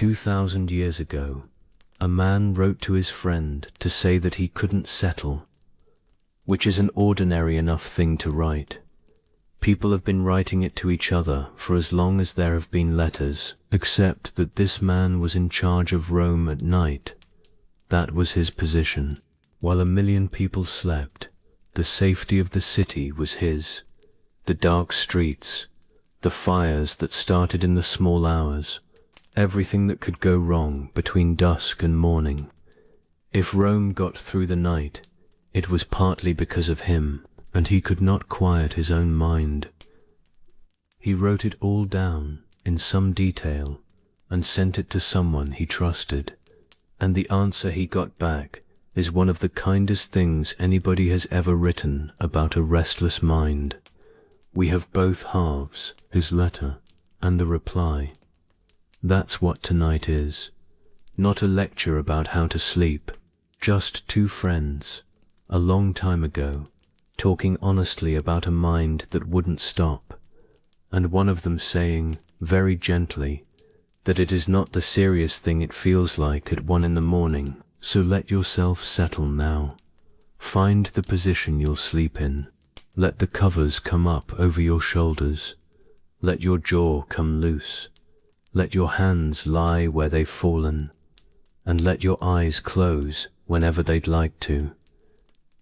2,000 years ago, a man wrote to his friend to say that he couldn't settle, which is an ordinary enough thing to write. People have been writing it to each other for as long as there have been letters, except that this man was in charge of Rome at night. That was his position. While 1,000,000 people slept, the safety of the city was his. The dark streets, the fires that started in the small hours, everything that could go wrong between dusk and morning. If Rome got through the night, it was partly because of him, and he could not quiet his own mind. He wrote it all down in some detail and sent it to someone he trusted, and the answer he got back is one of the kindest things anybody has ever written about a restless mind. We have both halves, his letter and the reply. That's what tonight is. Not a lecture about how to sleep, just two friends, a long time ago, talking honestly about a mind that wouldn't stop, and one of them saying, very gently, that it is not the serious thing it feels like at 1 in the morning, so let yourself settle now. Find the position you'll sleep in. Let the covers come up over your shoulders. Let your jaw come loose. Let your hands lie where they've fallen, and let your eyes close whenever they'd like to.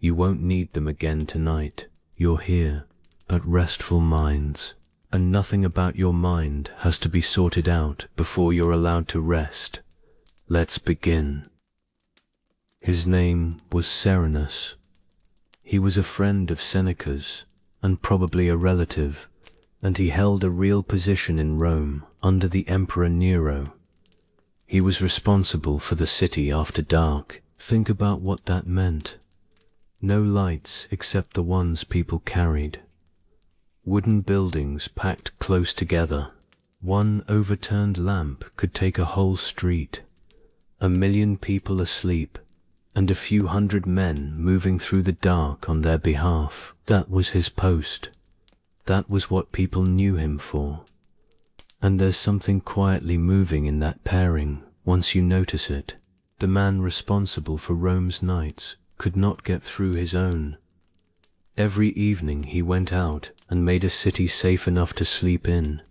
You won't need them again tonight. You're here, at Restful Minds, and nothing about your mind has to be sorted out before you're allowed to rest. Let's begin. His name was Serenus. He was a friend of Seneca's, and probably a relative, and he held a real position in Rome under the Emperor Nero. He was responsible for the city after dark. Think about what that meant. No lights except the ones people carried. Wooden buildings packed close together. One overturned lamp could take a whole street. 1,000,000 people asleep, and a few hundred men moving through the dark on their behalf. That was his post. That was what people knew him for. And there's something quietly moving in that pairing once you notice it. The man responsible for Rome's nights could not get through his own. Every evening he went out and made a city safe enough to sleep in,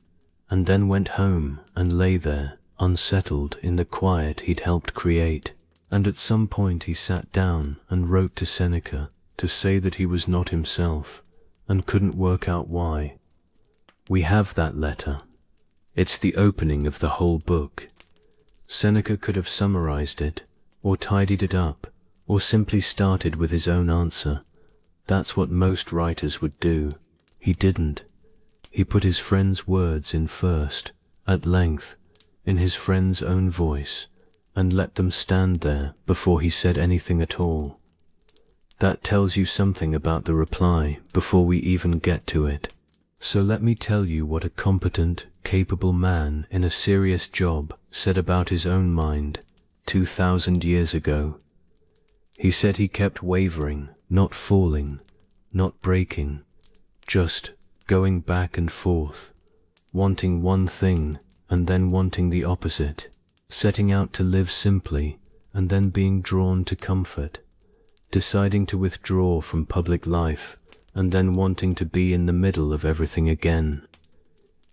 and then went home and lay there, unsettled in the quiet he'd helped create. And at some point he sat down and wrote to Seneca to say that he was not himself, and couldn't work out why. We have that letter. It's the opening of the whole book. Seneca could have summarized it, or tidied it up, or simply started with his own answer. That's what most writers would do. He didn't. He put his friend's words in first, at length, in his friend's own voice, and let them stand there before he said anything at all. That tells you something about the reply before we even get to it. So let me tell you what a competent, capable man in a serious job said about his own mind 2,000 years ago. He said he kept wavering, not falling, not breaking, just going back and forth, wanting one thing and then wanting the opposite, setting out to live simply and then being drawn to comfort, deciding to withdraw from public life and then wanting to be in the middle of everything again.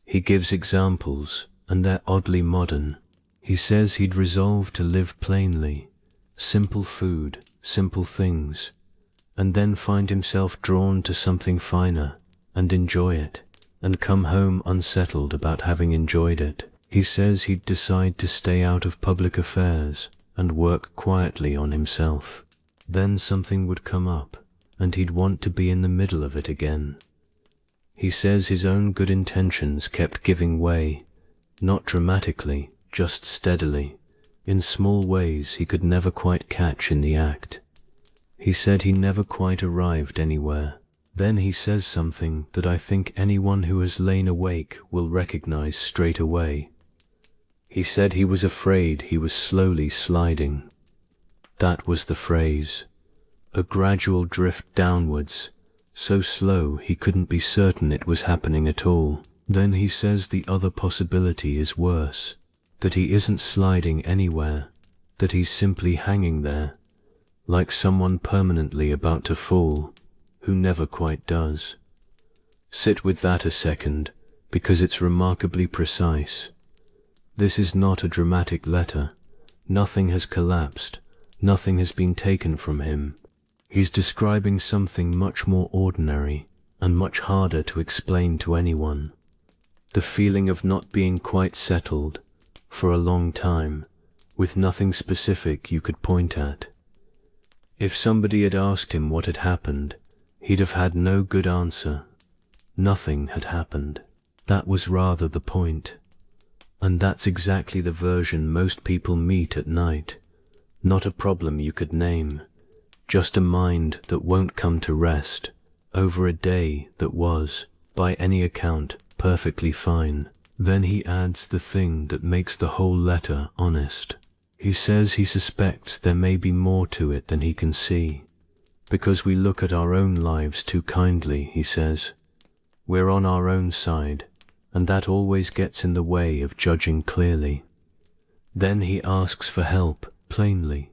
He gives examples, and they're oddly modern. He says he'd resolved to live plainly, simple food, simple things, and then find himself drawn to something finer, and enjoy it, and come home unsettled about having enjoyed it. He says he'd decide to stay out of public affairs and work quietly on himself. Then something would come up, and he'd want to be in the middle of it again. He says his own good intentions kept giving way, not dramatically, just steadily, in small ways he could never quite catch in the act. He said he never quite arrived anywhere. Then he says something that I think anyone who has lain awake will recognize straight away. He said he was afraid he was slowly sliding. That was the phrase. A gradual drift downwards, so slow he couldn't be certain it was happening at all. Then he says the other possibility is worse, that he isn't sliding anywhere, that he's simply hanging there, like someone permanently about to fall, who never quite does. Sit with that a second, because it's remarkably precise. This is not a dramatic letter. Nothing has collapsed. Nothing has been taken from him. He's describing something much more ordinary and much harder to explain to anyone. The feeling of not being quite settled for a long time, with nothing specific you could point at. If somebody had asked him what had happened, he'd have had no good answer. Nothing had happened. That was rather the point. And that's exactly the version most people meet at night. Not a problem you could name, just a mind that won't come to rest over a day that was, by any account, perfectly fine. Then he adds the thing that makes the whole letter honest. He says he suspects there may be more to it than he can see, because we look at our own lives too kindly, he says. We're on our own side, and that always gets in the way of judging clearly. Then he asks for help, plainly,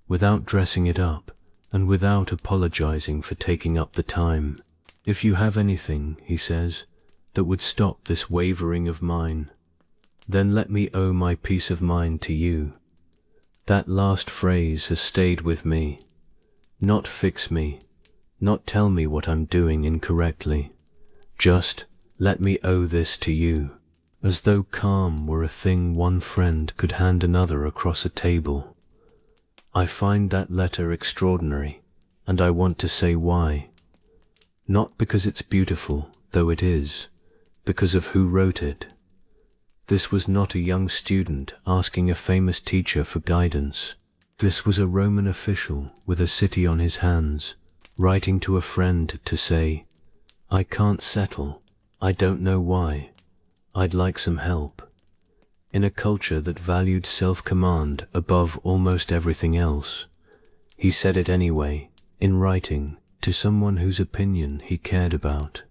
without dressing it up, and without apologizing for taking up the time. If you have anything, he says, that would stop this wavering of mine, then let me owe my peace of mind to you. That last phrase has stayed with me. Not fix me, not tell me what I'm doing incorrectly. Just let me owe this to you, as though calm were a thing one friend could hand another across a table. I find that letter extraordinary, and I want to say why. Not because it's beautiful, though it is, because of who wrote it. This was not a young student asking a famous teacher for guidance. This was a Roman official with a city on his hands, writing to a friend to say, I can't settle. I don't know why. I'd like some help. In a culture that valued self-command above almost everything else, he said it anyway, in writing, to someone whose opinion he cared about.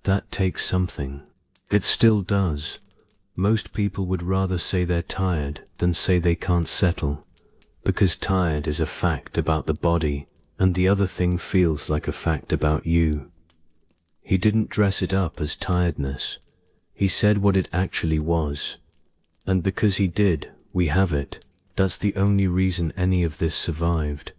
That takes something. It still does. Most people would rather say they're tired than say they can't settle, because tired is a fact about the body, and the other thing feels like a fact about you. He didn't dress it up as tiredness. He said what it actually was. And because he did, we have it. That's the only reason any of this survived.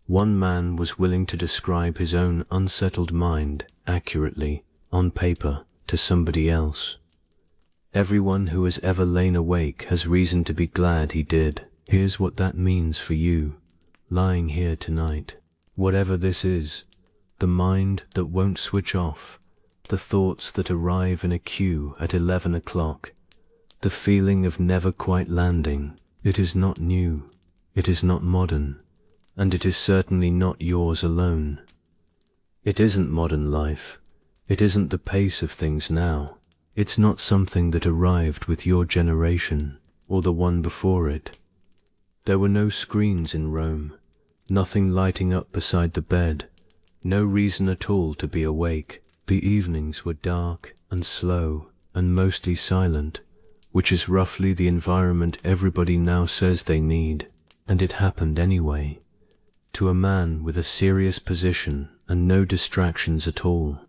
One man was willing to describe his own unsettled mind accurately, on paper, to somebody else. Everyone who has ever lain awake has reason to be glad he did. Here's what that means for you, lying here tonight. Whatever this is, the mind that won't switch off, the thoughts that arrive in a queue at 11 o'clock, the feeling of never quite landing. It is not new, it is not modern, and it is certainly not yours alone. It isn't modern life, it isn't the pace of things now, it's not something that arrived with your generation, or the one before it. There were no screens in Rome, nothing lighting up beside the bed, no reason at all to be awake. The evenings were dark and slow and mostly silent, which is roughly the environment everybody now says they need, and it happened anyway, to a man with a serious position and no distractions at all.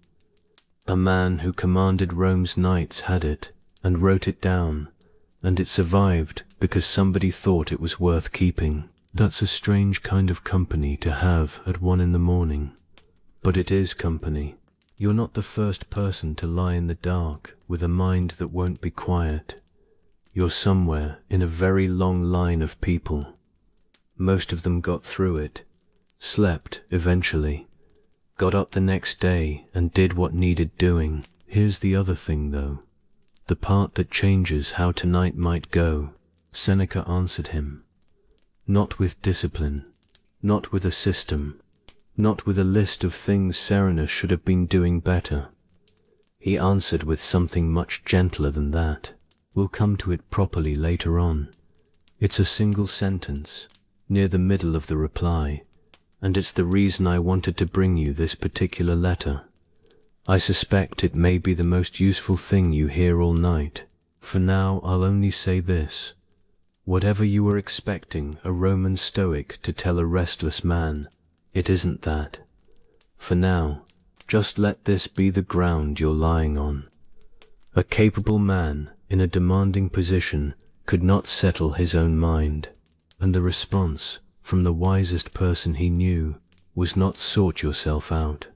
A man who commanded Rome's knights had it, and wrote it down, and it survived because somebody thought it was worth keeping. That's a strange kind of company to have at 1 in the morning, but it is company. You're not the first person to lie in the dark with a mind that won't be quiet. You're somewhere in a very long line of people. Most of them got through it, slept eventually, got up the next day and did what needed doing. Here's the other thing though, the part that changes how tonight might go. Seneca answered him. Not with discipline, not with a system, not with a list of things Serenus should have been doing better. He answered with something much gentler than that. We'll come to it properly later on. It's a single sentence, near the middle of the reply, and it's the reason I wanted to bring you this particular letter. I suspect it may be the most useful thing you hear all night. For now I'll only say this. Whatever you were expecting a Roman Stoic to tell a restless man, it isn't that. For now, just let this be the ground you're lying on. A capable man in a demanding position could not settle his own mind, and the response from the wisest person he knew was not sort yourself out.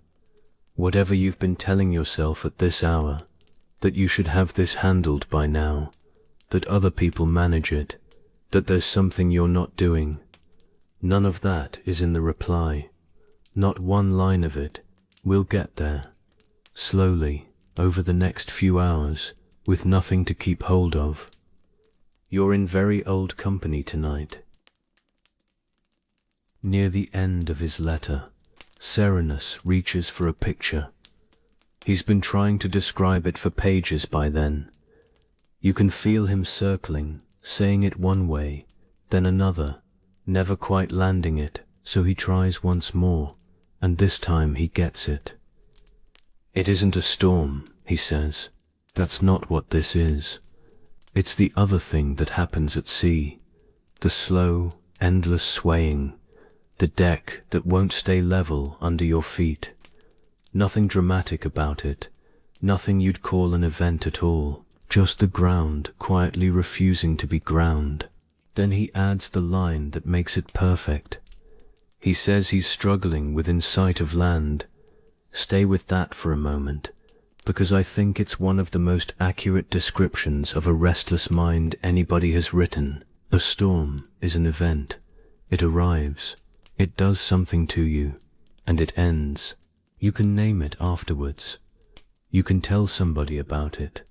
Whatever you've been telling yourself at this hour, that you should have this handled by now, that other people manage it, that there's something you're not doing, none of that is in the reply. Not one line of it. We'll get there, slowly, over the next few hours, with nothing to keep hold of. You're in very old company tonight. Near the end of his letter, Serenus reaches for a picture. He's been trying to describe it for pages by then. You can feel him circling, saying it one way, then another, never quite landing it, so he tries once more, and this time he gets it. It isn't a storm, he says. That's not what this is. It's the other thing that happens at sea. The slow, endless swaying. The deck that won't stay level under your feet. Nothing dramatic about it. Nothing you'd call an event at all. Just the ground quietly refusing to be ground. Then he adds the line that makes it perfect. He says he's struggling within sight of land. Stay with that for a moment, because I think it's one of the most accurate descriptions of a restless mind anybody has written. A storm is an event. It arrives. It does something to you, and it ends. You can name it afterwards. You can tell somebody about it.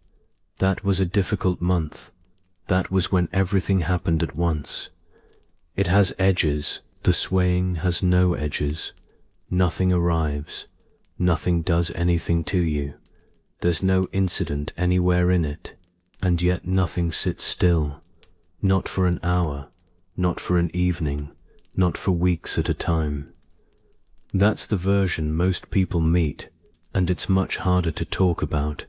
That was a difficult month. That was when everything happened at once. It has edges. The swaying has no edges. Nothing arrives. Nothing does anything to you. There's no incident anywhere in it, and yet nothing sits still. Not for an hour, not for an evening, not for weeks at a time. That's the version most people meet, and it's much harder to talk about,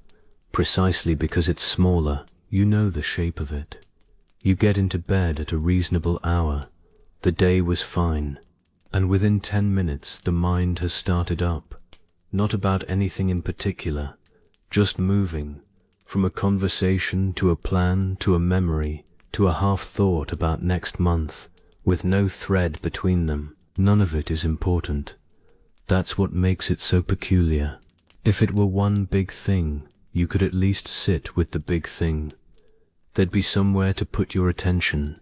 precisely because it's smaller. You know the shape of it. You get into bed at a reasonable hour. The day was fine, and within 10 minutes the mind has started up, not about anything in particular, just moving, from a conversation to a plan to a memory to a half-thought about next month, with no thread between them. None of it is important. That's what makes it so peculiar. If it were one big thing, you could at least sit with the big thing. There'd be somewhere to put your attention.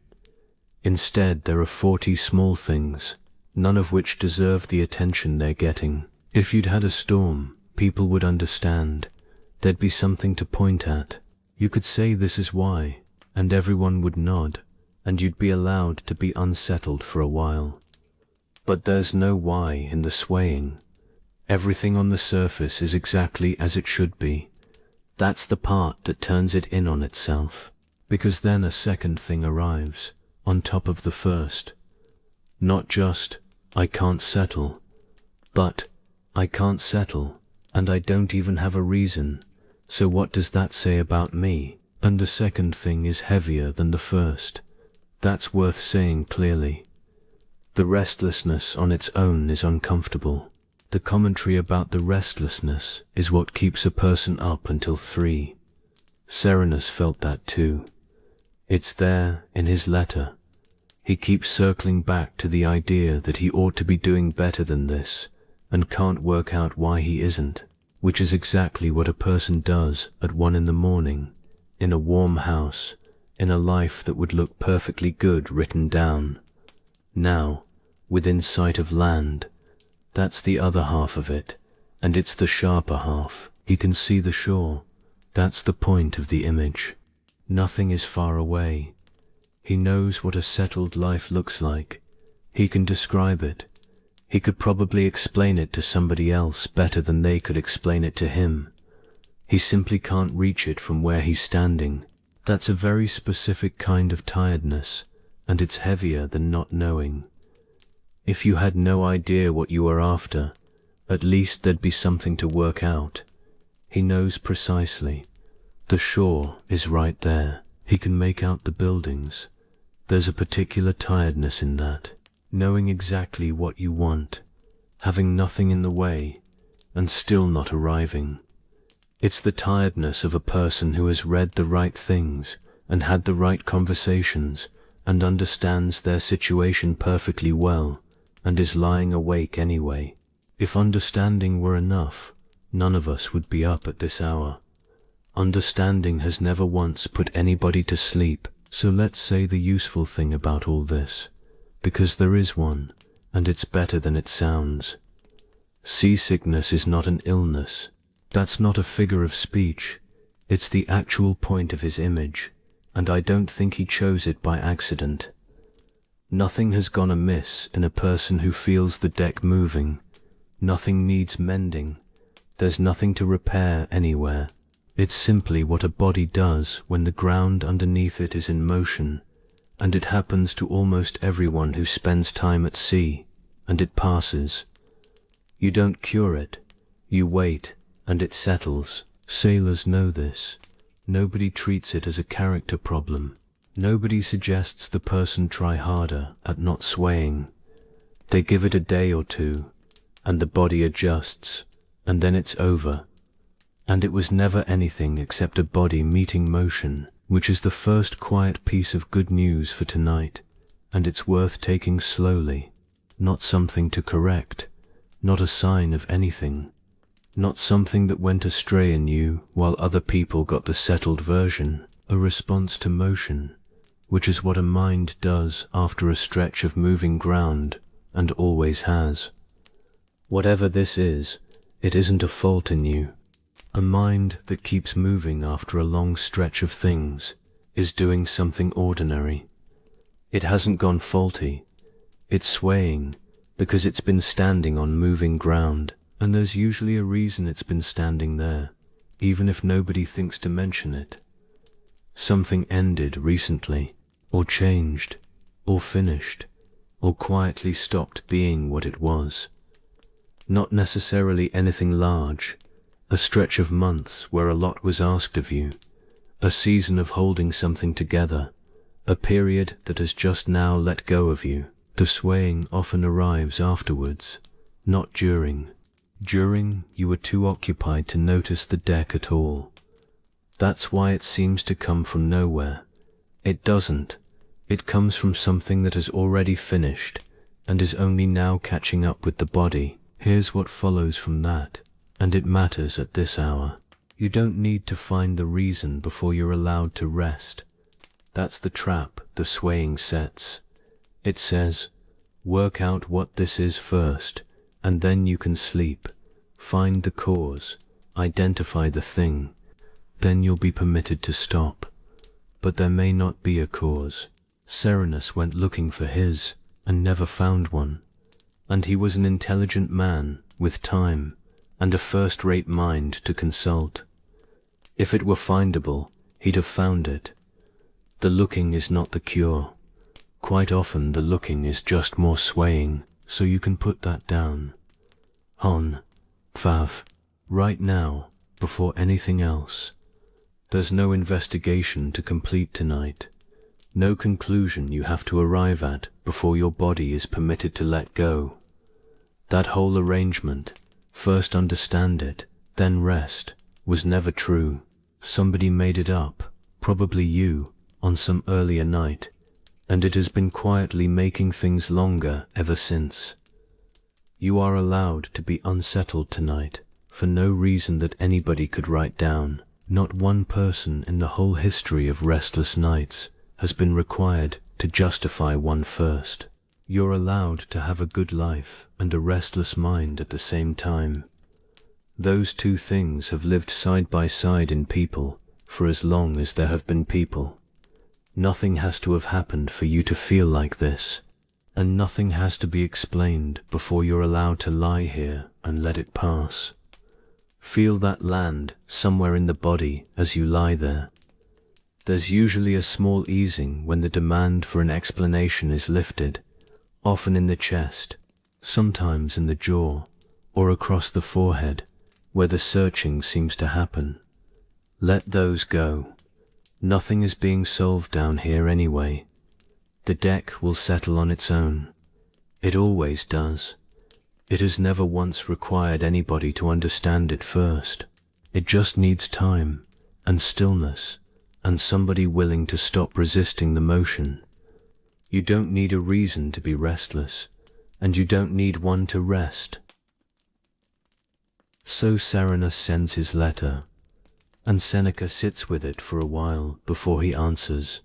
Instead, there are 40 small things, none of which deserve the attention they're getting. If you'd had a storm, people would understand. There'd be something to point at. You could say this is why, and everyone would nod, and you'd be allowed to be unsettled for a while. But there's no why in the swaying. Everything on the surface is exactly as it should be. That's the part that turns it in on itself, because then a second thing arrives, on top of the first. Not just, I can't settle, but, I can't settle, and I don't even have a reason, so what does that say about me? And the second thing is heavier than the first. That's worth saying clearly. The restlessness on its own is uncomfortable. The commentary about the restlessness is what keeps a person up until 3. Serenus felt that too. It's there in his letter. He keeps circling back to the idea that he ought to be doing better than this, and can't work out why he isn't, which is exactly what a person does at 1 in the morning, in a warm house, in a life that would look perfectly good written down. Now, within sight of land, that's the other half of it, and it's the sharper half. He can see the shore. That's the point of the image. Nothing is far away. He knows what a settled life looks like. He can describe it. He could probably explain it to somebody else better than they could explain it to him. He simply can't reach it from where he's standing. That's a very specific kind of tiredness, and it's heavier than not knowing. If you had no idea what you were after, at least there'd be something to work out. He knows precisely. The shore is right there. He can make out the buildings. There's a particular tiredness in that. Knowing exactly what you want, having nothing in the way, and still not arriving. It's the tiredness of a person who has read the right things and had the right conversations and understands their situation perfectly well and is lying awake anyway. If understanding were enough, none of us would be up at this hour. Understanding has never once put anybody to sleep, so let's say the useful thing about all this, because there is one, and it's better than it sounds. Seasickness is not an illness. That's not a figure of speech. It's the actual point of his image, and I don't think he chose it by accident. Nothing has gone amiss in a person who feels the deck moving. Nothing needs mending. There's nothing to repair anywhere. It's simply what a body does when the ground underneath it is in motion, and it happens to almost everyone who spends time at sea, and it passes. You don't cure it. You wait, and it settles. Sailors know this. Nobody treats it as a character problem. Nobody suggests the person try harder at not swaying. They give it a day or two, and the body adjusts, and then it's over. And it was never anything except a body meeting motion, which is the first quiet piece of good news for tonight, and it's worth taking slowly. Not something to correct, not a sign of anything, not something that went astray in you while other people got the settled version, a response to motion, which is what a mind does after a stretch of moving ground, and always has. Whatever this is, it isn't a fault in you. A mind that keeps moving after a long stretch of things is doing something ordinary. It hasn't gone faulty. It's swaying because it's been standing on moving ground, and there's usually a reason it's been standing there, even if nobody thinks to mention it. Something ended recently, or changed, or finished, or quietly stopped being what it was. Not necessarily anything large, a stretch of months where a lot was asked of you, a season of holding something together, a period that has just now let go of you. The swaying often arrives afterwards, not during. During, you were too occupied to notice the deck at all. That's why it seems to come from nowhere. It doesn't. It comes from something that has already finished, and is only now catching up with the body. Here's what follows from that, and it matters at this hour. You don't need to find the reason before you're allowed to rest. That's the trap the swaying sets. It says, work out what this is first, and then you can sleep. Find the cause, identify the thing, then you'll be permitted to stop. But there may not be a cause. Serenus went looking for his, and never found one. And he was an intelligent man, with time, and a first-rate mind to consult. If it were findable, he'd have found it. The looking is not the cure. Quite often the looking is just more swaying, so you can put that down. On, Fav, right now, before anything else. There's no investigation to complete tonight. No conclusion you have to arrive at before your body is permitted to let go. That whole arrangement, first understand it, then rest, was never true. Somebody made it up, probably you, on some earlier night, and it has been quietly making things longer ever since. You are allowed to be unsettled tonight, for no reason that anybody could write down. Not one person in the whole history of restless nights has been required to justify one first. You're allowed to have a good life and a restless mind at the same time. Those two things have lived side by side in people for as long as there have been people. Nothing has to have happened for you to feel like this, and nothing has to be explained before you're allowed to lie here and let it pass. Feel that land somewhere in the body as you lie there. There's usually a small easing when the demand for an explanation is lifted, often in the chest, sometimes in the jaw, or across the forehead, where the searching seems to happen. Let those go. Nothing is being solved down here anyway. The deck will settle on its own. It always does. It has never once required anybody to understand it first. It just needs time, and stillness, and somebody willing to stop resisting the motion. You don't need a reason to be restless, and you don't need one to rest. So Serenus sends his letter, and Seneca sits with it for a while before he answers.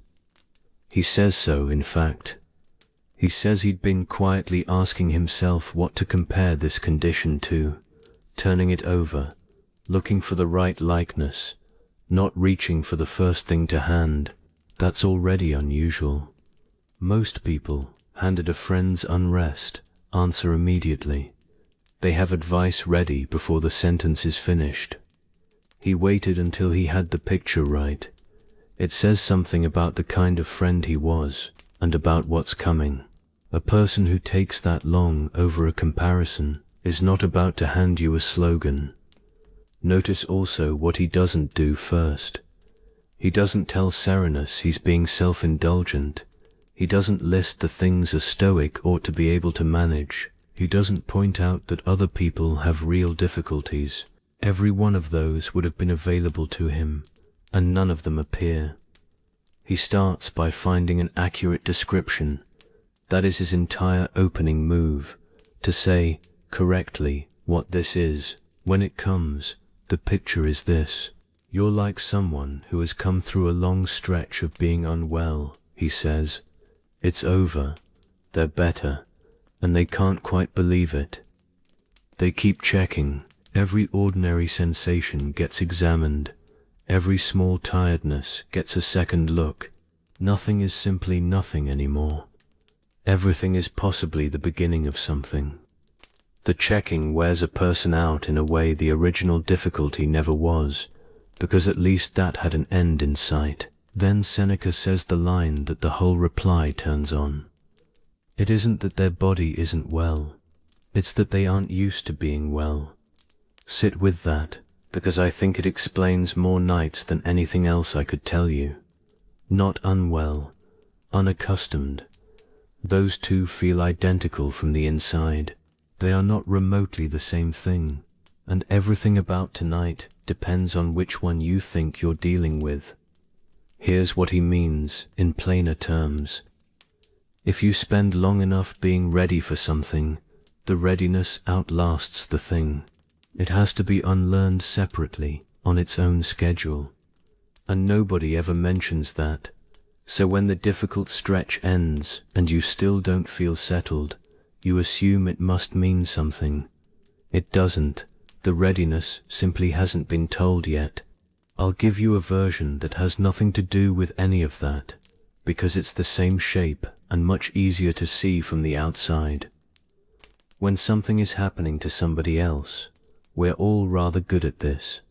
He says so, in fact. He says he'd been quietly asking himself what to compare this condition to, turning it over, looking for the right likeness, not reaching for the first thing to hand. That's already unusual. Most people, handed a friend's unrest, answer immediately. They have advice ready before the sentence is finished. He waited until he had the picture right. It says something about the kind of friend he was, and about what's coming. A person who takes that long over a comparison is not about to hand you a slogan. Notice also what he doesn't do first. He doesn't tell Serenus he's being self-indulgent. He doesn't list the things a stoic ought to be able to manage. He doesn't point out that other people have real difficulties. Every one of those would have been available to him, and none of them appear. He starts by finding an accurate description. That is his entire opening move, to say, correctly, what this is. When it comes, the picture is this. You're like someone who has come through a long stretch of being unwell, he says. It's over. They're better, and they can't quite believe it. They keep checking. Every ordinary sensation gets examined. Every small tiredness gets a second look. Nothing is simply nothing anymore. Everything is possibly the beginning of something. The checking wears a person out in a way the original difficulty never was, because at least that had an end in sight. Then Seneca says the line that the whole reply turns on. It isn't that their body isn't well. It's that they aren't used to being well. Sit with that, because I think it explains more nights than anything else I could tell you. Not unwell, unaccustomed. Those two feel identical from the inside. They are not remotely the same thing, and everything about tonight depends on which one you think you're dealing with. Here's what he means in plainer terms. If you spend long enough being ready for something, the readiness outlasts the thing. It has to be unlearned separately, on its own schedule. And nobody ever mentions that. So when the difficult stretch ends and you still don't feel settled, you assume it must mean something. It doesn't. The readiness simply hasn't been told yet. I'll give you a version that has nothing to do with any of that, because it's the same shape and much easier to see from the outside. When something is happening to somebody else, we're all rather good at this.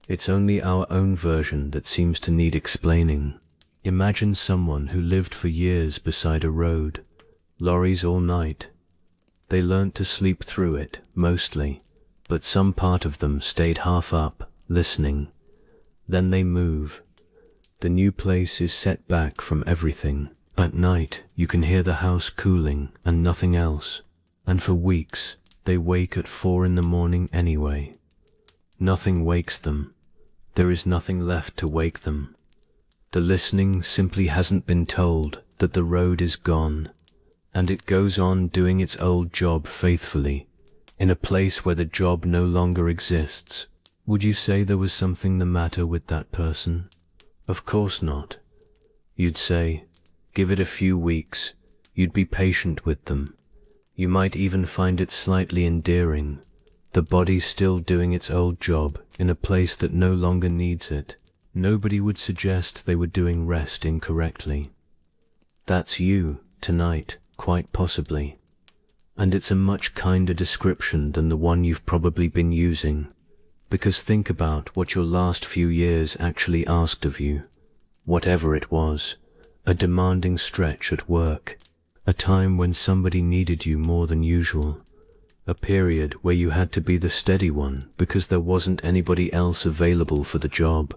It's only our own version that seems to need explaining. Imagine someone who lived for years beside a road, lorries all night. They learnt to sleep through it, mostly, but some part of them stayed half up, listening. Then they move. The new place is set back from everything. At night, you can hear the house cooling and nothing else. And for weeks, they wake at 4 in the morning anyway. Nothing wakes them. There is nothing left to wake them. The listening simply hasn't been told that the road is gone, and it goes on doing its old job faithfully, in a place where the job no longer exists. Would you say there was something the matter with that person? Of course not. You'd say, give it a few weeks, you'd be patient with them. You might even find it slightly endearing. The body's still doing its old job in a place that no longer needs it. Nobody would suggest they were doing rest incorrectly. That's you, tonight, quite possibly. And it's a much kinder description than the one you've probably been using. Because think about what your last few years actually asked of you. Whatever it was, a demanding stretch at work, a time when somebody needed you more than usual, a period where you had to be the steady one because there wasn't anybody else available for the job,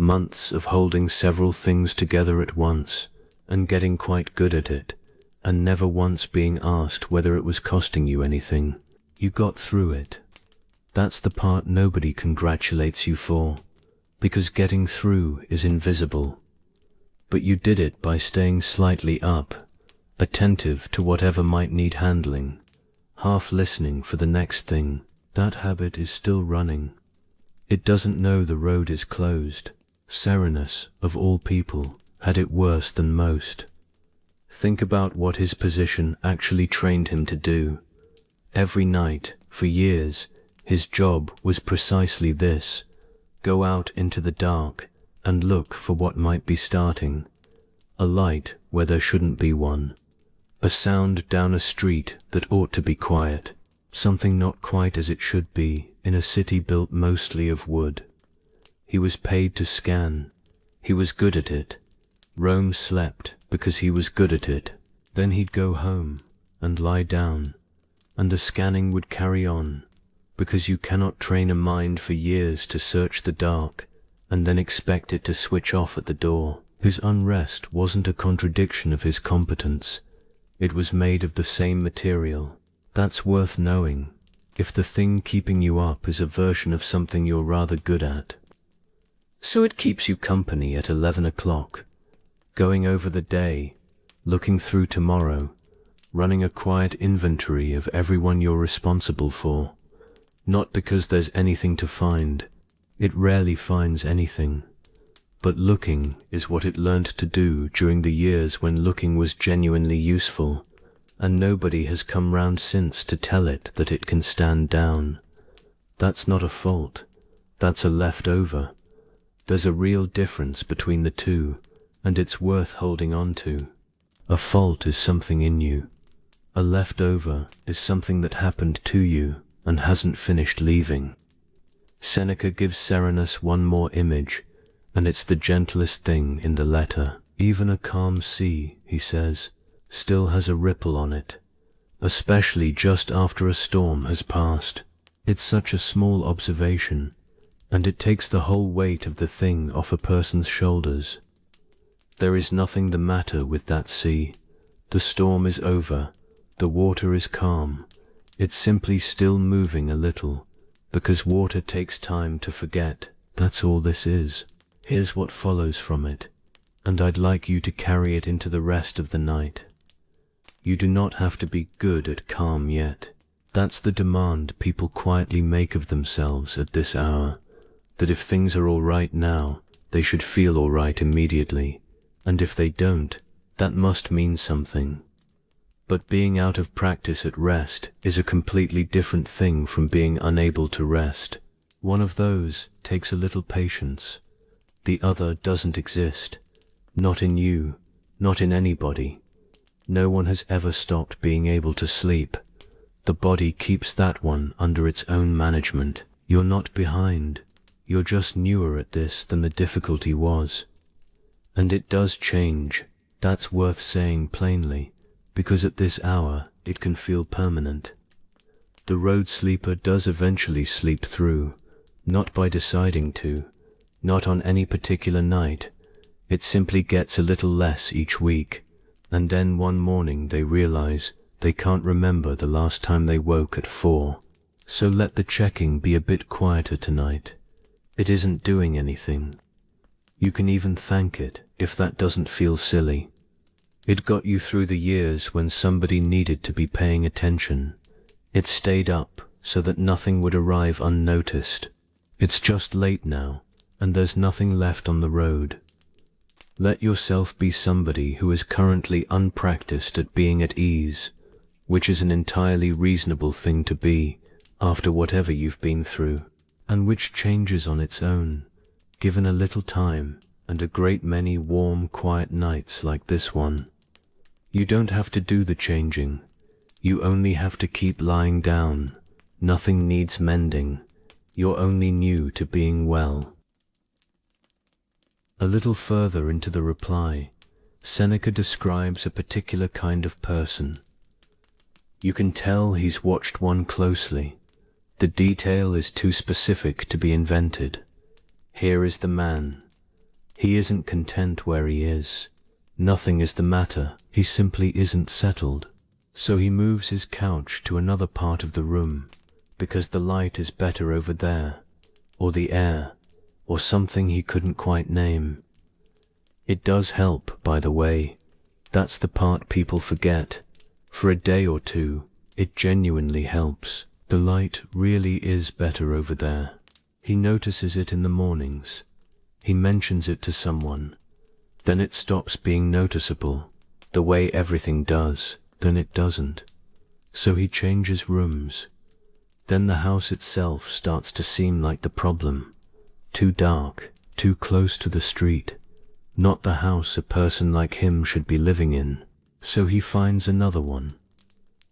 months of holding several things together at once and getting quite good at it, and never once being asked whether it was costing you anything. You got through it. That's the part nobody congratulates you for, because getting through is invisible. But you did it by staying slightly up, attentive to whatever might need handling, half listening for the next thing. That habit is still running. It doesn't know the road is closed. Serenus, of all people, had it worse than most. Think about what his position actually trained him to do. Every night, for years, his job was precisely this: go out into the dark and look for what might be starting. A light where there shouldn't be one. A sound down a street that ought to be quiet. Something not quite as it should be in a city built mostly of wood. He was paid to scan. He was good at it. Rome slept because he was good at it. Then he'd go home and lie down, and the scanning would carry on, because you cannot train a mind for years to search the dark and then expect it to switch off at the door. His unrest wasn't a contradiction of his competence. It was made of the same material. That's worth knowing, if the thing keeping you up is a version of something you're rather good at. So it keeps you company at 11 o'clock, going over the day, looking through tomorrow, running a quiet inventory of everyone you're responsible for. Not because there's anything to find. It rarely finds anything. But looking is what it learned to do during the years when looking was genuinely useful, and nobody has come round since to tell it that it can stand down. That's not a fault. That's a leftover. There's a real difference between the two, and it's worth holding on to. A fault is something in you. A leftover is something that happened to you and hasn't finished leaving. Seneca gives Serenus one more image, and it's the gentlest thing in the letter. Even a calm sea, he says, still has a ripple on it, especially just after a storm has passed. It's such a small observation, and it takes the whole weight of the thing off a person's shoulders. There is nothing the matter with that sea. The storm is over. The water is calm. It's simply still moving a little, because water takes time to forget. That's all this is. Here's what follows from it, and I'd like you to carry it into the rest of the night. You do not have to be good at calm yet. That's the demand people quietly make of themselves at this hour, that if things are all right now, they should feel all right immediately, and if they don't, that must mean something. But being out of practice at rest is a completely different thing from being unable to rest. One of those takes a little patience. The other doesn't exist. Not in you, not in anybody. No one has ever stopped being able to sleep. The body keeps that one under its own management. You're not behind. You're just newer at this than the difficulty was. And it does change. That's worth saying plainly, because at this hour it can feel permanent. The road sleeper does eventually sleep through, not by deciding to, not on any particular night. It simply gets a little less each week, and then one morning they realize they can't remember the last time they woke at 4. So let the checking be a bit quieter tonight. It isn't doing anything. You can even thank it if that doesn't feel silly. It got you through the years when somebody needed to be paying attention. It stayed up so that nothing would arrive unnoticed. It's just late now, and there's nothing left on the road. Let yourself be somebody who is currently unpracticed at being at ease, which is an entirely reasonable thing to be after whatever you've been through, and which changes on its own, given a little time and a great many warm, quiet nights like this one. You don't have to do the changing. You only have to keep lying down. Nothing needs mending. You're only new to being well. A little further into the reply, Seneca describes a particular kind of person. You can tell he's watched one closely. The detail is too specific to be invented. Here is the man. He isn't content where he is. Nothing is the matter, he simply isn't settled. So he moves his couch to another part of the room, because the light is better over there, or the air, or something he couldn't quite name. It does help, by the way. That's the part people forget. For a day or two, it genuinely helps. The light really is better over there. He notices it in the mornings. He mentions it to someone. Then it stops being noticeable, the way everything does. Then it doesn't. So he changes rooms. Then the house itself starts to seem like the problem. Too dark, too close to the street. Not the house a person like him should be living in. So he finds another one.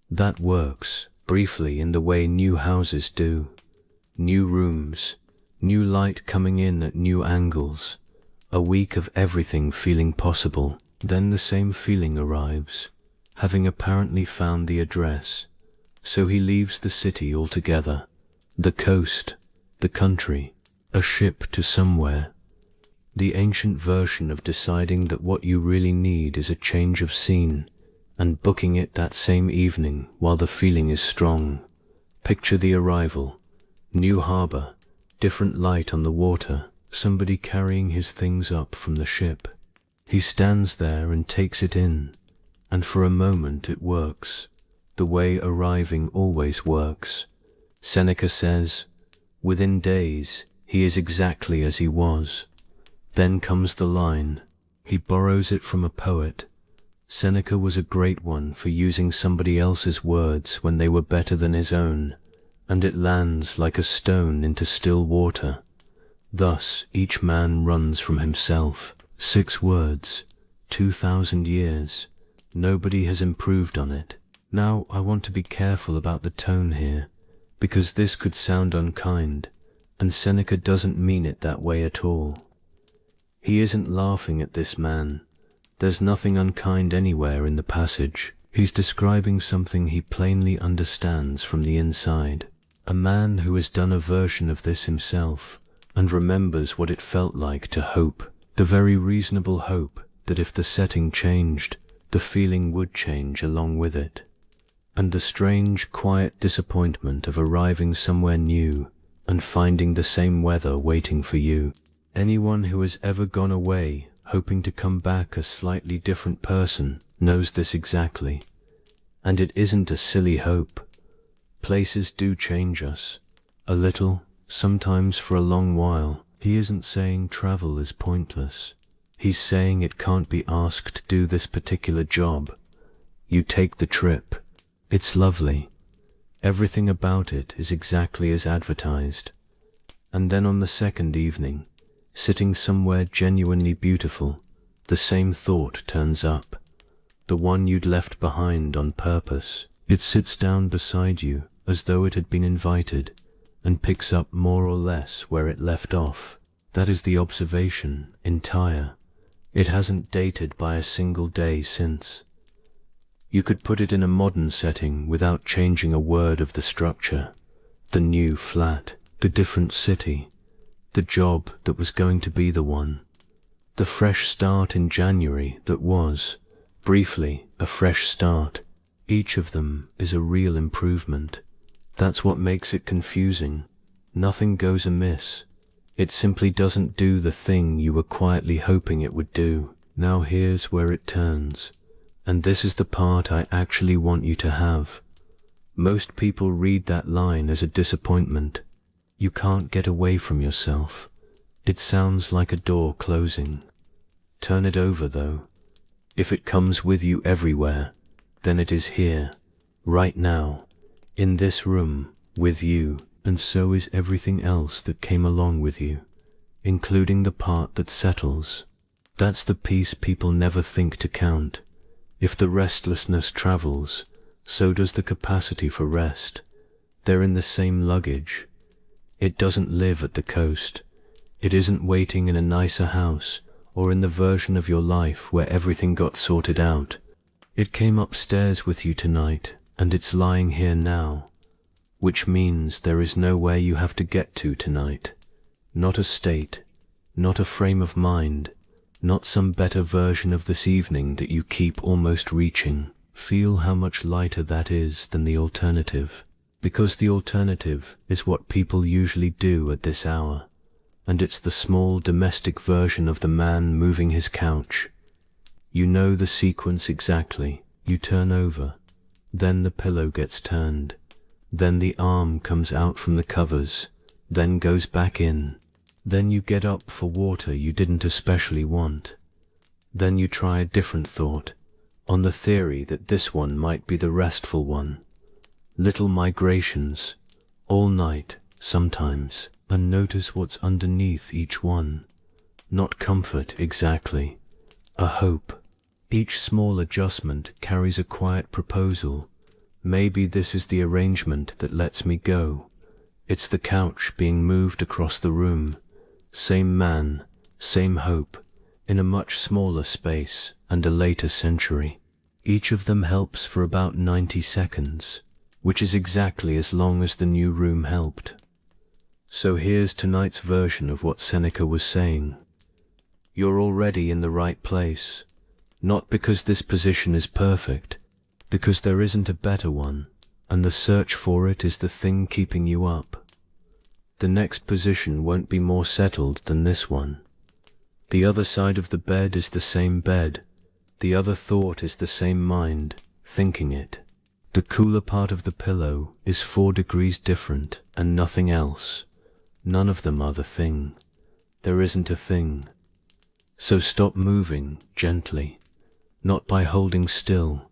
That works, briefly, in the way new houses do. New rooms, new light coming in at new angles. A week of everything feeling possible. Then the same feeling arrives, having apparently found the address. So he leaves the city altogether. The coast, the country, a ship to somewhere. The ancient version of deciding that what you really need is a change of scene, and booking it that same evening while the feeling is strong. Picture the arrival. New harbor, different light on the water, somebody carrying his things up from the ship. He stands there and takes it in, and for a moment it works, the way arriving always works. Seneca says, within days he is exactly as he was. Then comes the line. He borrows it from a poet. Seneca was a great one for using somebody else's words when they were better than his own, and it lands like a stone into still water. Thus each man runs from himself. 6 words, 2,000 years. Nobody has improved on it. Now I want to be careful about the tone here, because this could sound unkind, and Seneca doesn't mean it that way at all. He isn't laughing at this man. There's nothing unkind anywhere in the passage. He's describing something he plainly understands from the inside. A man who has done a version of this himself, and remembers what it felt like to hope, the very reasonable hope that if the setting changed, the feeling would change along with it. And the strange, quiet disappointment of arriving somewhere new and finding the same weather waiting for you. Anyone who has ever gone away hoping to come back a slightly different person knows this exactly. And it isn't a silly hope. Places do change us. A little, sometimes for a long while. He isn't saying travel is pointless. He's saying it can't be asked to do this particular job. You take the trip. It's lovely. Everything about it is exactly as advertised. And then on the second evening, sitting somewhere genuinely beautiful, the same thought turns up. The one you'd left behind on purpose. It sits down beside you as though it had been invited, and picks up more or less where it left off. That is the observation, entire. It hasn't dated by a single day since. You could put it in a modern setting without changing a word of the structure. The new flat, the different city, the job that was going to be the one. The fresh start in January that was, briefly, a fresh start. Each of them is a real improvement. That's what makes it confusing. Nothing goes amiss. It simply doesn't do the thing you were quietly hoping it would do. Now here's where it turns. And this is the part I actually want you to have. Most people read that line as a disappointment. You can't get away from yourself. It sounds like a door closing. Turn it over, though. If it comes with you everywhere, then it is here, right now, in this room, with you, and so is everything else that came along with you, including the part that settles. That's the piece people never think to count. If the restlessness travels, so does the capacity for rest. They're in the same luggage. It doesn't live at the coast. It isn't waiting in a nicer house, or in the version of your life where everything got sorted out. It came upstairs with you tonight, and it's lying here now, which means there is nowhere you have to get to tonight. Not a state, not a frame of mind. not some better version of this evening that you keep almost reaching. Feel how much lighter that is than the alternative, because the alternative is what people usually do at this hour, and it's the small domestic version of the man moving his couch. You know the sequence exactly. You turn over, then the pillow gets turned, then the arm comes out from the covers, then goes back in. Then you get up for water you didn't especially want. Then you try a different thought, on the theory that this one might be the restful one. Little migrations, all night, sometimes, and notice what's underneath each one. Not comfort exactly, a hope. Each small adjustment carries a quiet proposal. Maybe this is the arrangement that lets me go. It's the couch being moved across the room. Same man, same hope, in a much smaller space and a later century. Each of them helps for about 90 seconds, which is exactly as long as the new room helped. So here's tonight's version of what Seneca was saying. You're already in the right place, not because this position is perfect, because there isn't a better one, and the search for it is the thing keeping you up. The next position won't be more settled than this one. The other side of the bed is the same bed. The other thought is the same mind, thinking it. The cooler part of the pillow is 4 degrees different and nothing else. None of them are the thing. There isn't a thing. So stop moving gently, not by holding still.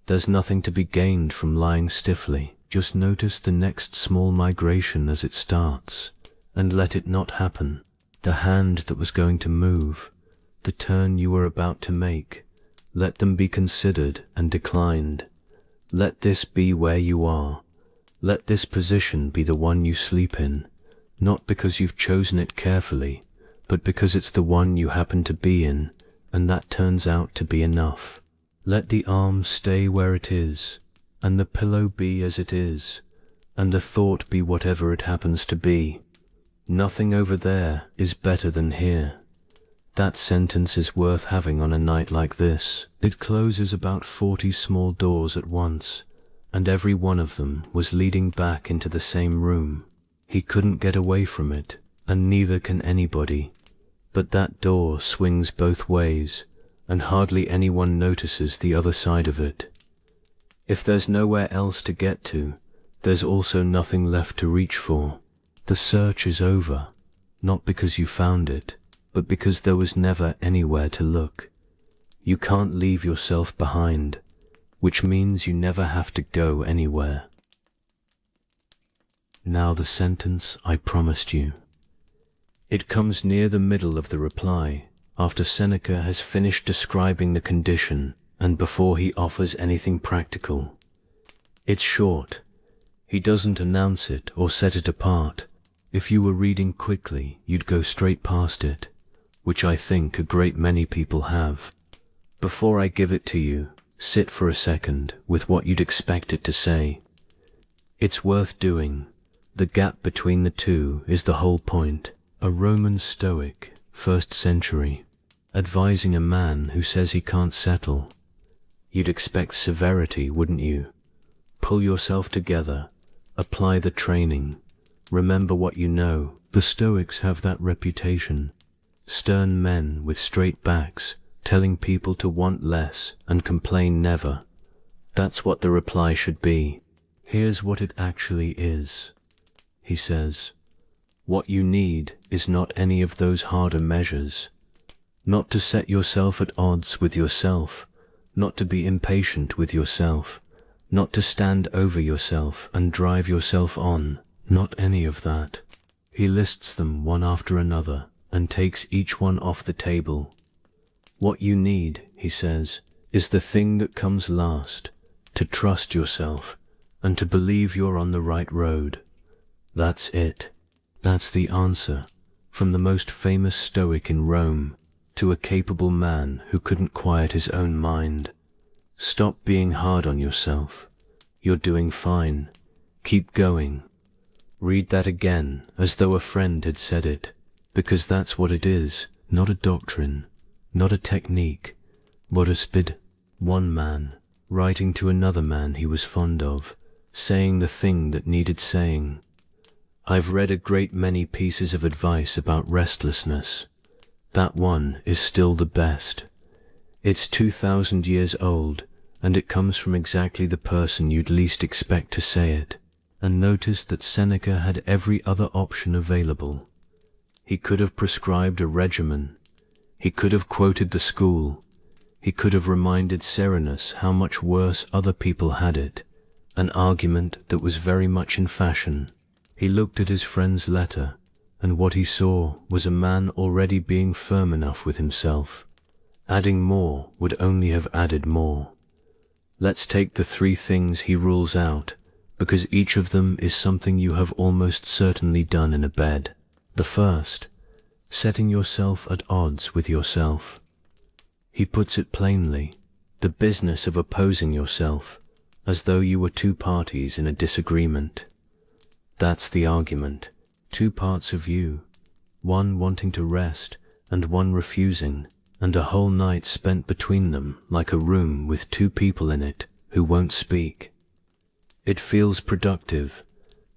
There's nothing to be gained from lying stiffly. Just notice the next small migration as it starts, and let it not happen. The hand that was going to move, the turn you were about to make, let them be considered and declined. Let this be where you are. Let this position be the one you sleep in, not because you've chosen it carefully, but because it's the one you happen to be in, and that turns out to be enough. Let the arm stay where it is, and the pillow be as it is, and the thought be whatever it happens to be. Nothing over there is better than here. That sentence is worth having on a night like this. It closes about 40 small doors at once, and every one of them was leading back into the same room. He couldn't get away from it, and neither can anybody. But that door swings both ways, and hardly anyone notices the other side of it. If there's nowhere else to get to, there's also nothing left to reach for. The search is over, not because you found it, but because there was never anywhere to look. You can't leave yourself behind, which means you never have to go anywhere. Now the sentence I promised you. It comes near the middle of the reply, after Seneca has finished describing the condition and before he offers anything practical. It's short. He doesn't announce it or set it apart. If you were reading quickly, you'd go straight past it, which I think a great many people have. Before I give it to you, sit for a second with what you'd expect it to say. It's worth doing. The gap between the two is the whole point. A Roman Stoic, 1st century, advising a man who says he can't settle. You'd expect severity, wouldn't you? Pull yourself together, apply the training, remember what you know. The Stoics have that reputation. Stern men with straight backs, telling people to want less and complain never. That's what the reply should be. Here's what it actually is. He says, what you need is not any of those harder measures. Not to set yourself at odds with yourself, not to be impatient with yourself, not to stand over yourself and drive yourself on, not any of that. He lists them one after another and takes each one off the table. What you need, he says, is the thing that comes last, to trust yourself and to believe you're on the right road. That's it. That's the answer, from the most famous Stoic in Rome to a capable man who couldn't quiet his own mind. Stop being hard on yourself. You're doing fine. Keep going. Read that again as though a friend had said it, because that's what it is, not a doctrine, not a technique, but a speed. One man, writing to another man he was fond of, saying the thing that needed saying. I've read a great many pieces of advice about restlessness. That one is still the best. It's 2,000 years old, and it comes from exactly the person you'd least expect to say it. And notice that Seneca had every other option available. He could have prescribed a regimen. He could have quoted the school. He could have reminded Serenus how much worse other people had it, an argument that was very much in fashion. He looked at his friend's letter, and what he saw was a man already being firm enough with himself. Adding more would only have added more. Let's take the three things he rules out, because each of them is something you have almost certainly done in a bed. The first, setting yourself at odds with yourself. He puts it plainly, the business of opposing yourself, as though you were two parties in a disagreement. That's the argument. Two parts of you, one wanting to rest and one refusing, and a whole night spent between them like a room with two people in it who won't speak. It feels productive.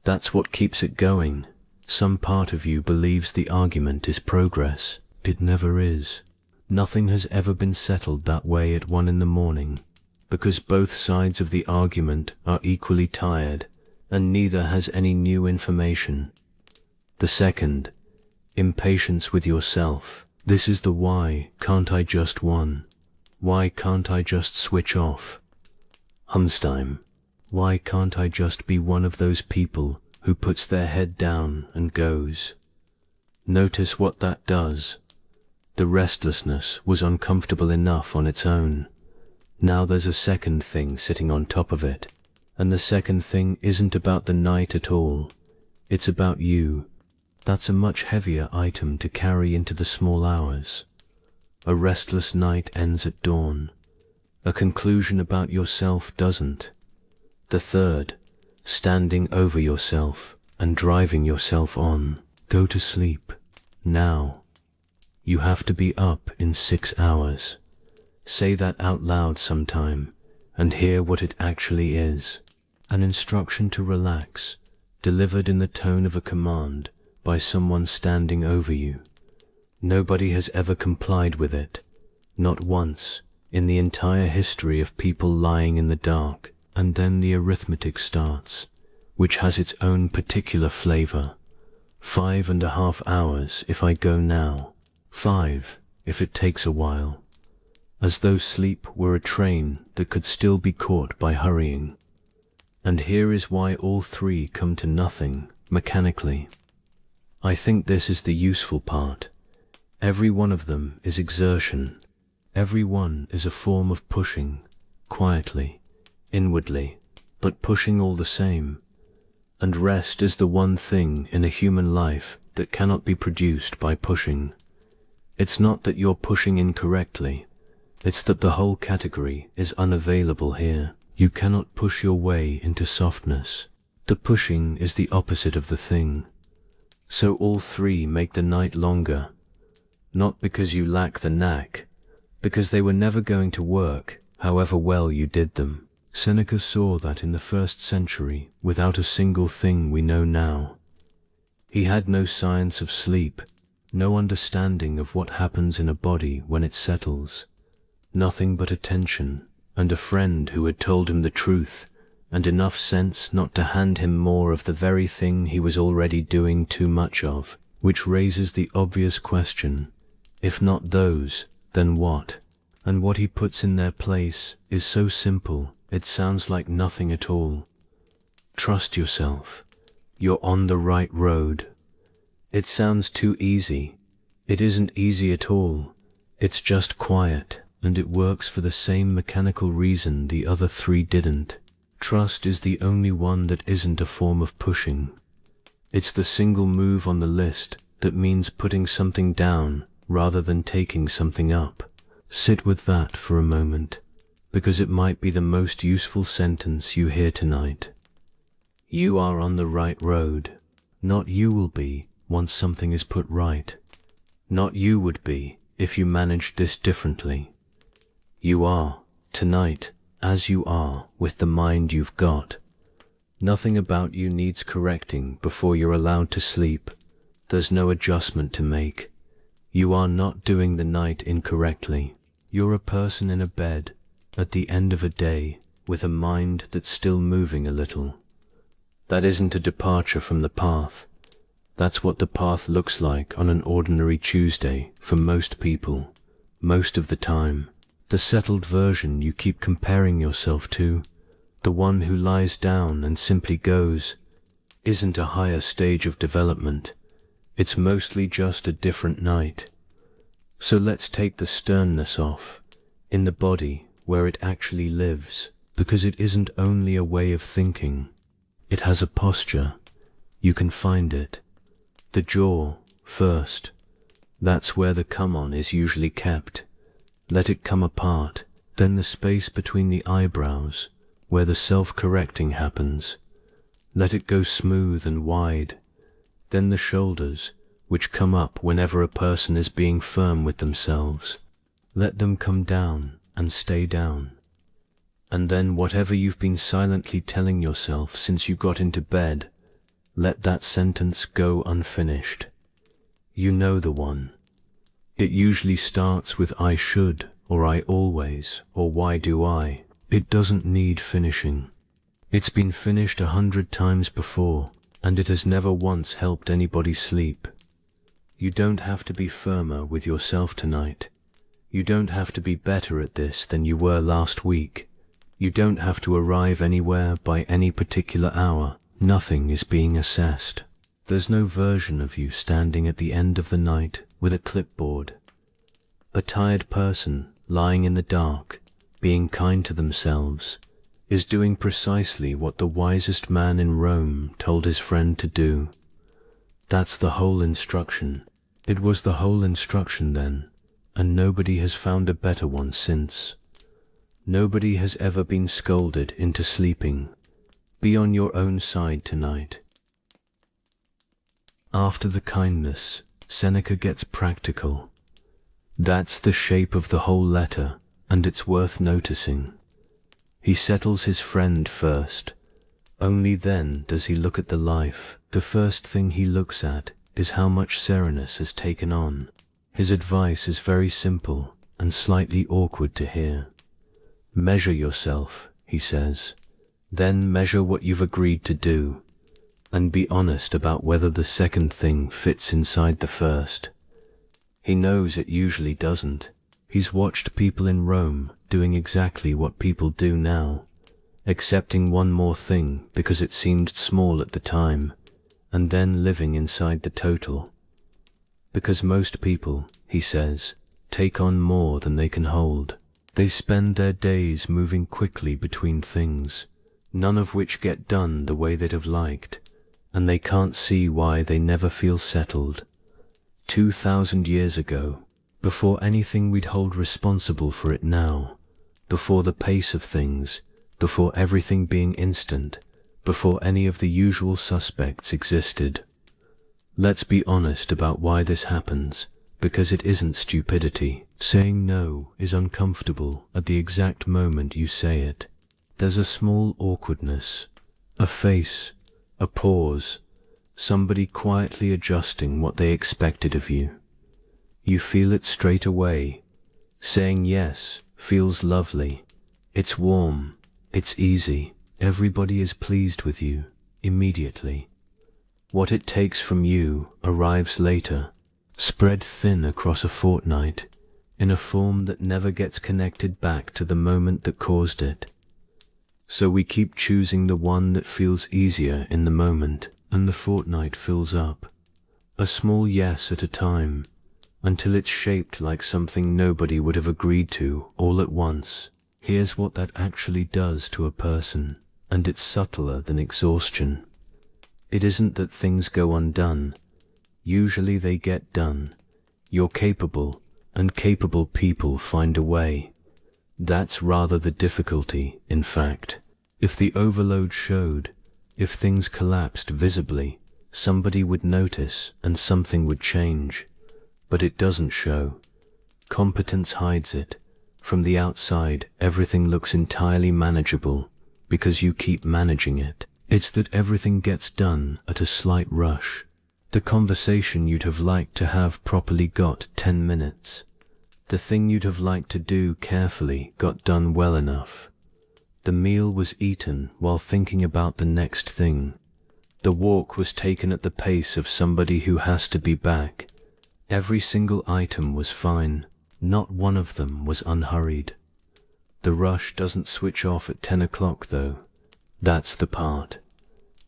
That's what keeps it going. Some part of you believes the argument is progress. It never is. Nothing has ever been settled that way at 1 in the morning, because both sides of the argument are equally tired, and neither has any new information. The second, impatience with yourself. This is the why can't I just one? Why can't I just switch off? Humstein. Why can't I just be one of those people who puts their head down and goes? Notice what that does. The restlessness was uncomfortable enough on its own. Now there's a second thing sitting on top of it. And the second thing isn't about the night at all. It's about you. That's a much heavier item to carry into the small hours. A restless night ends at dawn. A conclusion about yourself doesn't. The third, standing over yourself and driving yourself on. Go to sleep. Now. You have to be up in 6 hours. Say that out loud sometime and hear what it actually is. An instruction to relax, delivered in the tone of a command by someone standing over you. Nobody has ever complied with it, not once, in the entire history of people lying in the dark. And then the arithmetic starts, which has its own particular flavor. 5.5 hours if I go now. 5 if it takes a while. As though sleep were a train that could still be caught by hurrying. And here is why all three come to nothing, mechanically. I think this is the useful part. Every one of them is exertion. Every one is a form of pushing, quietly, inwardly, but pushing all the same. And rest is the one thing in a human life that cannot be produced by pushing. It's not that you're pushing incorrectly. It's that the whole category is unavailable here. You cannot push your way into softness. The pushing is the opposite of the thing. So all three make the night longer. Not because you lack the knack, because they were never going to work, however well you did them. Seneca saw that in the 1st century without a single thing we know now. He had no science of sleep, no understanding of what happens in a body when it settles, nothing but attention, and a friend who had told him the truth, and enough sense not to hand him more of the very thing he was already doing too much of, which raises the obvious question, if not those, then what? And what he puts in their place is so simple, it sounds like nothing at all. Trust yourself. You're on the right road. It sounds too easy. It isn't easy at all. It's just quiet, and it works for the same mechanical reason the other three didn't. Trust is the only one that isn't a form of pushing. It's the single move on the list that means putting something down rather than taking something up. Sit with that for a moment, because it might be the most useful sentence you hear tonight. You are on the right road. Not you will be once something is put right. Not you would be if you managed this differently. You are, tonight, as you are, with the mind you've got. Nothing about you needs correcting before you're allowed to sleep. There's no adjustment to make. You are not doing the night incorrectly. You're a person in a bed, at the end of a day, with a mind that's still moving a little. That isn't a departure from the path. That's what the path looks like on an ordinary Tuesday for most people, most of the time. The settled version you keep comparing yourself to, the one who lies down and simply goes, isn't a higher stage of development. It's mostly just a different night. So let's take the sternness off, in the body where it actually lives, because it isn't only a way of thinking. It has a posture. You can find it. The jaw, first. That's where the come-on is usually kept. Let it come apart. Then the space between the eyebrows, where the self-correcting happens. Let it go smooth and wide. Then the shoulders, which come up whenever a person is being firm with themselves. Let them come down and stay down. And then whatever you've been silently telling yourself since you got into bed, let that sentence go unfinished. You know the one. It usually starts with I should, or I always, or why do I. It doesn't need finishing. It's been finished 100 times before, and it has never once helped anybody sleep. You don't have to be firmer with yourself tonight. You don't have to be better at this than you were last week. You don't have to arrive anywhere by any particular hour. Nothing is being assessed. There's no version of you standing at the end of the night with a clipboard. A tired person lying in the dark, being kind to themselves, is doing precisely what the wisest man in Rome told his friend to do. That's the whole instruction. It was the whole instruction then, and nobody has found a better one since. Nobody has ever been scolded into sleeping. Be on your own side tonight. After the kindness, Seneca gets practical. That's the shape of the whole letter, and it's worth noticing. He settles his friend first. Only then does he look at the life. The first thing he looks at is how much Serenus has taken on. His advice is very simple and slightly awkward to hear. Measure yourself, he says. Then measure what you've agreed to do, and be honest about whether the second thing fits inside the first. He knows it usually doesn't. He's watched people in Rome doing exactly what people do now, accepting one more thing because it seemed small at the time, and then living inside the total. Because most people, he says, take on more than they can hold. They spend their days moving quickly between things, none of which get done the way they'd have liked, and they can't see why they never feel settled. 2,000 years ago, before anything we'd hold responsible for it now, before the pace of things, before everything being instant, before any of the usual suspects existed. Let's be honest about why this happens, because it isn't stupidity. Saying no is uncomfortable at the exact moment you say it. There's a small awkwardness, a face, a pause, somebody quietly adjusting what they expected of you. You feel it straight away. Saying yes feels lovely. It's warm. It's easy. Everybody is pleased with you, immediately. What it takes from you arrives later, spread thin across a fortnight, in a form that never gets connected back to the moment that caused it. So we keep choosing the one that feels easier in the moment, and the fortnight fills up, a small yes at a time, until it's shaped like something nobody would have agreed to all at once. Here's what that actually does to a person, and it's subtler than exhaustion. It isn't that things go undone. Usually they get done. You're capable, and capable people find a way. That's rather the difficulty, in fact. If the overload showed, if things collapsed visibly, somebody would notice and something would change. But it doesn't show. Competence hides it. From the outside, everything looks entirely manageable because you keep managing it. It's that everything gets done at a slight rush. The conversation you'd have liked to have properly got 10 minutes. The thing you'd have liked to do carefully got done well enough. The meal was eaten while thinking about the next thing. The walk was taken at the pace of somebody who has to be back. Every single item was fine. Not one of them was unhurried. The rush doesn't switch off at 10 o'clock though. That's the part.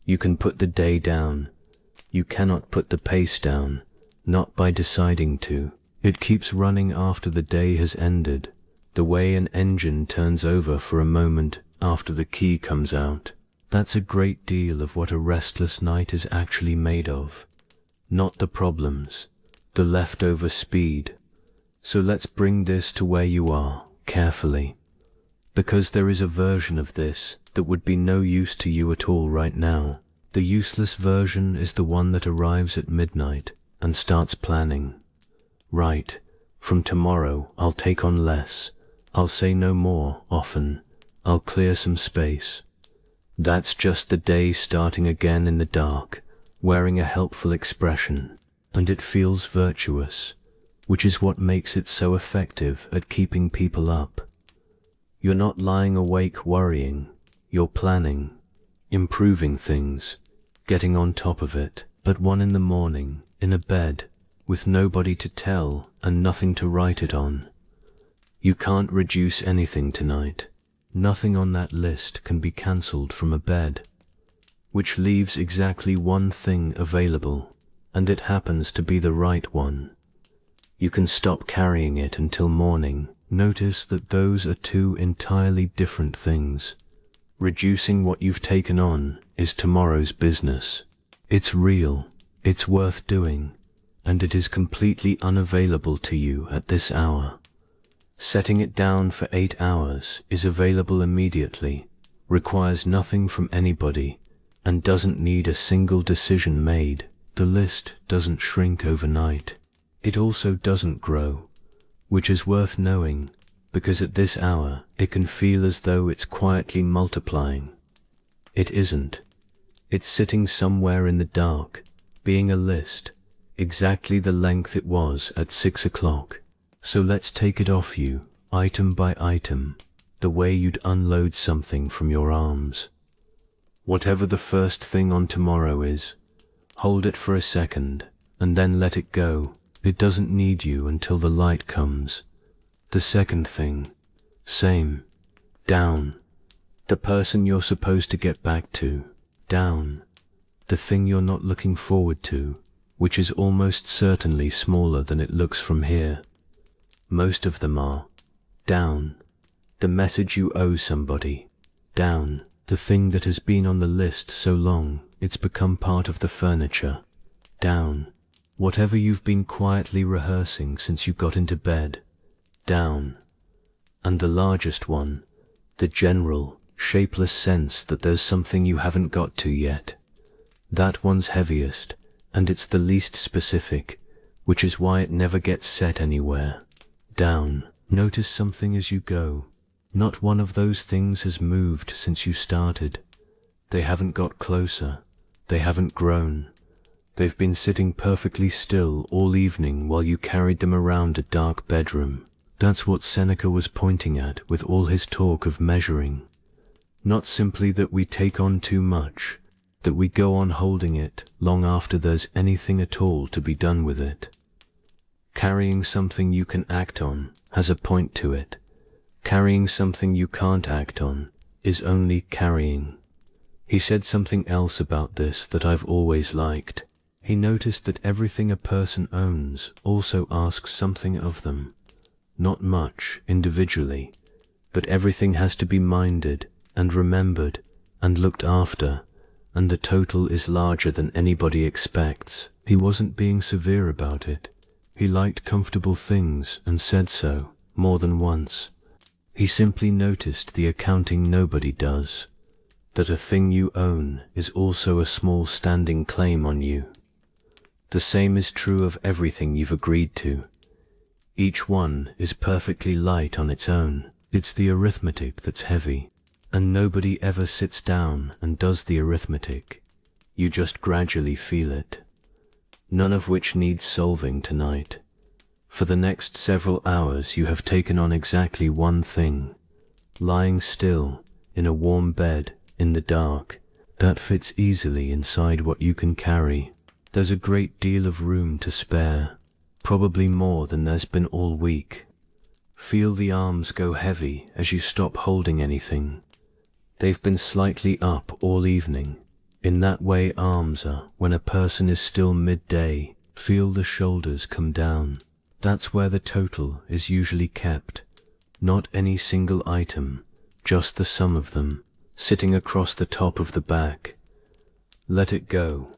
You can put the day down. You cannot put the pace down, not by deciding to. It keeps running after the day has ended, the way an engine turns over for a moment after the key comes out. That's a great deal of what a restless night is actually made of. Not the problems, the leftover speed. So let's bring this to where you are, carefully. Because there is a version of this that would be no use to you at all right now. The useless version is the one that arrives at midnight and starts planning. Right, from tomorrow I'll take on less. I'll say no more often. I'll clear some space. That's just the day starting again in the dark, wearing a helpful expression, and it feels virtuous, which is what makes it so effective at keeping people up. You're not lying awake worrying, you're planning, improving things, getting on top of it. At 1 in the morning, in a bed, with nobody to tell and nothing to write it on. You can't reduce anything tonight. Nothing on that list can be cancelled from a bed, which leaves exactly one thing available, and it happens to be the right one. You can stop carrying it until morning. Notice that those are two entirely different things. Reducing what you've taken on is tomorrow's business. It's real, it's worth doing, and it is completely unavailable to you at this hour. Setting it down for 8 hours is available immediately, requires nothing from anybody, and doesn't need a single decision made. The list doesn't shrink overnight. It also doesn't grow, which is worth knowing, because at this hour it can feel as though it's quietly multiplying. It isn't. It's sitting somewhere in the dark, being a list, exactly the length it was at 6 o'clock. So let's take it off you, item by item, the way you'd unload something from your arms. Whatever the first thing on tomorrow is, hold it for a second, and then let it go. It doesn't need you until the light comes. The second thing, same, down. The person you're supposed to get back to, down. The thing you're not looking forward to, which is almost certainly smaller than it looks from here. Most of them are, down. The message you owe somebody, down. The thing that has been on the list so long, it's become part of the furniture, down. Whatever you've been quietly rehearsing since you got into bed, down. And the largest one, the general, shapeless sense that there's something you haven't got to yet. That one's heaviest, and it's the least specific, which is why it never gets set anywhere. Down. Notice something as you go. Not one of those things has moved since you started. They haven't got closer. They haven't grown. They've been sitting perfectly still all evening while you carried them around a dark bedroom. That's what Seneca was pointing at with all his talk of measuring. Not simply that we take on too much, that we go on holding it long after there's anything at all to be done with it. Carrying something you can act on has a point to it. Carrying something you can't act on is only carrying. He said something else about this that I've always liked. He noticed that everything a person owns also asks something of them. Not much individually, but everything has to be minded and remembered and looked after, and the total is larger than anybody expects. He wasn't being severe about it. He liked comfortable things and said so more than once. He simply noticed the accounting nobody does, that a thing you own is also a small standing claim on you. The same is true of everything you've agreed to. Each one is perfectly light on its own. It's the arithmetic that's heavy, and nobody ever sits down and does the arithmetic. You just gradually feel it. None of which needs solving tonight. For the next several hours you have taken on exactly one thing, lying still in a warm bed in the dark. That fits easily inside what you can carry. There's a great deal of room to spare, probably more than there's been all week. Feel the arms go heavy as you stop holding anything. They've been slightly up all evening. In that way arms are when a person is still midday. Feel the shoulders come down. That's where the total is usually kept. Not any single item, just the sum of them, sitting across the top of the back. Let it go.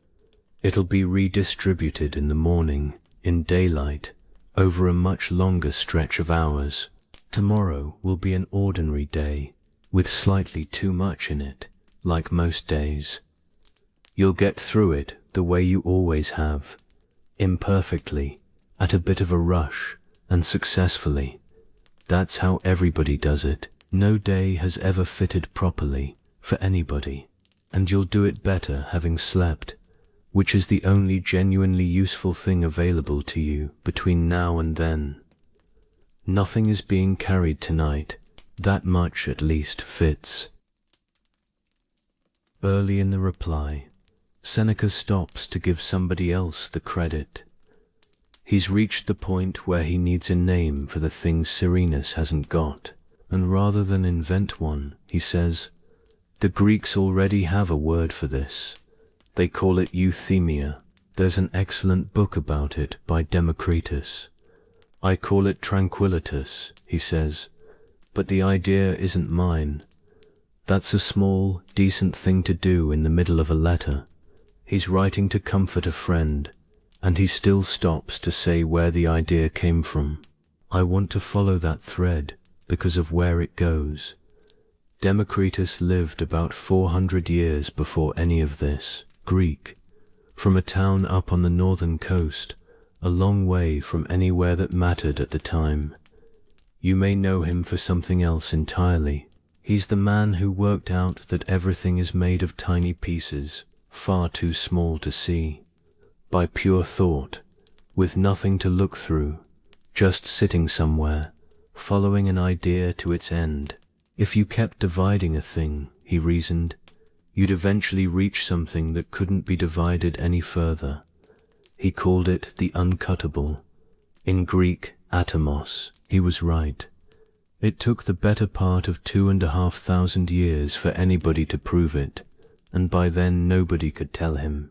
It'll be redistributed in the morning, in daylight, over a much longer stretch of hours. Tomorrow will be an ordinary day, with slightly too much in it, like most days. You'll get through it the way you always have, imperfectly, at a bit of a rush, and successfully. That's how everybody does it. No day has ever fitted properly for anybody, and you'll do it better having slept, which is the only genuinely useful thing available to you between now and then. Nothing is being carried tonight. That much at least fits. Early in the reply, Seneca stops to give somebody else the credit. He's reached the point where he needs a name for the things Serenus hasn't got, and rather than invent one, he says, the Greeks already have a word for this. They call it euthymia. There's an excellent book about it by Democritus. I call it tranquillitas, he says, but the idea isn't mine. That's a small, decent thing to do in the middle of a letter. He's writing to comfort a friend, and he still stops to say where the idea came from. I want to follow that thread because of where it goes. Democritus lived about 400 years before any of this. Greek, from a town up on the northern coast, a long way from anywhere that mattered at the time. You may know him for something else entirely. He's the man who worked out that everything is made of tiny pieces, far too small to see. By pure thought, with nothing to look through, just sitting somewhere, following an idea to its end. If you kept dividing a thing, he reasoned, you'd eventually reach something that couldn't be divided any further. He called it the uncuttable. In Greek, atomos. He was right. It took the better part of 2,500 years for anybody to prove it, and by then nobody could tell him.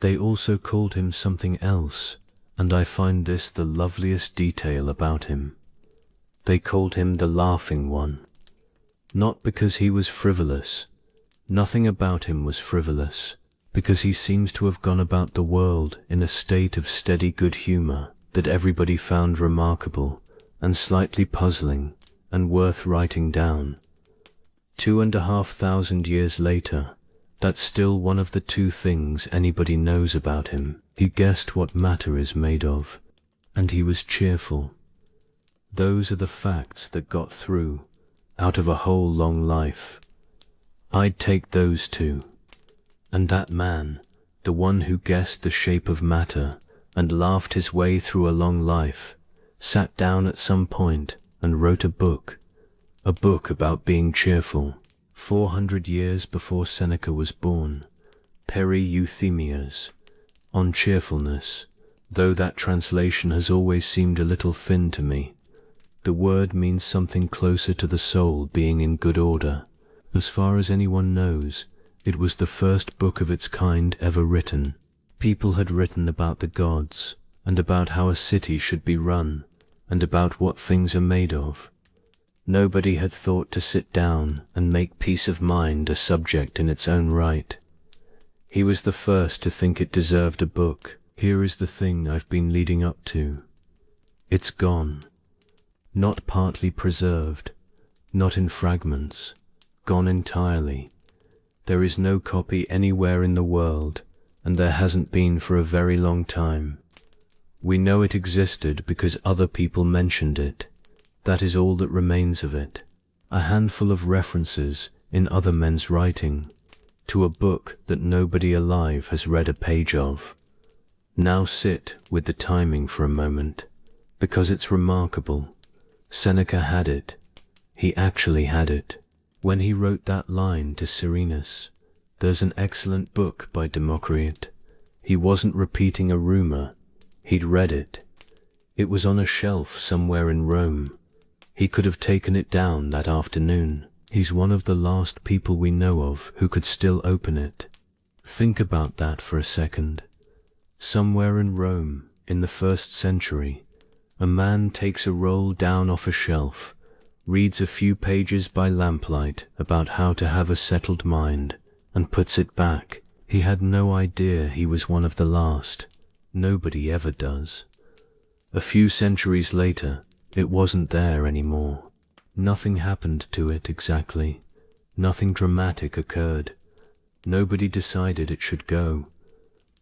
They also called him something else, and I find this the loveliest detail about him. They called him the laughing one. Not because he was frivolous. Nothing about him was frivolous, because he seems to have gone about the world in a state of steady good humor that everybody found remarkable and slightly puzzling and worth writing down. 2,500 years later, that's still one of the two things anybody knows about him. He guessed what matter is made of, and he was cheerful. Those are the facts that got through, out of a whole long life. I'd take those two. And that man, the one who guessed the shape of matter and laughed his way through a long life, sat down at some point and wrote a book about being cheerful, 400 years before Seneca was born, Euthemias, on cheerfulness, though that translation has always seemed a little thin to me. The word means something closer to the soul being in good order. As far as anyone knows, it was the first book of its kind ever written. People had written about the gods, and about how a city should be run, and about what things are made of. Nobody had thought to sit down and make peace of mind a subject in its own right. He was the first to think it deserved a book. Here is the thing I've been leading up to. It's gone. Not partly preserved, not in fragments, gone entirely. There is no copy anywhere in the world, and there hasn't been for a very long time. We know it existed because other people mentioned it. That is all that remains of it. A handful of references in other men's writing to a book that nobody alive has read a page of. Now sit with the timing for a moment, because it's remarkable. Seneca had it. He actually had it. When he wrote that line to Serenus, there's an excellent book by Democritus. He wasn't repeating a rumor. He'd read it. It was on a shelf somewhere in Rome. He could have taken it down that afternoon. He's one of the last people we know of who could still open it. Think about that for a second. Somewhere in Rome, in the 1st century, a man takes a roll down off a shelf, reads a few pages by lamplight about how to have a settled mind, and puts it back. He had no idea he was one of the last. Nobody ever does. A few centuries later, it wasn't there anymore. Nothing happened to it exactly. Nothing dramatic occurred. Nobody decided it should go.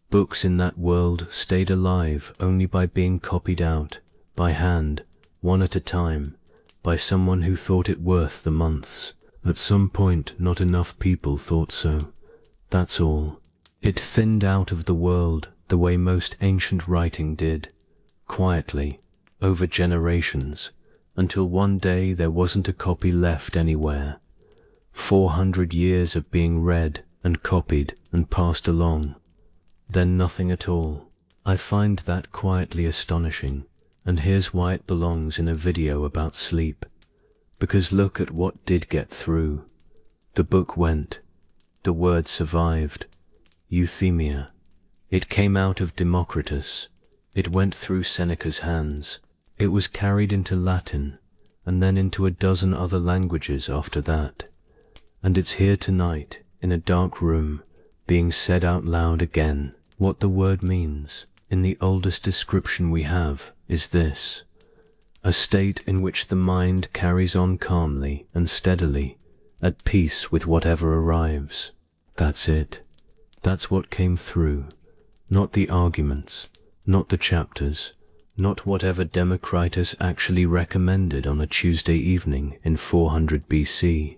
Books in that world stayed alive only by being copied out, by hand, one at a time, by someone who thought it worth the months. At some point, not enough people thought so. That's all. It thinned out of the world the way most ancient writing did, quietly, over generations, until one day there wasn't a copy left anywhere. 400 years of being read and copied and passed along. Then nothing at all. I find that quietly astonishing, and here's why it belongs in a video about sleep. Because look at what did get through. The book went. The word survived. Euthymia. It came out of Democritus. It went through Seneca's hands. It was carried into Latin, and then into a dozen other languages after that. And it's here tonight, in a dark room, being said out loud again. What the word means, in the oldest description we have, is this: a state in which the mind carries on calmly and steadily, at peace with whatever arrives. That's it. That's what came through. Not the arguments, not the chapters, not whatever Democritus actually recommended on a Tuesday evening in 400 BC.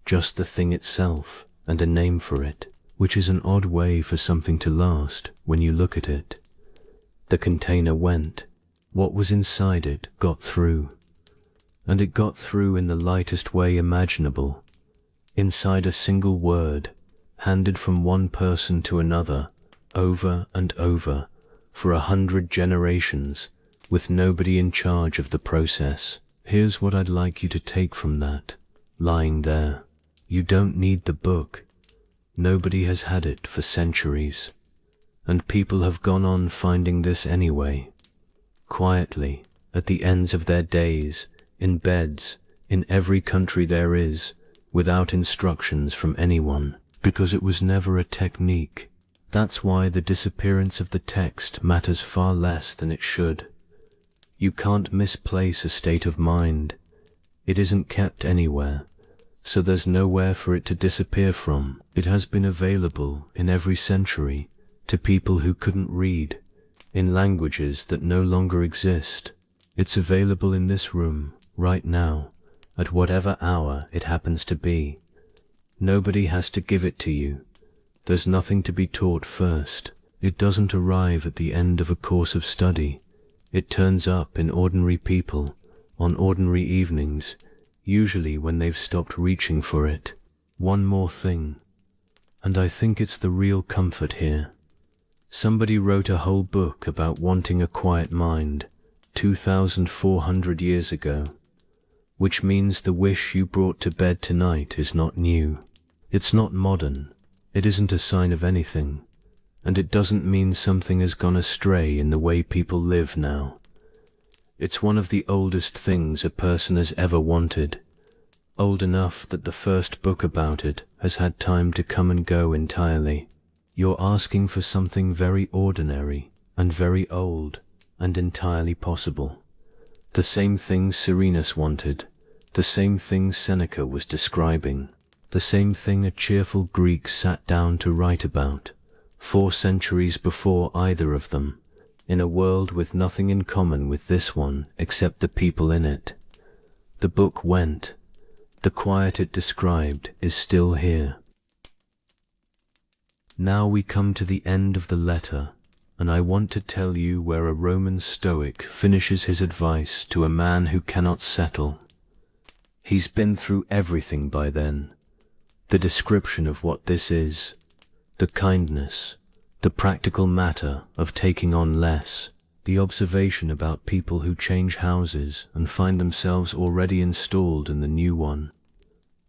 Just the thing itself, and a name for it, which is an odd way for something to last when you look at it. The container went. What was inside it got through. And it got through in the lightest way imaginable. Inside a single word, handed from one person to another, over and over, for 100 generations, with nobody in charge of the process. Here's what I'd like you to take from that, lying there. You don't need the book. Nobody has had it for centuries. And people have gone on finding this anyway. Quietly, at the ends of their days, in beds, in every country there is, without instructions from anyone, because it was never a technique. That's why the disappearance of the text matters far less than it should. You can't misplace a state of mind. It isn't kept anywhere, so there's nowhere for it to disappear from. It has been available in every century to people who couldn't read, in languages that no longer exist. It's available in this room, right now, at whatever hour it happens to be. Nobody has to give it to you. There's nothing to be taught first. It doesn't arrive at the end of a course of study. It turns up in ordinary people, on ordinary evenings, usually when they've stopped reaching for it. One more thing, and I think it's the real comfort here. Somebody wrote a whole book about wanting a quiet mind 2,400 years ago, which means the wish you brought to bed tonight is not new. It's not modern. It isn't a sign of anything, and it doesn't mean something has gone astray in the way people live now. It's one of the oldest things a person has ever wanted, old enough that the first book about it has had time to come and go entirely. You're asking for something very ordinary and very old and entirely possible. The same thing Serenus wanted, the same thing Seneca was describing, the same thing a cheerful Greek sat down to write about, 4 centuries before either of them, in a world with nothing in common with this one except the people in it. The book went. The quiet it described is still here. Now we come to the end of the letter, and I want to tell you where a Roman Stoic finishes his advice to a man who cannot settle. He's been through everything by then. The description of what this is, the kindness, the practical matter of taking on less, the observation about people who change houses and find themselves already installed in the new one.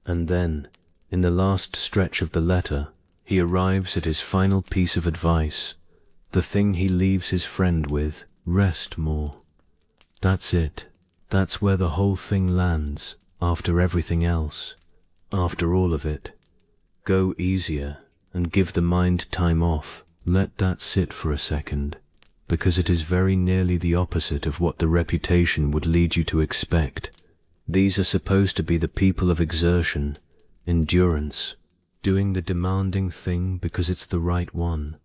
And then, in the last stretch of the letter, he arrives at his final piece of advice, the thing he leaves his friend with: rest more. That's it. That's where the whole thing lands, after everything else, after all of it. Go easier and give the mind time off. Let that sit for a second, because it is very nearly the opposite of what the reputation would lead you to expect. These are supposed to be the people of exertion, endurance, doing the demanding thing because it's the right one.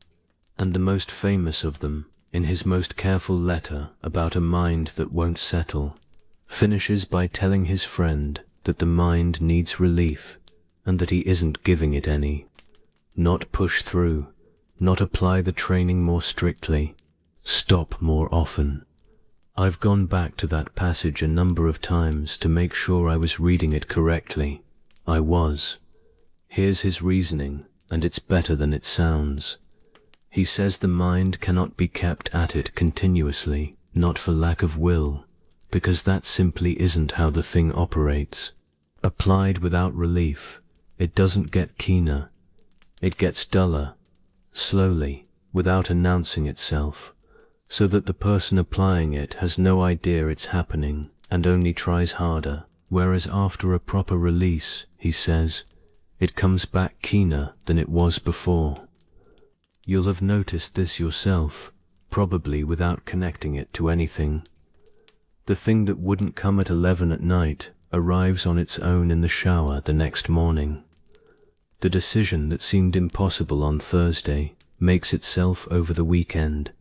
And the most famous of them, in his most careful letter about a mind that won't settle, finishes by telling his friend that the mind needs relief, and that he isn't giving it any. Not push through, not apply the training more strictly, stop more often. I've gone back to that passage a number of times to make sure I was reading it correctly. I was. Here's his reasoning, and it's better than it sounds. He says the mind cannot be kept at it continuously, not for lack of will, because that simply isn't how the thing operates. Applied without relief, it doesn't get keener. It gets duller, slowly, without announcing itself, so that the person applying it has no idea it's happening and only tries harder, whereas after a proper release, he says, it comes back keener than it was before. You'll have noticed this yourself, probably without connecting it to anything. The thing that wouldn't come at 11 at night arrives on its own in the shower the next morning. The decision that seemed impossible on Thursday makes itself over the weekend.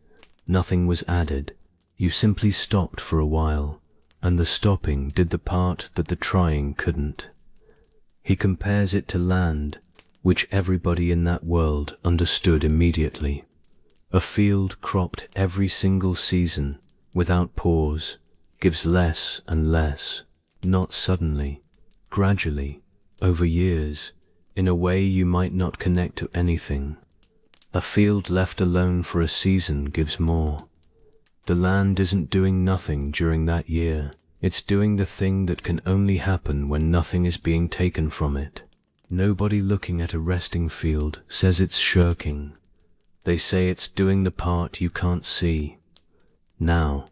Nothing was added. You simply stopped for a while, and the stopping did the part that the trying couldn't. He compares it to land, which everybody in that world understood immediately. A field cropped every single season, without pause, gives less and less, not suddenly, gradually, over years, in a way you might not connect to anything. A field left alone for a season gives more. The land isn't doing nothing during that year. It's doing the thing that can only happen when nothing is being taken from it. Nobody looking at a resting field says it's shirking. They say it's doing the part you can't see. Now,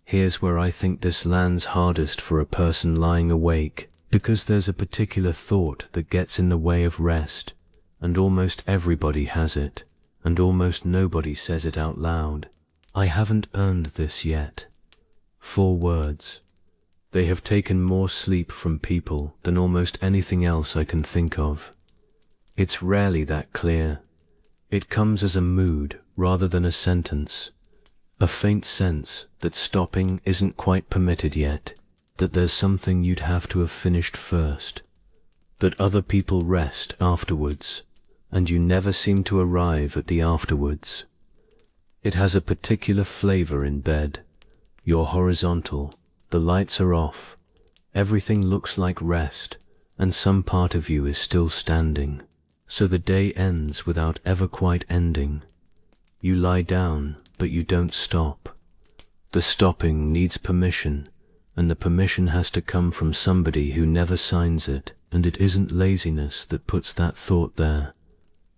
here's where I think this lands hardest for a person lying awake, because there's a particular thought that gets in the way of rest, and almost everybody has it, and almost nobody says it out loud. I haven't earned this yet. 4 words. They have taken more sleep from people than almost anything else I can think of. It's rarely that clear. It comes as a mood rather than a sentence, a faint sense that stopping isn't quite permitted yet, that there's something you'd have to have finished first, that other people rest afterwards, and you never seem to arrive at the afterwards. It has a particular flavor in bed. You're horizontal, the lights are off, everything looks like rest, and some part of you is still standing, so the day ends without ever quite ending. You lie down, but you don't stop. The stopping needs permission, and the permission has to come from somebody who never signs it, and it isn't laziness that puts that thought there.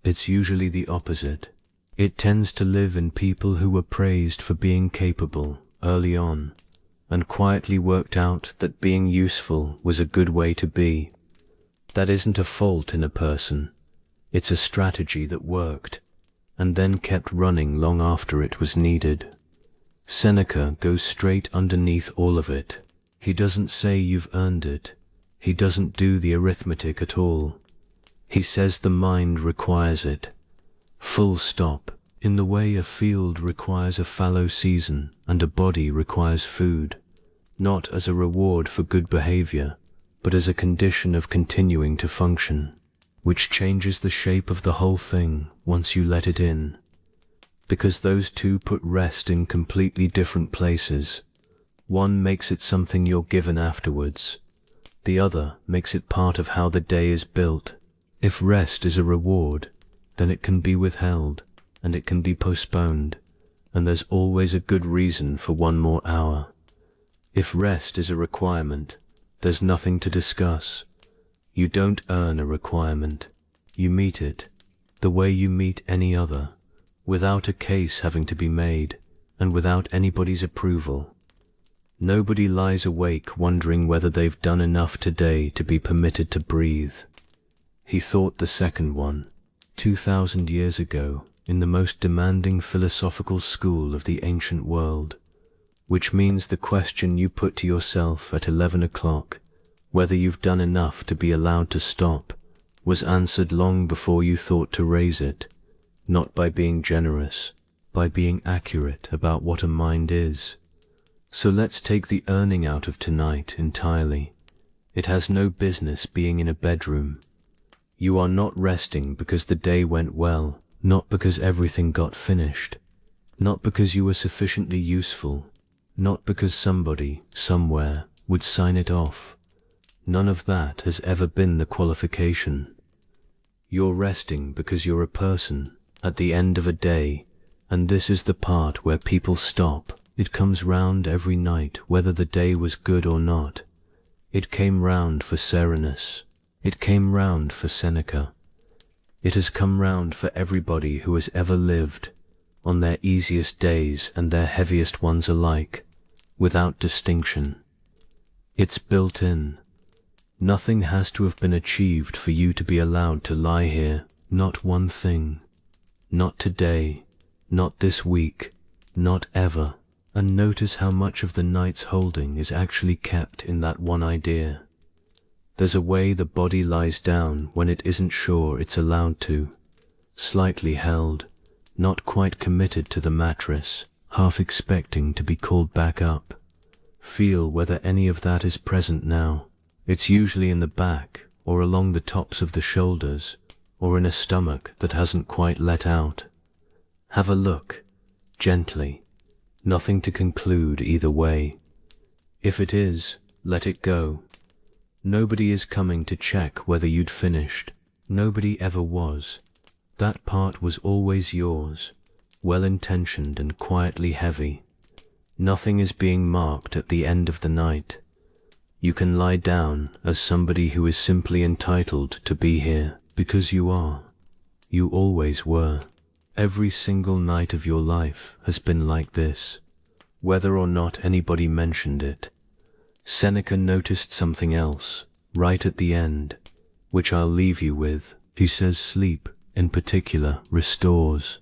It's usually the opposite. It tends to live in people who were praised for being capable early on, and quietly worked out that being useful was a good way to be. That isn't a fault in a person. It's a strategy that worked, and then kept running long after it was needed. Seneca goes straight underneath all of it. He doesn't say you've earned it. He doesn't do the arithmetic at all. He says the mind requires it. Full stop. In the way a field requires a fallow season and a body requires food, not as a reward for good behavior, but as a condition of continuing to function, which changes the shape of the whole thing once you let it in. Because those two put rest in completely different places. One makes it something you're given afterwards. The other makes it part of how the day is built. If rest is a reward, then it can be withheld, and it can be postponed, and there's always a good reason for one more hour. If rest is a requirement, there's nothing to discuss. You don't earn a requirement. You meet it, the way you meet any other, without a case having to be made, and without anybody's approval. Nobody lies awake wondering whether they've done enough today to be permitted to breathe. He thought the second one, 2,000 years ago, in the most demanding philosophical school of the ancient world, which means the question you put to yourself at 11 o'clock, whether you've done enough to be allowed to stop, was answered long before you thought to raise it, not by being generous, by being accurate about what a mind is. So let's take the earning out of tonight entirely. It has no business being in a bedroom. You are not resting because the day went well, not because everything got finished, not because you were sufficiently useful, not because somebody, somewhere, would sign it off. None of that has ever been the qualification. You're resting because you're a person, at the end of a day, and this is the part where people stop. It comes round every night, whether the day was good or not. It came round for Serenus. It came round for Seneca. It has come round for everybody who has ever lived, on their easiest days and their heaviest ones alike, without distinction. It's built in. Nothing has to have been achieved for you to be allowed to lie here, not one thing. Not today, not this week, not ever. And notice how much of the night's holding is actually kept in that one idea. There's a way the body lies down when it isn't sure it's allowed to, slightly held, not quite committed to the mattress, half expecting to be called back up. Feel whether any of that is present now. It's usually in the back, or along the tops of the shoulders, or in a stomach that hasn't quite let out. Have a look, gently. Nothing to conclude either way. If it is, let it go. Nobody is coming to check whether you'd finished. Nobody ever was. That part was always yours, well-intentioned and quietly heavy. Nothing is being marked at the end of the night. You can lie down as somebody who is simply entitled to be here, because you are. You always were. Every single night of your life has been like this, whether or not anybody mentioned it. Seneca noticed something else, right at the end, which I'll leave you with. He says sleep, in particular, restores,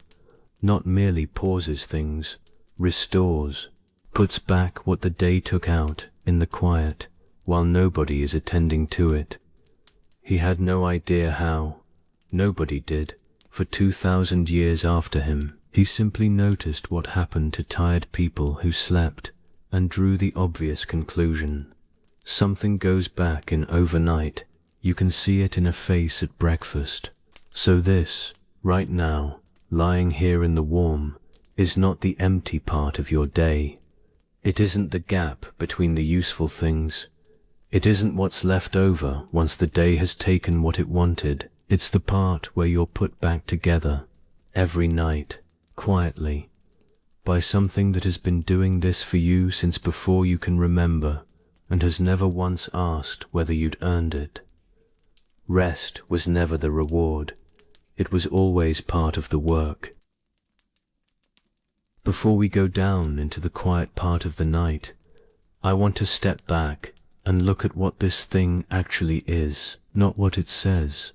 not merely pauses things, restores, puts back what the day took out in the quiet, while nobody is attending to it. He had no idea how. Nobody did. For 2,000 years after him, he simply noticed what happened to tired people who slept and drew the obvious conclusion. Something goes back in overnight. You can see it in a face at breakfast. So this, right now, lying here in the warm, is not the empty part of your day. It isn't the gap between the useful things. It isn't what's left over once the day has taken what it wanted. It's the part where you're put back together, every night, quietly, by something that has been doing this for you since before you can remember, and has never once asked whether you'd earned it. Rest was never the reward. It was always part of the work. Before we go down into the quiet part of the night, I want to step back and look at what this thing actually is, not what it says.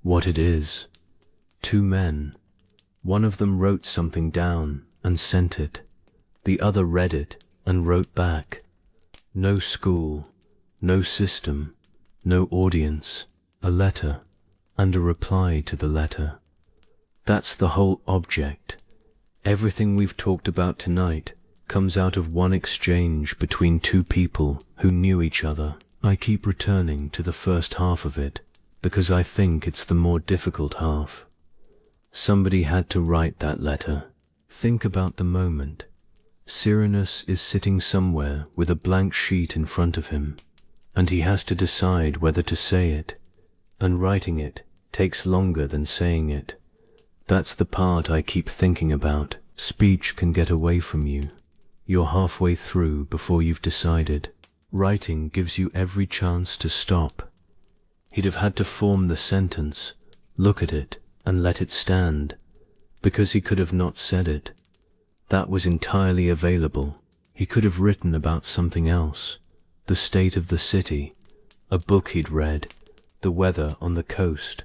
What it is. Two men. One of them wrote something down and sent it. The other read it and wrote back. No school, no system, no audience, a letter, and a reply to the letter. That's the whole object, Everything we've talked about tonight comes out of one exchange between two people who knew each other. I keep returning to the first half of it because I think it's the more difficult half. Somebody had to write that letter. Think about the moment. Serenus is sitting somewhere with a blank sheet in front of him, and he has to decide whether to say it, and writing it takes longer than saying it. That's the part I keep thinking about. Speech can get away from you. You're halfway through before you've decided. Writing gives you every chance to stop. He'd have had to form the sentence, look at it, and let it stand, because he could have not said it. That was entirely available. He could have written about something else, the state of the city, a book he'd read, the weather on the coast,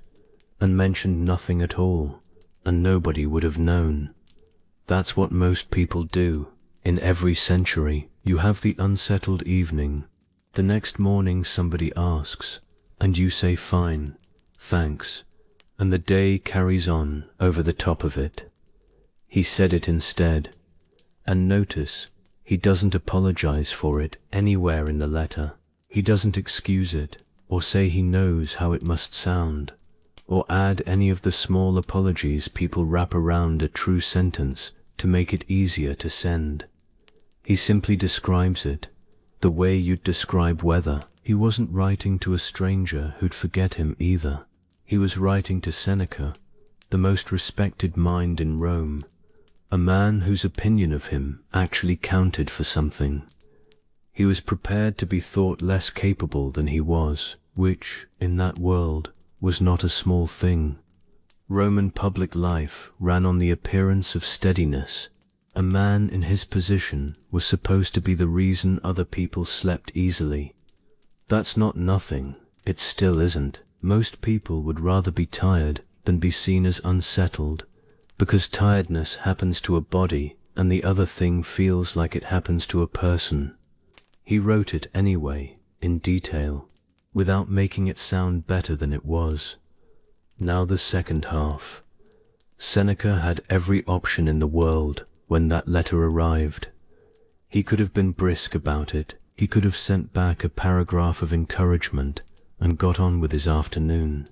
and mentioned nothing at all, and nobody would have known. That's what most people do. In every century, you have the unsettled evening. The next morning somebody asks, and you say fine, thanks, and the day carries on over the top of it. He said it instead. And notice, he doesn't apologize for it anywhere in the letter. He doesn't excuse it, or say he knows how it must sound, or add any of the small apologies people wrap around a true sentence to make it easier to send. He simply describes it, the way you'd describe weather. He wasn't writing to a stranger who'd forget him either. He was writing to Seneca, the most respected mind in Rome, a man whose opinion of him actually counted for something. He was prepared to be thought less capable than he was, which, in that world, was not a small thing. Roman public life ran on the appearance of steadiness. A man in his position was supposed to be the reason other people slept easily. That's not nothing, it still isn't. Most people would rather be tired than be seen as unsettled, because tiredness happens to a body and the other thing feels like it happens to a person. He wrote it anyway, in detail, without making it sound better than it was. Now the second half. Seneca had every option in the world when that letter arrived. He could have been brisk about it. He could have sent back a paragraph of encouragement and got on with his afternoon.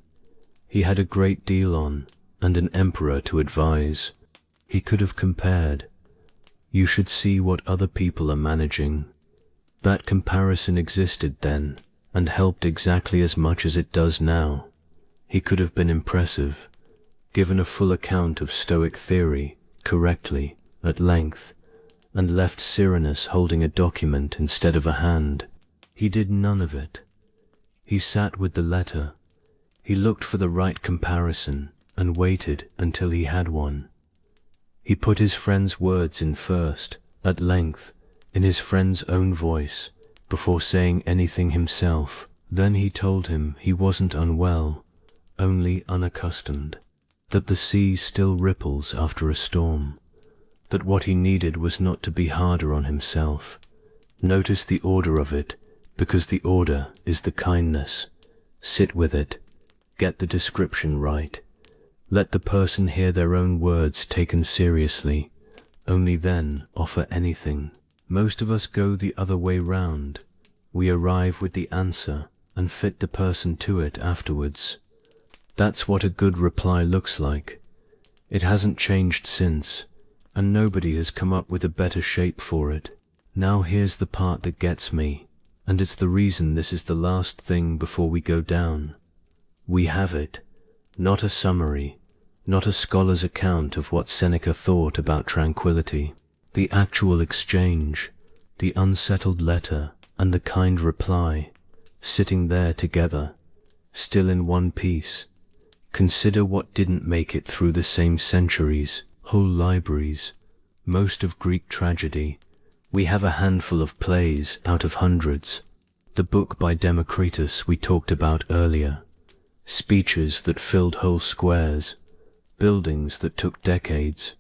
He had a great deal on, and an emperor to advise. He could have compared. You should see what other people are managing. That comparison existed then, and helped exactly as much as it does now. He could have been impressive, given a full account of Stoic theory, correctly, at length, and left Serenus holding a document instead of a hand. He did none of it. He sat with the letter. He looked for the right comparison and waited until he had one. He put his friend's words in first, at length, in his friend's own voice, before saying anything himself. Then he told him he wasn't unwell, only unaccustomed, that the sea still ripples after a storm, that what he needed was not to be harder on himself. Notice the order of it, because the order is the kindness. Sit with it. Get the description right. Let the person hear their own words taken seriously. Only then offer anything. Most of us go the other way round. We arrive with the answer and fit the person to it afterwards. That's what a good reply looks like. It hasn't changed since, and nobody has come up with a better shape for it. Now here's the part that gets me, and it's the reason this is the last thing before we go down. We have it, not a summary, not a scholar's account of what Seneca thought about tranquility. The actual exchange, the unsettled letter, and the kind reply, sitting there together, still in one piece. Consider what didn't make it through the same centuries, whole libraries, most of Greek tragedy. We have a handful of plays out of hundreds. The book by Democritus we talked about earlier. Speeches that filled whole squares, buildings that took decades,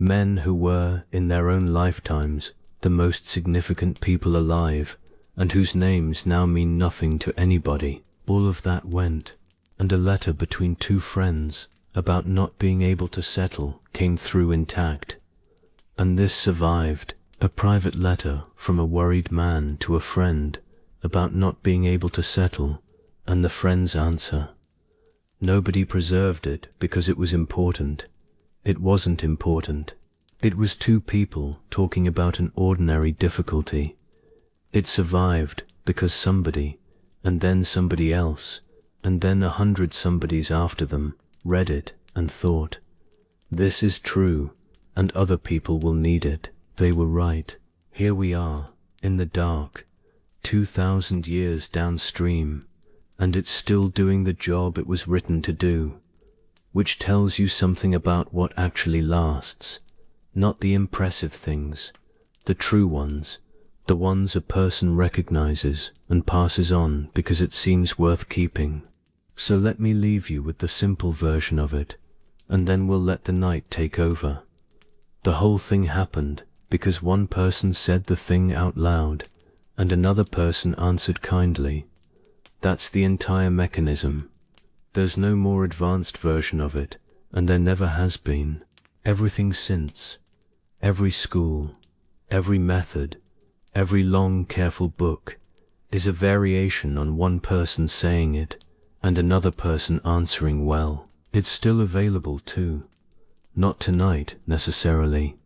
men who were, in their own lifetimes, the most significant people alive, and whose names now mean nothing to anybody. All of that went, and a letter between two friends about not being able to settle came through intact. And this survived, a private letter from a worried man to a friend about not being able to settle, and the friend's answer. Nobody preserved it because it was important. It wasn't important. It was two people talking about an ordinary difficulty. It survived because somebody, and then somebody else, and then 100 somebodies after them, read it and thought, "This is true, and other people will need it." They were right. Here we are, in the dark, 2,000 years downstream, and it's still doing the job it was written to do, which tells you something about what actually lasts. Not the impressive things, the true ones, the ones a person recognizes and passes on because it seems worth keeping. So let me leave you with the simple version of it, and then we'll let the night take over. The whole thing happened because one person said the thing out loud, and another person answered kindly. That's the entire mechanism. There's no more advanced version of it, and there never has been. Everything since, every school, every method, every long, careful book, is a variation on one person saying it, and another person answering well. It's still available too. Not tonight, necessarily.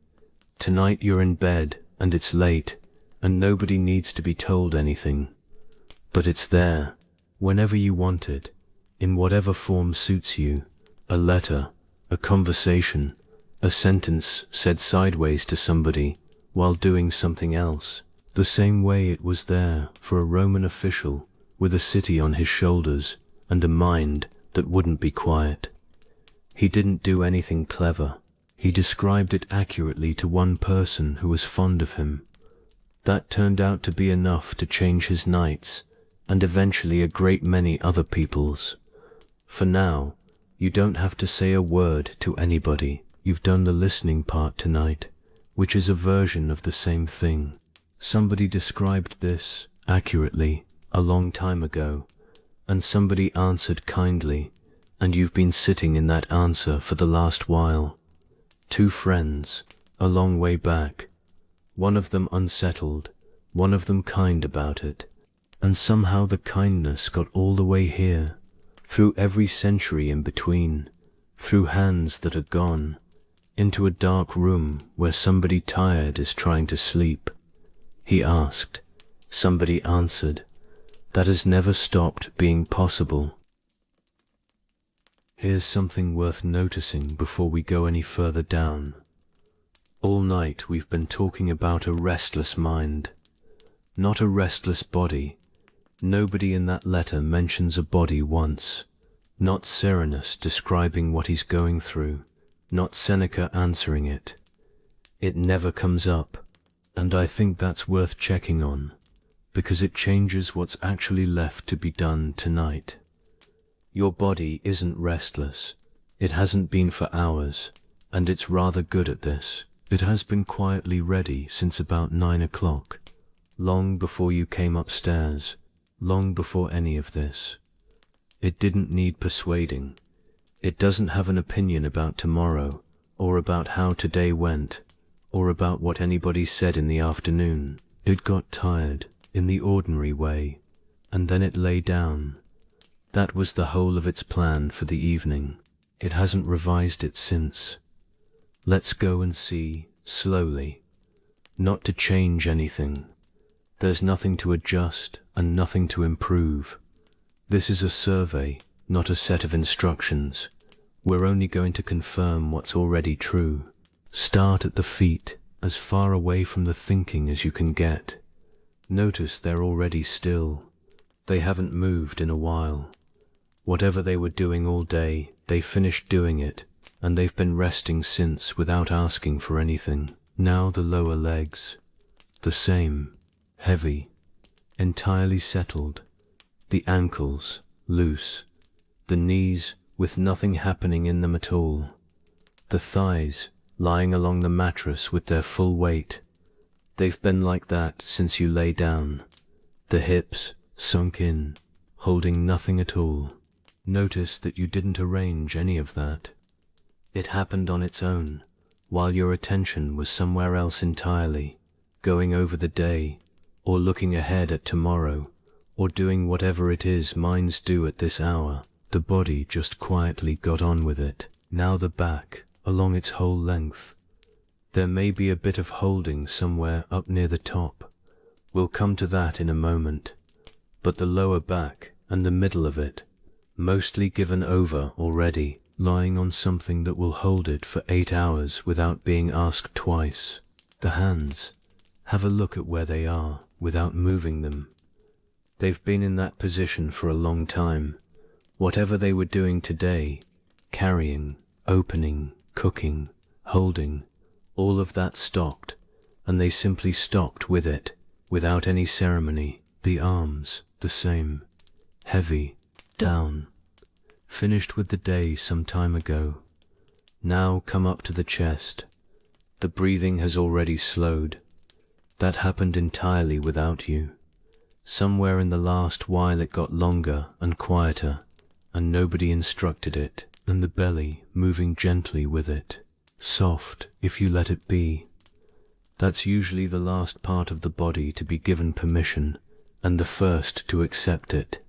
Tonight you're in bed, and it's late, and nobody needs to be told anything. But it's there, whenever you want it, in whatever form suits you. A letter, a conversation, a sentence said sideways to somebody while doing something else, the same way it was there for a Roman official with a city on his shoulders and a mind that wouldn't be quiet. He didn't do anything clever. He described it accurately to one person who was fond of him. That turned out to be enough to change his nights, and eventually a great many other people's. For now, you don't have to say a word to anybody. You've done the listening part tonight, which is a version of the same thing. Somebody described this accurately a long time ago, and somebody answered kindly, and you've been sitting in that answer for the last while. Two friends, a long way back, one of them unsettled, one of them kind about it, and somehow the kindness got all the way here, through every century in between, through hands that are gone, into a dark room where somebody tired is trying to sleep. He asked, somebody answered. That has never stopped being possible. Here's something worth noticing before we go any further down. All night we've been talking about a restless mind, not a restless body. Nobody in that letter mentions a body once. Not Serenus describing what he's going through, not Seneca answering it. It never comes up, and I think that's worth checking on, because it changes what's actually left to be done tonight. Your body isn't restless. It hasn't been for hours, and it's rather good at this. It has been quietly ready since about 9 o'clock, long before you came upstairs, long before any of this. It didn't need persuading. It doesn't have an opinion about tomorrow, or about how today went, or about what anybody said in the afternoon. It got tired, in the ordinary way, and then it lay down. That was the whole of its plan for the evening. It hasn't revised it since. Let's go and see, slowly. Not to change anything. There's nothing to adjust and nothing to improve. This is a survey, not a set of instructions. We're only going to confirm what's already true. Start at the feet, as far away from the thinking as you can get. Notice they're already still. They haven't moved in a while. Whatever they were doing all day, they finished doing it, and they've been resting since without asking for anything. Now the lower legs, the same, heavy, entirely settled. The ankles, loose. The knees, with nothing happening in them at all. The thighs, lying along the mattress with their full weight. They've been like that since you lay down. The hips, sunk in, holding nothing at all. Notice that you didn't arrange any of that. It happened on its own, while your attention was somewhere else entirely, going over the day, or looking ahead at tomorrow, or doing whatever it is minds do at this hour. The body just quietly got on with it. Now the back, along its whole length. There may be a bit of holding somewhere up near the top. We'll come to that in a moment. But the lower back and the middle of it, mostly given over already, lying on something that will hold it for 8 hours without being asked twice. The hands, have a look at where they are without moving them. They've been in that position for a long time. Whatever they were doing today, carrying, opening, cooking, holding, all of that stopped, and they simply stopped with it, without any ceremony. The arms, the same, heavy, down, finished with the day some time ago. Now come up to the chest. The breathing has already slowed. That happened entirely without you. Somewhere in the last while it got longer and quieter, and nobody instructed it, and the belly moving gently with it, soft if you let it be. That's usually the last part of the body to be given permission, and the first to accept it.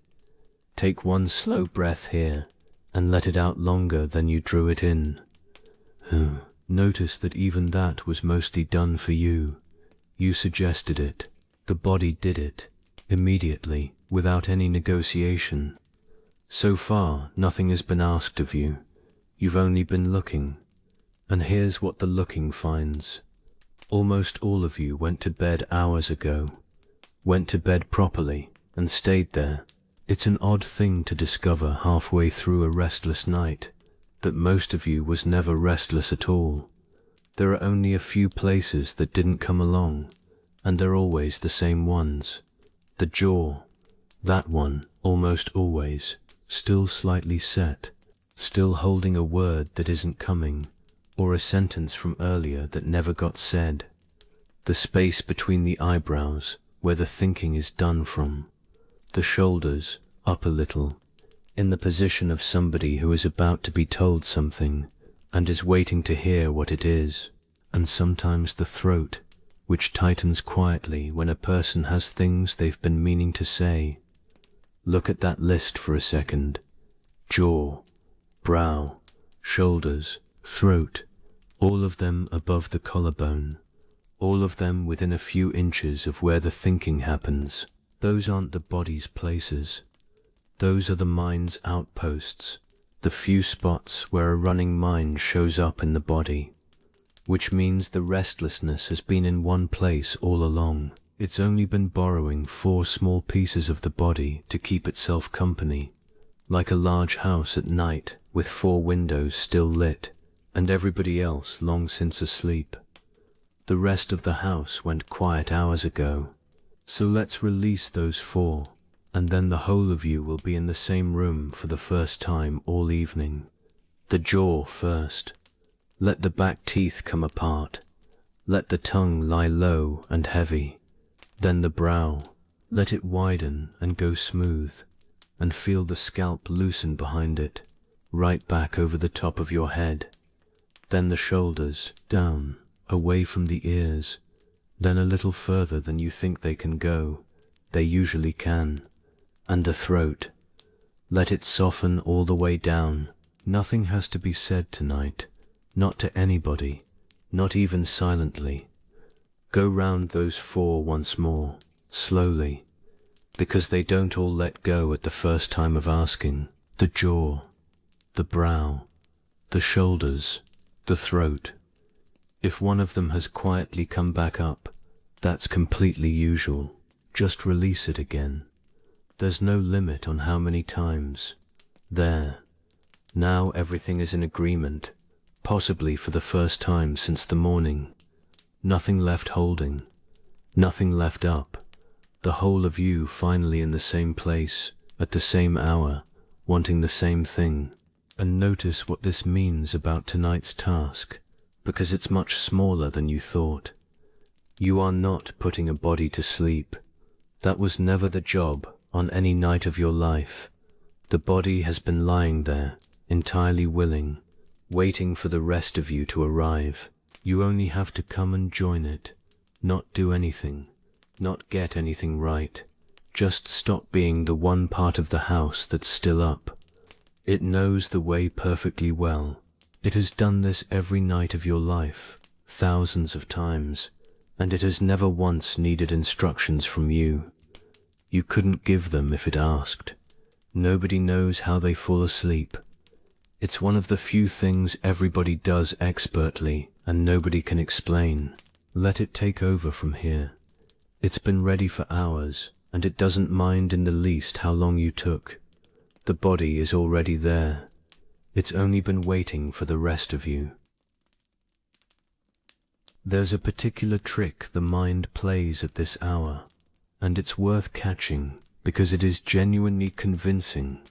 Take one slow breath here, and let it out longer than you drew it in. Notice that even that was mostly done for you. You suggested it. The body did it, immediately, without any negotiation. So far, nothing has been asked of you. You've only been looking. And here's what the looking finds. Almost all of you went to bed hours ago. Went to bed properly, and stayed there. It's an odd thing to discover halfway through a restless night, that most of you was never restless at all. There are only a few places that didn't come along, and they're always the same ones. The jaw, that one, almost always, still slightly set, still holding a word that isn't coming, or a sentence from earlier that never got said. The space between the eyebrows, where the thinking is done from. The shoulders, up a little, in the position of somebody who is about to be told something, and is waiting to hear what it is. And sometimes the throat, which tightens quietly when a person has things they've been meaning to say. Look at that list for a second. Jaw, brow, shoulders, throat, all of them above the collarbone, all of them within a few inches of where the thinking happens. Those aren't the body's places. Those are the mind's outposts, the few spots where a running mind shows up in the body. Which means the restlessness has been in one place all along. It's only been borrowing 4 small pieces of the body to keep itself company, like a large house at night with 4 windows still lit, and everybody else long since asleep. The rest of the house went quiet hours ago. So let's release those 4, and then the whole of you will be in the same room for the first time all evening. The jaw first. Let the back teeth come apart. Let the tongue lie low and heavy. Then the brow. Let it widen and go smooth, and feel the scalp loosen behind it, right back over the top of your head. Then the shoulders, down, away from the ears, then a little further than you think they can go. They usually can. And the throat. Let it soften all the way down. Nothing has to be said tonight. Not to anybody, not even silently. Go round those 4 once more, slowly, because they don't all let go at the first time of asking. The jaw, the brow, the shoulders, the throat. If one of them has quietly come back up, that's completely usual. Just release it again. There's no limit on how many times. There. Now everything is in agreement. Possibly for the first time since the morning. Nothing left holding, nothing left up. The whole of you finally in the same place, at the same hour, wanting the same thing. And notice what this means about tonight's task, because it's much smaller than you thought. You are not putting a body to sleep. That was never the job on any night of your life. The body has been lying there, entirely willing, waiting for the rest of you to arrive. You only have to come and join it, not do anything, not get anything right. Just stop being the one part of the house that's still up. It knows the way perfectly well. It has done this every night of your life, thousands of times, and it has never once needed instructions from you. You couldn't give them if it asked. Nobody knows how they fall asleep. It's one of the few things everybody does expertly and nobody can explain. Let it take over from here. It's been ready for hours, and it doesn't mind in the least how long you took. The body is already there. It's only been waiting for the rest of you. There's a particular trick the mind plays at this hour, and it's worth catching because it is genuinely convincing.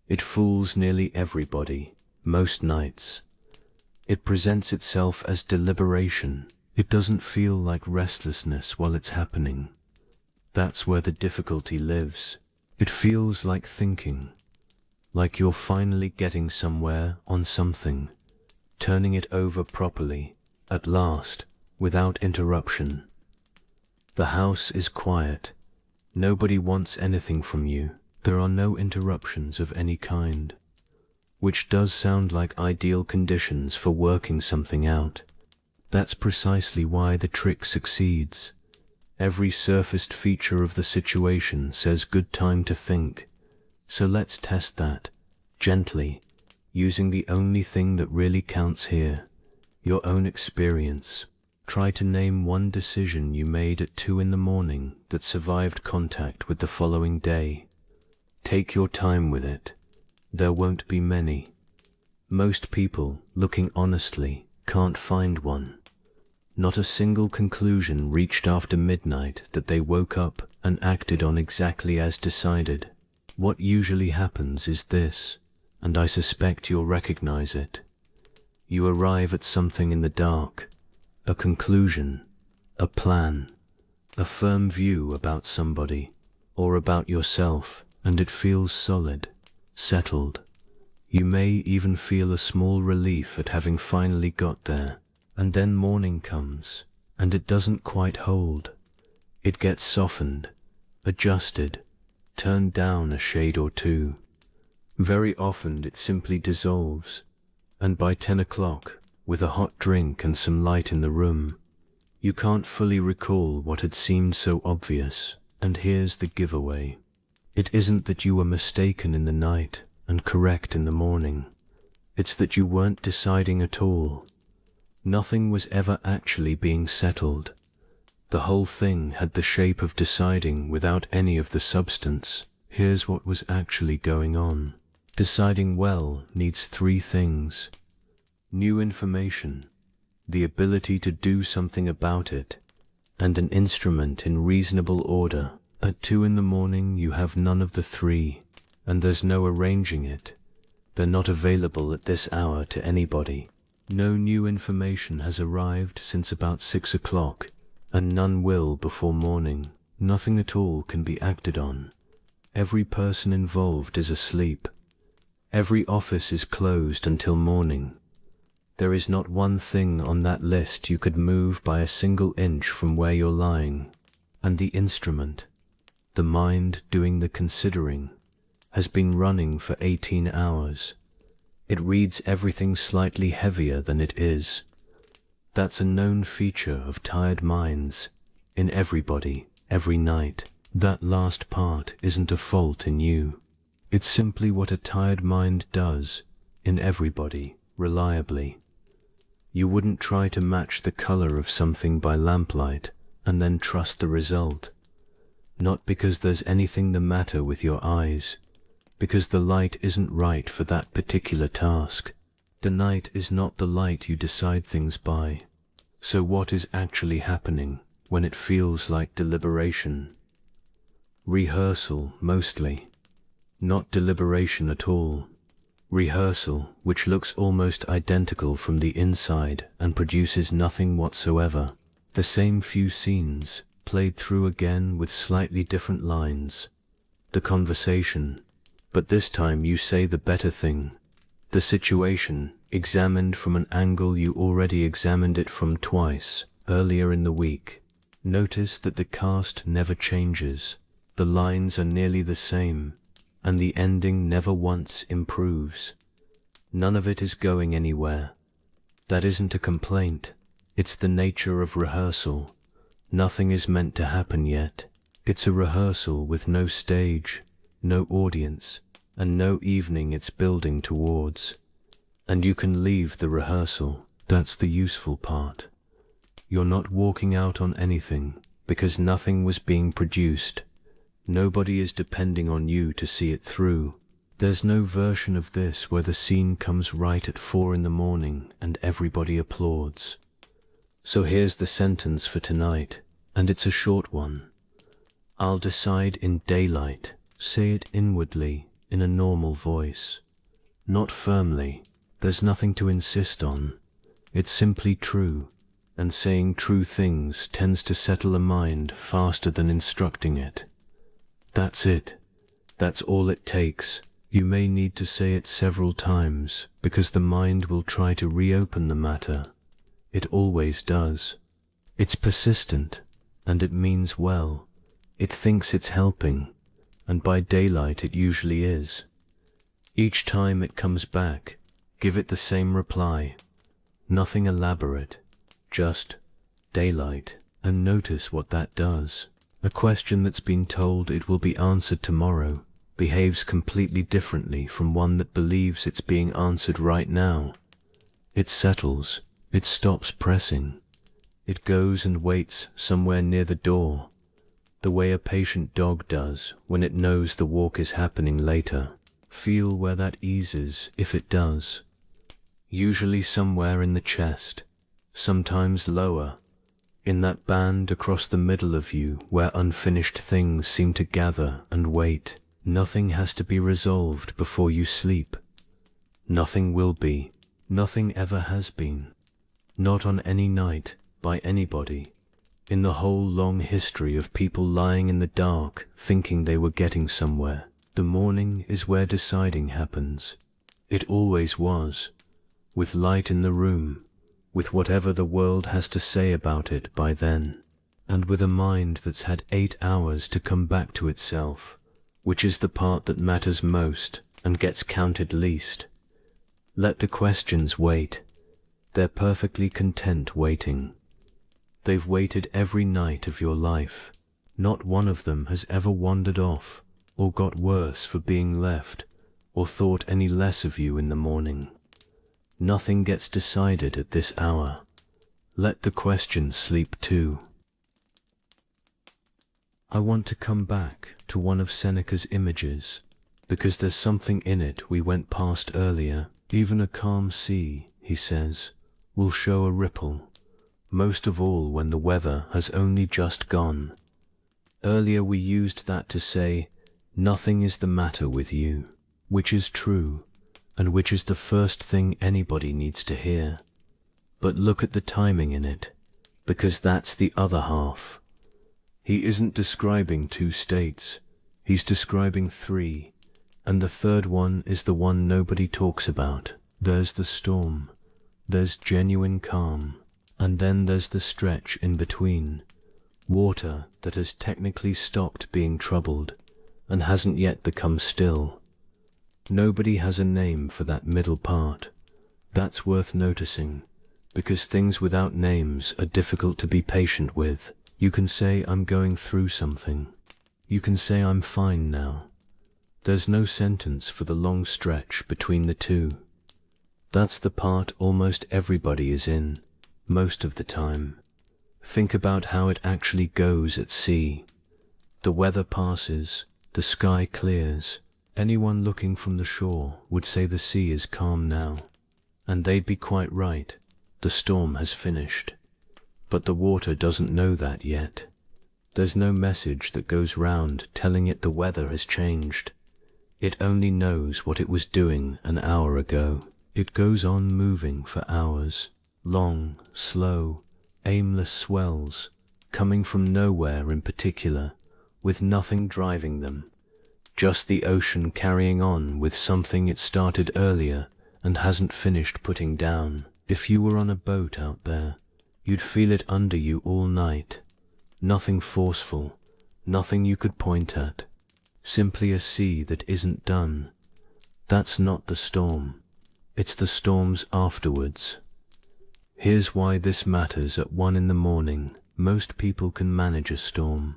It fools nearly everybody, most nights. It presents itself as deliberation. It doesn't feel like restlessness while it's happening. That's where the difficulty lives. It feels like thinking, like you're finally getting somewhere on something, turning it over properly, at last, without interruption. The house is quiet. Nobody wants anything from you. There are no interruptions of any kind, which does sound like ideal conditions for working something out. That's precisely why the trick succeeds. Every surfaced feature of the situation says good time to think. So let's test that, gently, using the only thing that really counts here, your own experience. Try to name one decision you made at 2 in the morning that survived contact with the following day. Take your time with it. There won't be many. Most people, looking honestly, can't find one. Not a single conclusion reached after midnight that they woke up and acted on exactly as decided. What usually happens is this, and I suspect you'll recognize it. You arrive at something in the dark, a conclusion, a plan, a firm view about somebody, or about yourself, and it feels solid, settled. You may even feel a small relief at having finally got there. And then morning comes, and it doesn't quite hold. It gets softened, adjusted, turned down a shade or two. Very often it simply dissolves, and by 10 o'clock, with a hot drink and some light in the room, you can't fully recall what had seemed so obvious. And here's the giveaway. It isn't that you were mistaken in the night and correct in the morning. It's that you weren't deciding at all. Nothing was ever actually being settled. The whole thing had the shape of deciding without any of the substance. Here's what was actually going on. Deciding well needs 3 things. New information, the ability to do something about it, and an instrument in reasonable order. At 2 in the morning you have none of the 3, and there's no arranging it. They're not available at this hour to anybody. No new information has arrived since about 6 o'clock, and none will before morning. Nothing at all can be acted on. Every person involved is asleep. Every office is closed until morning. There is not one thing on that list you could move by a single inch from where you're lying. And the instrument, the mind doing the considering, has been running for 18 hours. It reads everything slightly heavier than it is. That's a known feature of tired minds, in everybody, every night. That last part isn't a fault in you. It's simply what a tired mind does, in everybody, reliably. You wouldn't try to match the color of something by lamplight and then trust the result. Not because there's anything the matter with your eyes, because the light isn't right for that particular task. The night is not the light you decide things by. So what is actually happening when it feels like deliberation? Rehearsal, mostly. Not deliberation at all. Rehearsal, which looks almost identical from the inside and produces nothing whatsoever. The same few scenes, played through again with slightly different lines. The conversation, but this time you say the better thing. The situation, examined from an angle you already examined it from twice, earlier in the week. Notice that the cast never changes, the lines are nearly the same, and the ending never once improves. None of it is going anywhere. That isn't a complaint, it's the nature of rehearsal. Nothing is meant to happen yet. It's a rehearsal with no stage, no audience, and no evening it's building towards. And you can leave the rehearsal. That's the useful part. You're not walking out on anything, because nothing was being produced. Nobody is depending on you to see it through. There's no version of this where the scene comes right at 4 in the morning and everybody applauds. So here's the sentence for tonight, and it's a short one. I'll decide in daylight. Say it inwardly, in a normal voice. Not firmly. There's nothing to insist on. It's simply true, and saying true things tends to settle a mind faster than instructing it. That's it. That's all it takes. You may need to say it several times, because the mind will try to reopen the matter. It always does. It's persistent, and it means well. It thinks it's helping, and by daylight it usually is. Each time it comes back, give it the same reply. Nothing elaborate, just daylight, and notice what that does. A question that's been told it will be answered tomorrow behaves completely differently from one that believes it's being answered right now. It settles, it stops pressing. It goes and waits somewhere near the door, the way a patient dog does when it knows the walk is happening later. Feel where that eases, if it does. Usually somewhere in the chest, sometimes lower, in that band across the middle of you where unfinished things seem to gather and wait. Nothing has to be resolved before you sleep. Nothing will be. Nothing ever has been. Not on any night, by anybody. In the whole long history of people lying in the dark, thinking they were getting somewhere. The morning is where deciding happens. It always was. With light in the room, with whatever the world has to say about it by then, and with a mind that's had 8 hours to come back to itself, which is the part that matters most and gets counted least. Let the questions wait. They're perfectly content waiting. They've waited every night of your life. Not one of them has ever wandered off, or got worse for being left, or thought any less of you in the morning. Nothing gets decided at this hour. Let the question sleep too. I want to come back to one of Seneca's images, because there's something in it we went past earlier. Even a calm sea, he says, will show a ripple, most of all when the weather has only just gone. Earlier we used that to say, nothing is the matter with you, which is true, and which is the first thing anybody needs to hear. But look at the timing in it, because that's the other half. He isn't describing 2 states, he's describing 3, and the third one is the one nobody talks about. There's the storm, there's genuine calm, and then there's the stretch in between, water that has technically stopped being troubled, and hasn't yet become still. Nobody has a name for that middle part. That's worth noticing, because things without names are difficult to be patient with. You can say, I'm going through something. You can say, I'm fine now. There's no sentence for the long stretch between the two. That's the part almost everybody is in, most of the time. Think about how it actually goes at sea. The weather passes, the sky clears. Anyone looking from the shore would say the sea is calm now. And they'd be quite right. The storm has finished. But the water doesn't know that yet. There's no message that goes round telling it the weather has changed. It only knows what it was doing an hour ago. It goes on moving for hours. Long, slow, aimless swells, coming from nowhere in particular, with nothing driving them. Just the ocean carrying on with something it started earlier and hasn't finished putting down. If you were on a boat out there, you'd feel it under you all night. Nothing forceful, nothing you could point at. Simply a sea that isn't done. That's not the storm. It's the storms afterwards. Here's why this matters at 1 in the morning. Most people can manage a storm.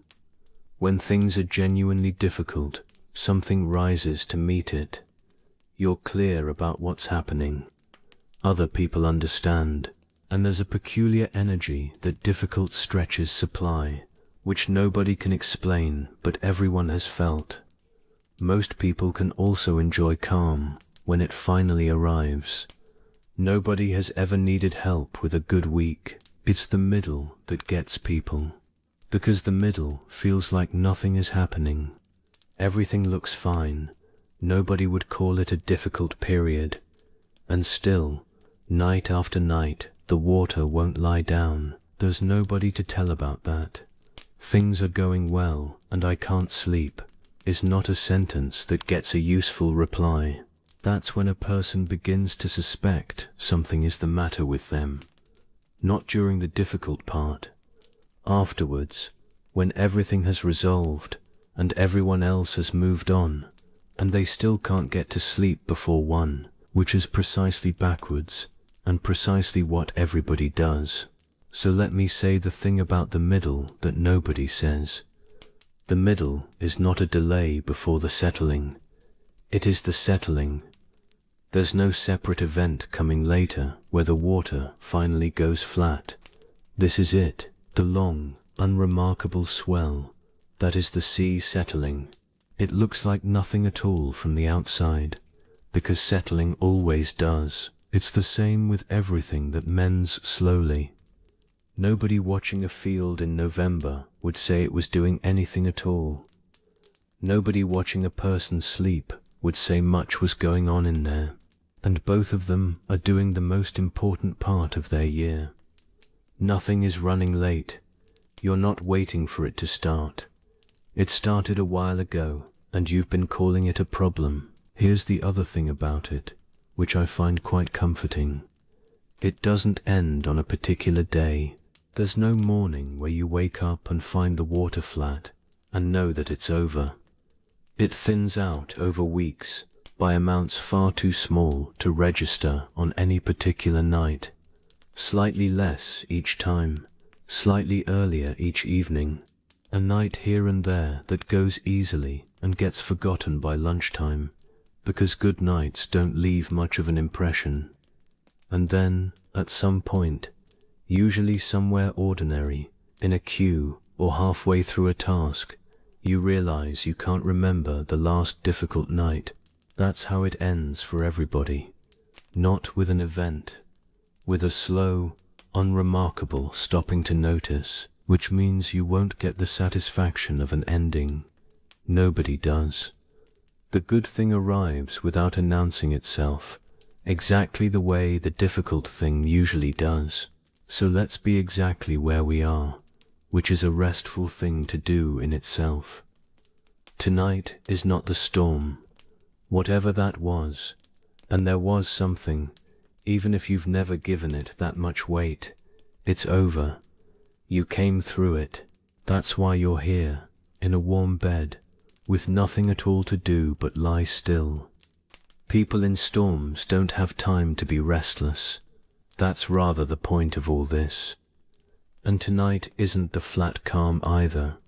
When things are genuinely difficult, something rises to meet it. You're clear about what's happening. Other people understand, and there's a peculiar energy that difficult stretches supply, which nobody can explain but everyone has felt. Most people can also enjoy calm when it finally arrives. Nobody has ever needed help with a good week. It's the middle that gets people. Because the middle feels like nothing is happening. Everything looks fine. Nobody would call it a difficult period. And still, night after night, the water won't lie down. There's nobody to tell about that. Things are going well, and I can't sleep, is not a sentence that gets a useful reply. That's when a person begins to suspect something is the matter with them. Not during the difficult part. Afterwards, when everything has resolved, and everyone else has moved on, and they still can't get to sleep before 1, which is precisely backwards, and precisely what everybody does. So let me say the thing about the middle that nobody says. The middle is not a delay before the settling. It is the settling. There's no separate event coming later where the water finally goes flat. This is it, the long, unremarkable swell. That is the sea settling. It looks like nothing at all from the outside, because settling always does. It's the same with everything that mends slowly. Nobody watching a field in November would say it was doing anything at all. Nobody watching a person sleep would say much was going on in there. And both of them are doing the most important part of their year. Nothing is running late. You're not waiting for it to start. It started a while ago, and you've been calling it a problem. Here's the other thing about it, which I find quite comforting. It doesn't end on a particular day. There's no morning where you wake up and find the water flat and know that it's over. It thins out over weeks, by amounts far too small to register on any particular night. Slightly less each time, slightly earlier each evening. A night here and there that goes easily and gets forgotten by lunchtime, because good nights don't leave much of an impression. And then, at some point, usually somewhere ordinary, in a queue or halfway through a task, you realize you can't remember the last difficult night. That's how it ends for everybody. Not with an event, with a slow, unremarkable stopping to notice, which means you won't get the satisfaction of an ending. Nobody does. The good thing arrives without announcing itself, exactly the way the difficult thing usually does. So let's be exactly where we are, which is a restful thing to do in itself. Tonight is not the storm. Whatever that was, and there was something, even if you've never given it that much weight, it's over. You came through it. That's why you're here, in a warm bed, with nothing at all to do but lie still. People in storms don't have time to be restless. That's rather the point of all this. And tonight isn't the flat calm either.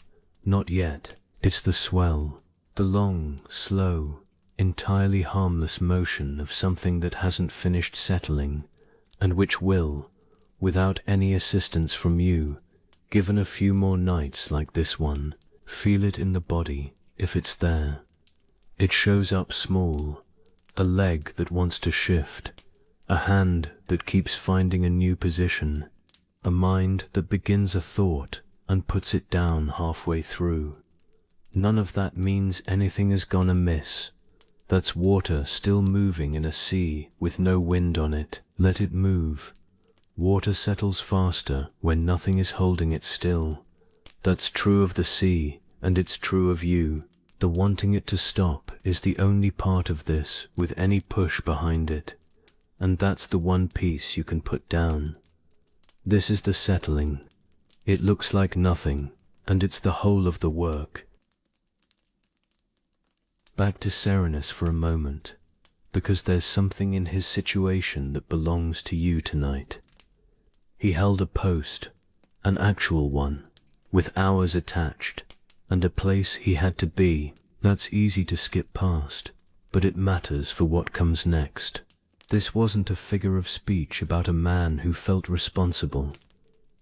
Not yet. It's the swell, the long, slow, entirely harmless motion of something that hasn't finished settling, and which will, without any assistance from you, given a few more nights like this one, feel it in the body, if it's there. It shows up small, a leg that wants to shift, a hand that keeps finding a new position, a mind that begins a thought and puts it down halfway through. None of that means anything has gone amiss. That's water still moving in a sea with no wind on it. Let it move. Water settles faster when nothing is holding it still. That's true of the sea, and it's true of you. The wanting it to stop is the only part of this with any push behind it. and that's the one piece you can put down. This is the settling. It looks like nothing, and it's the whole of the work. Back to Serenus for a moment, because there's something in his situation that belongs to you tonight. He held a post, an actual one, with hours attached, and a place he had to be. That's easy to skip past, but it matters for what comes next. This wasn't a figure of speech about a man who felt responsible.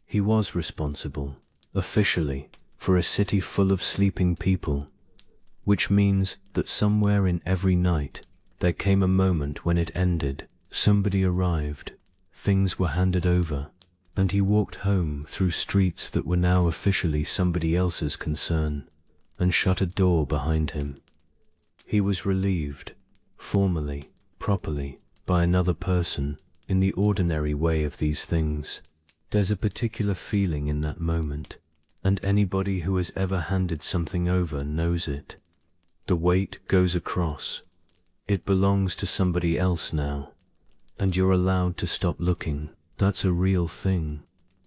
He was responsible, officially, for a city full of sleeping people, which means that somewhere in every night there came a moment when it ended. Somebody arrived, things were handed over, and he walked home through streets that were now officially somebody else's concern, and shut a door behind him. He was relieved, formally, properly, by another person, in the ordinary way of these things. There's a particular feeling in that moment, and anybody who has ever handed something over knows it. The weight goes across. It belongs to somebody else now, and you're allowed to stop looking. That's a real thing,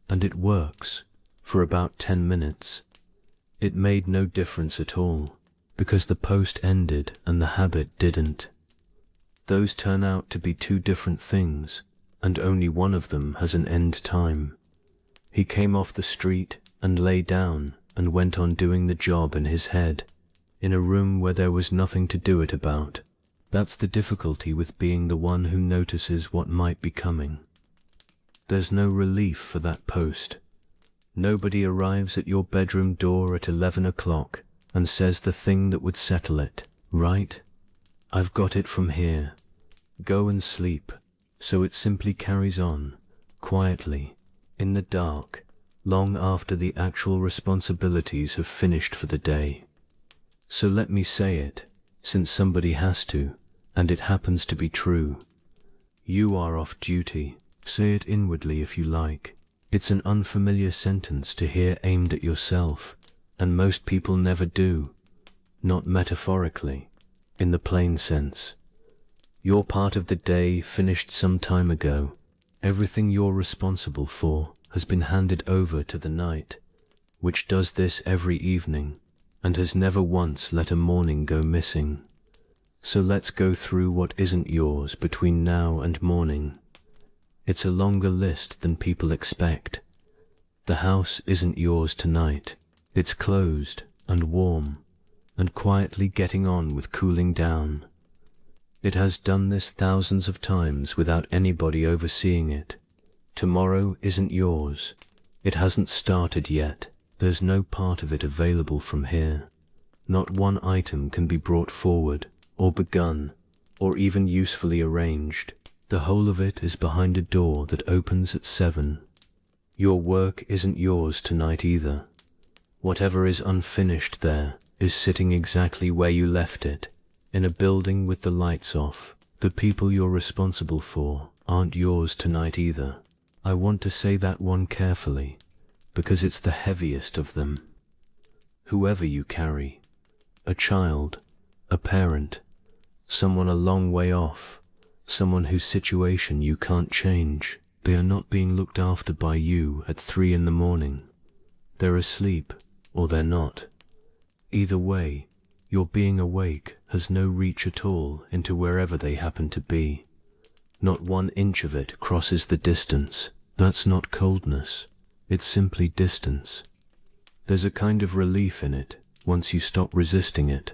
and it works, for about 10 minutes. It made no difference at all, because the post ended and the habit didn't. Those turn out to be two different things, and only one of them has an end time. He came off the street and lay down and went on doing the job in his head, in a room where there was nothing to do it about. That's the difficulty with being the one who notices what might be coming. There's no relief for that post. Nobody arrives at your bedroom door at 11 o'clock and says the thing that would settle it, right? I've got it from here. Go and sleep. So it simply carries on, quietly, in the dark, long after the actual responsibilities have finished for the day. So let me say it, since somebody has to, and it happens to be true. You are off duty. Say it inwardly if you like. It's an unfamiliar sentence to hear aimed at yourself, and most people never do. Not metaphorically, in the plain sense. Your part of the day finished some time ago. Everything you're responsible for has been handed over to the night, which does this every evening, and has never once let a morning go missing. So let's go through what isn't yours between now and morning. It's a longer list than people expect. The house isn't yours tonight. It's closed and warm, and quietly getting on with cooling down. It has done this thousands of times without anybody overseeing it. Tomorrow isn't yours. It hasn't started yet. There's no part of it available from here. Not one item can be brought forward, or begun, or even usefully arranged. The whole of it is behind a door that opens at 7. Your work isn't yours tonight either. Whatever is unfinished there is sitting exactly where you left it, in a building with the lights off. The people you're responsible for aren't yours tonight either. I want to say that one carefully, because it's the heaviest of them. Whoever you carry, a child, a parent, someone a long way off, someone whose situation you can't change, they are not being looked after by you at 3 in the morning. They're asleep, or they're not. Either way, your being awake has no reach at all into wherever they happen to be. Not 1 inch of it crosses the distance. That's not coldness. It's simply distance. There's a kind of relief in it once you stop resisting it.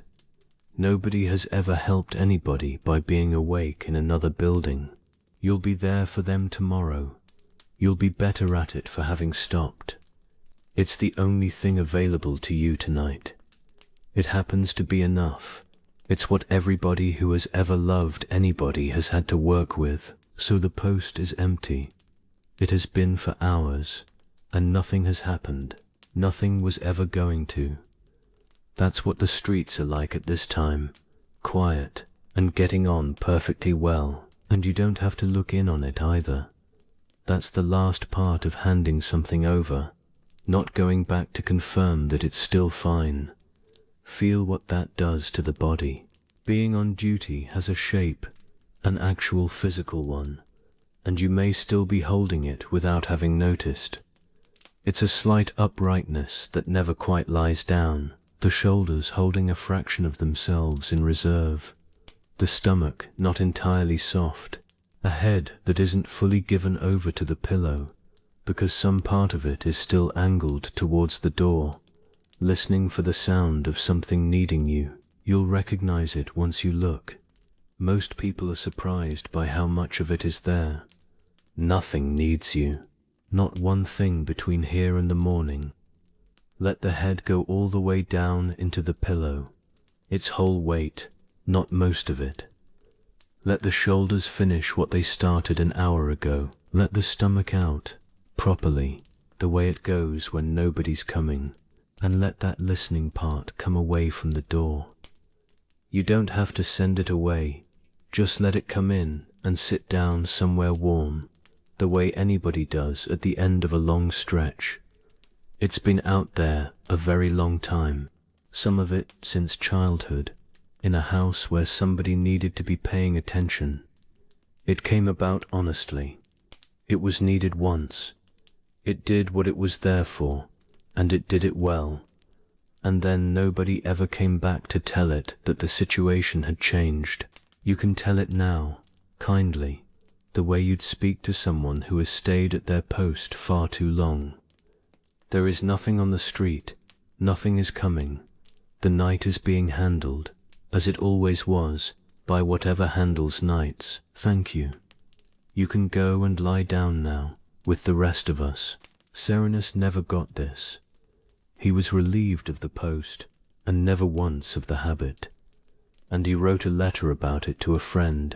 Nobody has ever helped anybody by being awake in another building. You'll be there for them tomorrow. You'll be better at it for having stopped. It's the only thing available to you tonight. It happens to be enough. It's what everybody who has ever loved anybody has had to work with. So the post is empty. It has been for hours, and nothing has happened. Nothing was ever going to. That's what the streets are like at this time. Quiet, and getting on perfectly well. And you don't have to look in on it either. That's the last part of handing something over. Not going back to confirm that it's still fine. Feel what that does to the body. Being on duty has a shape, an actual physical one, and you may still be holding it without having noticed. It's a slight uprightness that never quite lies down, the shoulders holding a fraction of themselves in reserve, the stomach not entirely soft, a head that isn't fully given over to the pillow, because some part of it is still angled towards the door, listening for the sound of something needing you. You'll recognize it once you look. Most people are surprised by how much of it is there. Nothing needs you. Not one thing between here and the morning. Let the head go all the way down into the pillow, its whole weight, not most of it. Let the shoulders finish what they started an hour ago. Let the stomach out, properly, the way it goes when nobody's coming, and let that listening part come away from the door. You don't have to send it away, just let it come in and sit down somewhere warm, the way anybody does at the end of a long stretch. It's been out there a very long time, some of it since childhood, in a house where somebody needed to be paying attention. It came about honestly. It was needed once. It did what it was there for, and it did it well. And then nobody ever came back to tell it that the situation had changed. You can tell it now, kindly, the way you'd speak to someone who has stayed at their post far too long. There is nothing on the street, nothing is coming. The night is being handled, as it always was, by whatever handles nights. Thank you. You can go and lie down now, with the rest of us. Serenus never got this. He was relieved of the post, and never once of the habit. And he wrote a letter about it to a friend,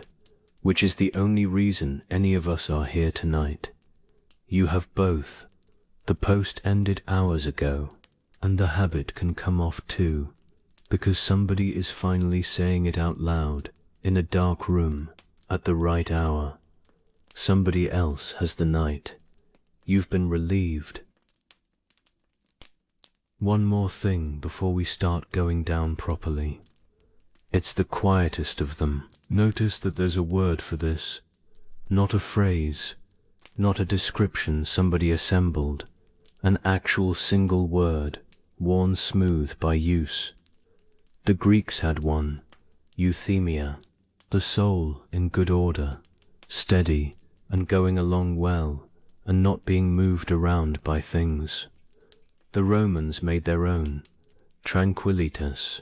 which is the only reason any of us are here tonight. You have both. The post ended hours ago, and the habit can come off too, because somebody is finally saying it out loud, in a dark room, at the right hour. Somebody else has the night. You've been relieved. One more thing before we start going down properly. It's the quietest of them. Notice that there's a word for this, not a phrase, not a description somebody assembled, an actual single word, worn smooth by use. The Greeks had one, euthymia, the soul in good order, steady and going along well, and not being moved around by things. The Romans made their own, tranquillitas.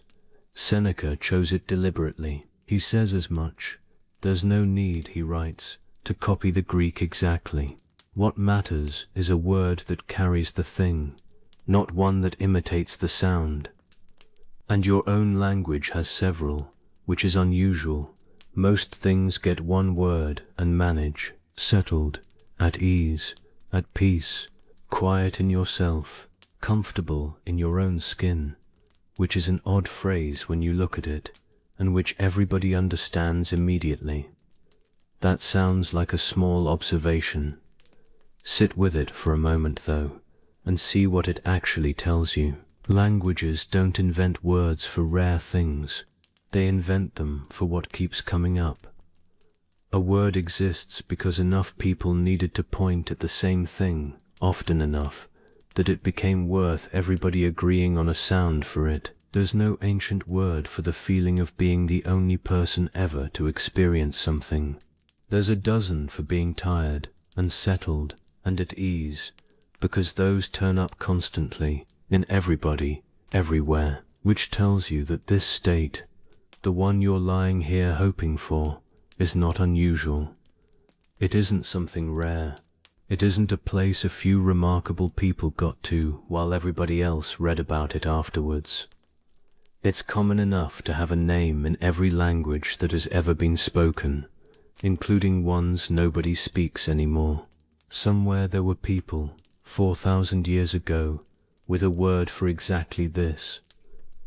Seneca chose it deliberately. He says as much. There's no need, he writes, to copy the Greek exactly. What matters is a word that carries the thing, not one that imitates the sound. And your own language has several, which is unusual. Most things get one word and manage, settled, at ease, at peace, quiet in yourself, comfortable in your own skin, which is an odd phrase when you look at it, and which everybody understands immediately. That sounds like a small observation. Sit with it for a moment, though, and see what it actually tells you. Languages don't invent words for rare things. They invent them for what keeps coming up. A word exists because enough people needed to point at the same thing, often enough, that it became worth everybody agreeing on a sound for it. There's no ancient word for the feeling of being the only person ever to experience something. There's a dozen for being tired, and settled, and at ease, because those turn up constantly, in everybody, everywhere, which tells you that this state, the one you're lying here hoping for, is not unusual. It isn't something rare. It isn't a place a few remarkable people got to while everybody else read about it afterwards. It's common enough to have a name in every language that has ever been spoken, including ones nobody speaks anymore. Somewhere there were people, 4,000 years ago, with a word for exactly this.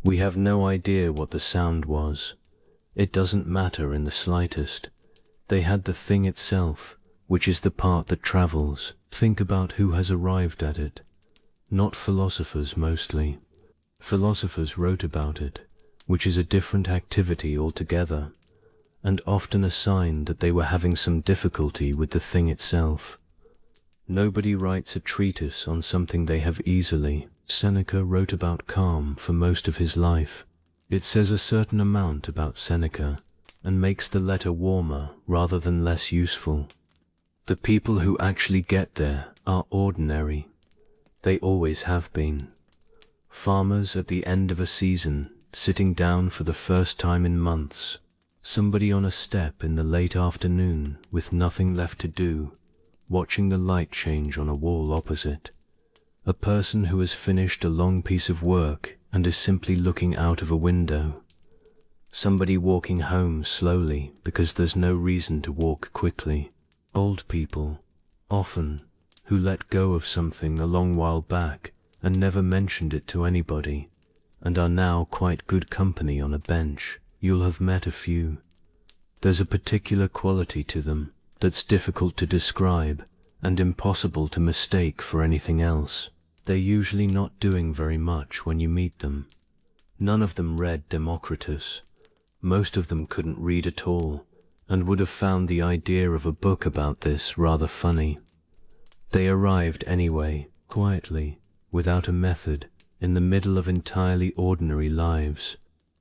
We have no idea what the sound was. It doesn't matter in the slightest. They had the thing itself, which is the part that travels. Think about who has arrived at it. Not philosophers mostly. Philosophers wrote about it, which is a different activity altogether. and often a sign that they were having some difficulty with the thing itself. Nobody writes a treatise on something they have easily. Seneca wrote about calm for most of his life. It says a certain amount about Seneca, and makes the letter warmer rather than less useful. The people who actually get there are ordinary. They always have been. Farmers at the end of a season, sitting down for the first time in months. Somebody on a step in the late afternoon with nothing left to do, watching the light change on a wall opposite. A person who has finished a long piece of work and is simply looking out of a window. Somebody walking home slowly because there's no reason to walk quickly. Old people, often, who let go of something a long while back and never mentioned it to anybody, and are now quite good company on a bench. You'll have met a few. There's a particular quality to them that's difficult to describe and impossible to mistake for anything else. They're usually not doing very much when you meet them. None of them read Democritus. Most of them couldn't read at all, and would have found the idea of a book about this rather funny. They arrived anyway, quietly, without a method, in the middle of entirely ordinary lives,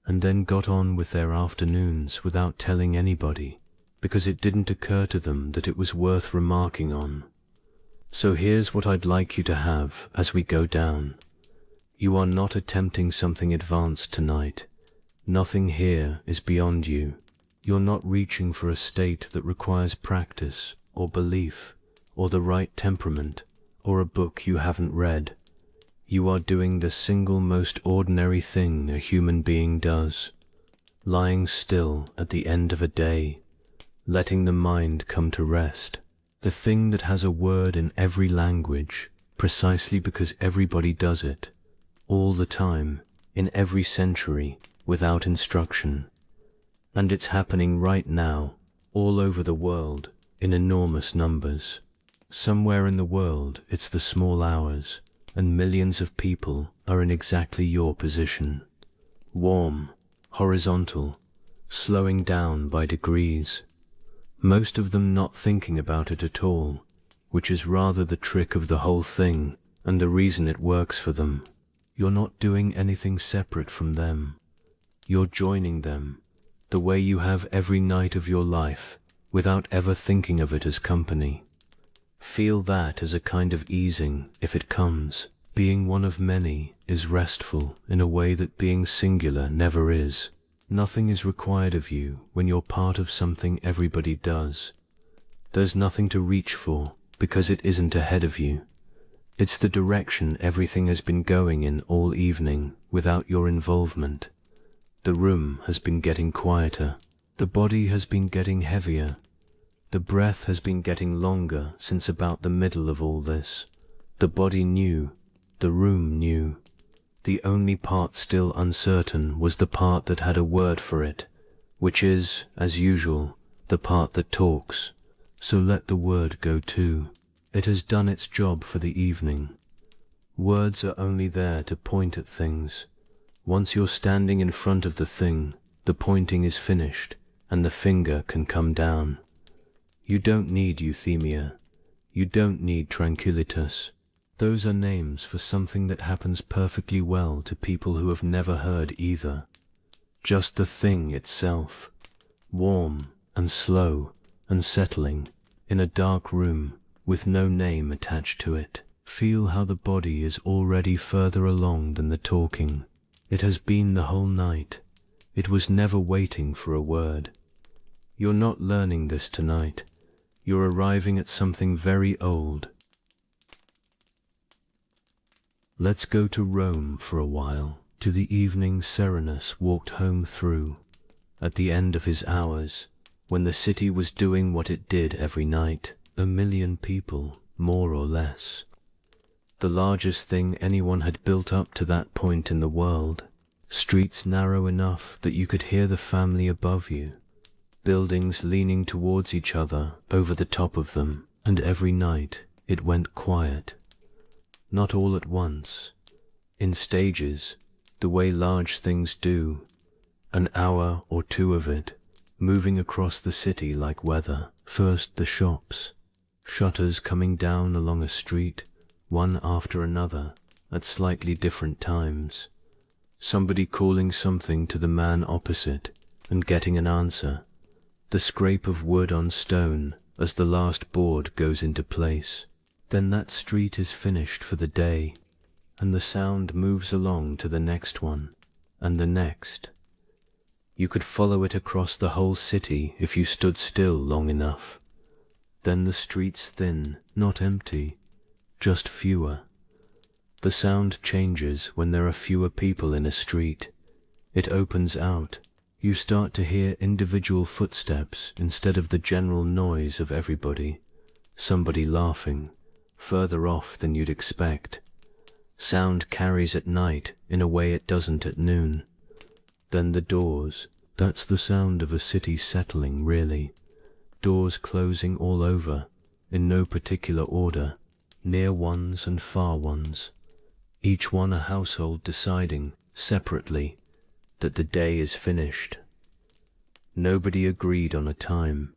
and then got on with their afternoons without telling anybody, because it didn't occur to them that it was worth remarking on. So here's what I'd like you to have as we go down. You are not attempting something advanced tonight. Nothing here is beyond you. You're not reaching for a state that requires practice, or belief, or the right temperament, or a book you haven't read. You are doing the single most ordinary thing a human being does, lying still at the end of a day, letting the mind come to rest. The thing that has a word in every language, precisely because everybody does it, all the time, in every century, without instruction. And it's happening right now, all over the world, in enormous numbers. Somewhere in the world it's the small hours, and millions of people are in exactly your position. Warm, horizontal, slowing down by degrees. Most of them not thinking about it at all, which is rather the trick of the whole thing and the reason it works for them. You're not doing anything separate from them. You're joining them, the way you have every night of your life, without ever thinking of it as company. Feel that as a kind of easing, if it comes. Being one of many is restful in a way that being singular never is. Nothing is required of you when you're part of something everybody does. There's nothing to reach for, because it isn't ahead of you. It's the direction everything has been going in all evening, without your involvement. The room has been getting quieter. The body has been getting heavier. The breath has been getting longer since about the middle of all this. The body knew. The room knew. The only part still uncertain was the part that had a word for it, which is, as usual, the part that talks. So let the word go too. It has done its job for the evening. Words are only there to point at things. Once you're standing in front of the thing, the pointing is finished, and the finger can come down. You don't need euthymia. You don't need tranquillitas. Those are names for something that happens perfectly well to people who have never heard either. Just the thing itself, warm and slow and settling, in a dark room with no name attached to it. Feel how the body is already further along than the talking. It has been the whole night. It was never waiting for a word. You're not learning this tonight. You're arriving at something very old. Let's go to Rome for a while, to the evening Serenus walked home through, at the end of his hours, when the city was doing what it did every night, 1 million people, more or less. The largest thing anyone had built up to that point in the world, streets narrow enough that you could hear the family above you, buildings leaning towards each other over the top of them, and every night it went quiet. Not all at once, in stages, the way large things do, an hour or two of it, moving across the city like weather. First the shops, shutters coming down along a street, one after another, at slightly different times. Somebody calling something to the man opposite and getting an answer. The scrape of wood on stone as the last board goes into place. Then that street is finished for the day, and the sound moves along to the next one, and the next. You could follow it across the whole city if you stood still long enough. Then the streets thin, not empty, just fewer. The sound changes when there are fewer people in a street. It opens out. You start to hear individual footsteps instead of the general noise of everybody. Somebody laughing, further off than you'd expect. Sound carries at night in a way it doesn't at noon. Then the doors. That's the sound of a city settling, really. Doors closing all over, in no particular order, near ones and far ones. Each one a household deciding, separately, that the day is finished. Nobody agreed on a time.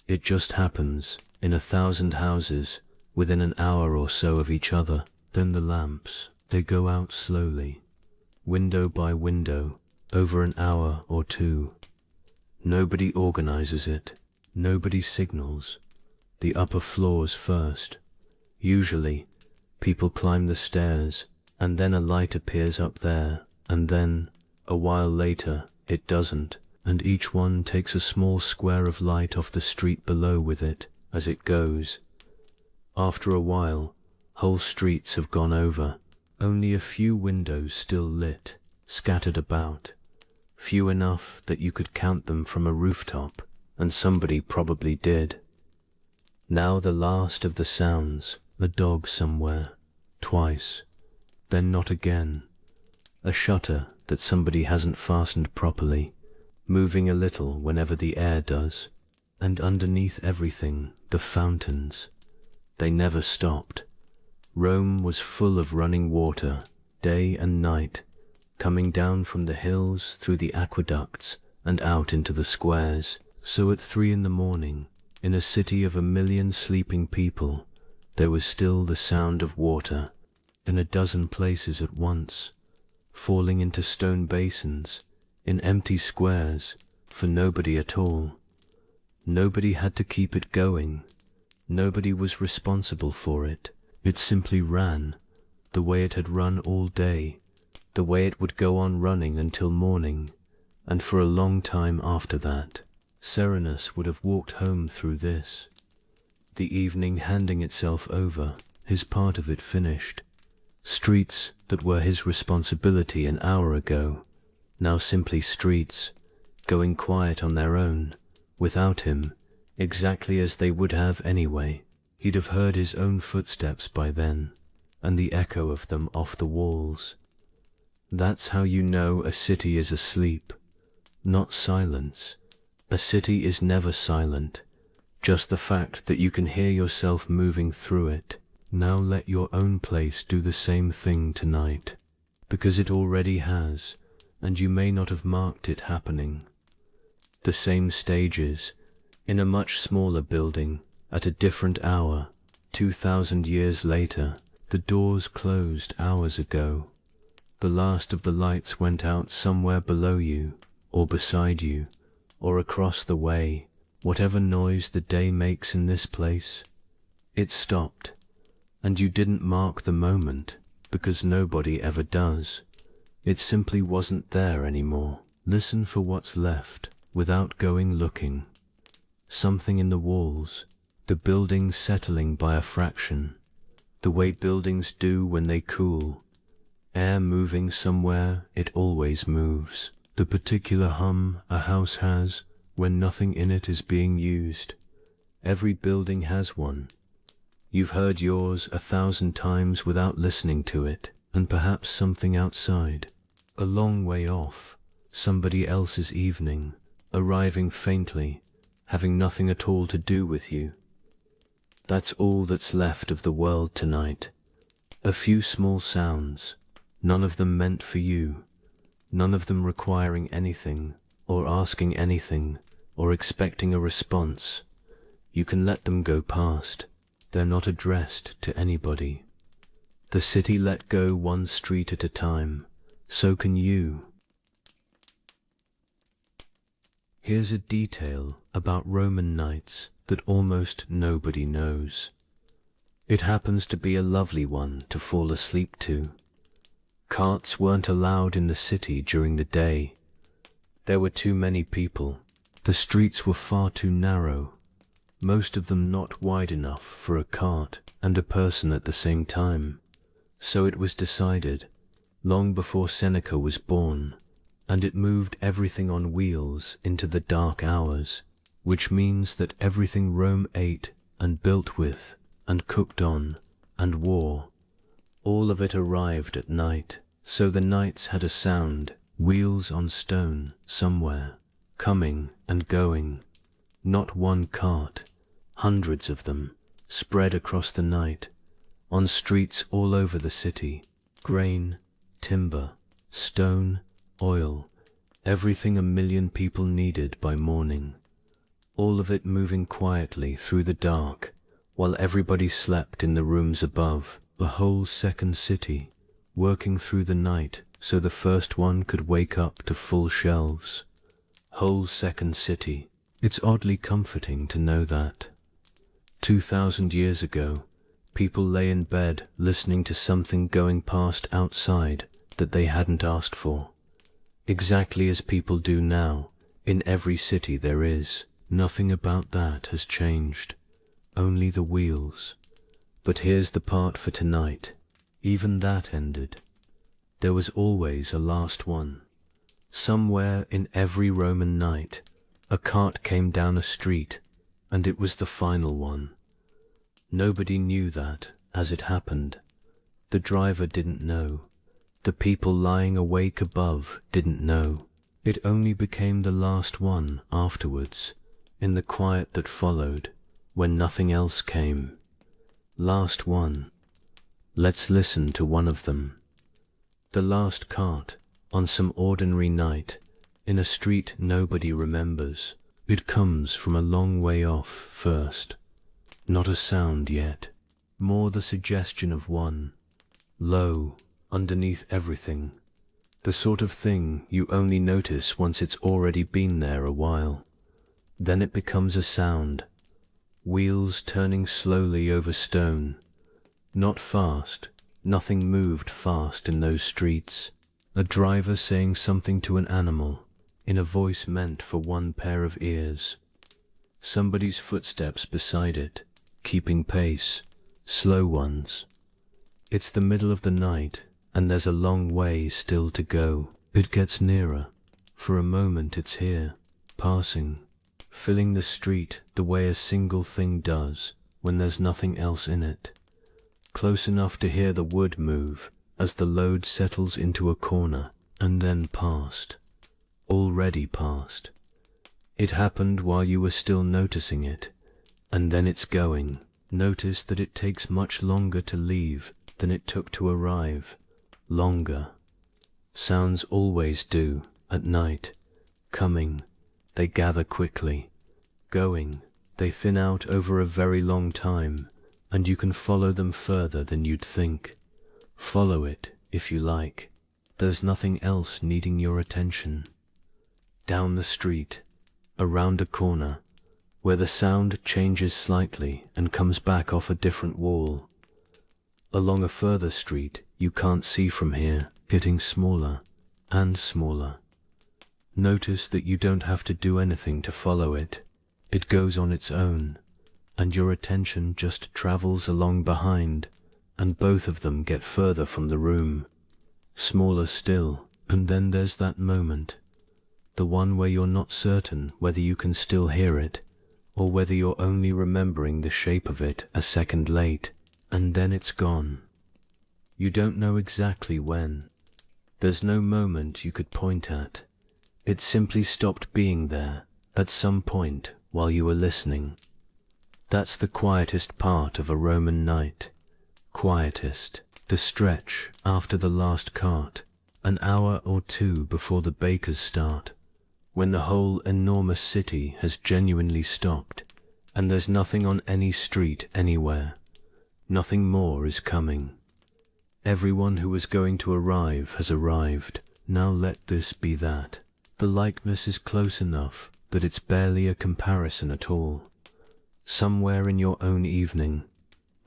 It just happens, in 1,000 houses, within an hour or so of each other. Then the lamps, they go out slowly, window by window, over an hour or two. Nobody organizes it. Nobody signals. The upper floors first. Usually, people climb the stairs, and then a light appears up there, and then, a while later, it doesn't, and each one takes a small square of light off the street below with it, as it goes. After a while, whole streets have gone over. Only a few windows still lit, scattered about. Few enough that you could count them from a rooftop, and somebody probably did. Now the last of the sounds, a dog somewhere, twice, then not again. A shutter that somebody hasn't fastened properly, moving a little whenever the air does. And underneath everything, the fountains. They never stopped. Rome was full of running water, day and night, coming down from the hills through the aqueducts and out into the squares. So at 3 in the morning, in a city of 1,000,000 sleeping people, there was still the sound of water, in a dozen places at once, falling into stone basins, in empty squares, for nobody at all. Nobody had to keep it going. Nobody was responsible for it. It simply ran, the way it had run all day, the way it would go on running until morning, and for a long time after that. Serenus would have walked home through this, the evening handing itself over, his part of it finished. Streets that were his responsibility an hour ago, now simply streets, going quiet on their own, without him, exactly as they would have anyway. He'd have heard his own footsteps by then, and the echo of them off the walls. That's how you know a city is asleep, not silence. A city is never silent, just the fact that you can hear yourself moving through it. Now let your own place do the same thing tonight, because it already has, and you may not have marked it happening. The same stages, in a much smaller building, at a different hour, 2,000 years later. The doors closed hours ago. The last of the lights went out somewhere below you, or beside you, or across the way. Whatever noise the day makes in this place, it stopped, and you didn't mark the moment, because nobody ever does. It simply wasn't there anymore. Listen for what's left, without going looking. Something in the walls, the buildings settling by a fraction, the way buildings do when they cool. Air moving somewhere, it always moves. The particular hum a house has when nothing in it is being used. Every building has one. You've heard yours 1,000 times without listening to it, and perhaps something outside, a long way off, somebody else's evening, arriving faintly, having nothing at all to do with you. That's all that's left of the world tonight. A few small sounds, none of them meant for you, none of them requiring anything or asking anything, or expecting a response. You can let them go past. They're not addressed to anybody. The city let go one street at a time. So can you. Here's a detail about Roman nights that almost nobody knows. It happens to be a lovely one to fall asleep to. Carts weren't allowed in the city during the day. There were too many people. The streets were far too narrow, most of them not wide enough for a cart and a person at the same time. So it was decided, long before Seneca was born, and it moved everything on wheels into the dark hours, which means that everything Rome ate and built with and cooked on and wore, all of it arrived at night. So the nights had a sound, wheels on stone somewhere, coming and going. Not one cart, hundreds of them, spread across the night, on streets all over the city. Grain, timber, stone, oil, everything a million people needed by morning. All of it moving quietly through the dark, while everybody slept in the rooms above. The whole second city, working through the night so the first one could wake up to full shelves. Whole second city. It's oddly comforting to know that. 2,000 years ago, people lay in bed listening to something going past outside that they hadn't asked for. Exactly as people do now, in every city there is. Nothing about that has changed. Only the wheels. But here's the part for tonight. Even that ended. There was always a last one. Somewhere in every Roman night, a cart came down a street, and it was the final one. Nobody knew that, as it happened. The driver didn't know. The people lying awake above didn't know. It only became the last one afterwards, in the quiet that followed, when nothing else came. Last one. Let's listen to one of them. The last cart, on some ordinary night, in a street nobody remembers. It comes from a long way off first. Not a sound yet. More the suggestion of one. Low, underneath everything. The sort of thing you only notice once it's already been there a while. Then it becomes a sound. Wheels turning slowly over stone. Not fast. Nothing moved fast in those streets. A driver saying something to an animal, in a voice meant for one pair of ears. Somebody's footsteps beside it, keeping pace, slow ones. It's the middle of the night, and there's a long way still to go. It gets nearer. For a moment it's here, passing, filling the street the way a single thing does when there's nothing else in it. Close enough to hear the wood move as the load settles into a corner, and then past. Already past. It happened while you were still noticing it, and then it's going. Notice that it takes much longer to leave than it took to arrive. Longer. Sounds always do, at night. Coming, they gather quickly. Going, they thin out over a very long time, and you can follow them further than you'd think. Follow it, if you like. There's nothing else needing your attention. Down the street, around a corner, where the sound changes slightly and comes back off a different wall. Along a further street you can't see from here, getting smaller and smaller. Notice that you don't have to do anything to follow it. It goes on its own, and your attention just travels along behind, and both of them get further from the room. Smaller still, and then there's that moment. The one where you're not certain whether you can still hear it, or whether you're only remembering the shape of it a second late, and then it's gone. You don't know exactly when. There's no moment you could point at. It simply stopped being there at some point while you were listening. That's the quietest part of a Roman night. Quietest. The stretch after the last cart, an hour or two before the bakers start. when the whole enormous city has genuinely stopped, and there's nothing on any street anywhere. Nothing more is coming. Everyone who was going to arrive has arrived. Now let this be that. The likeness is close enough that it's barely a comparison at all. Somewhere in your own evening,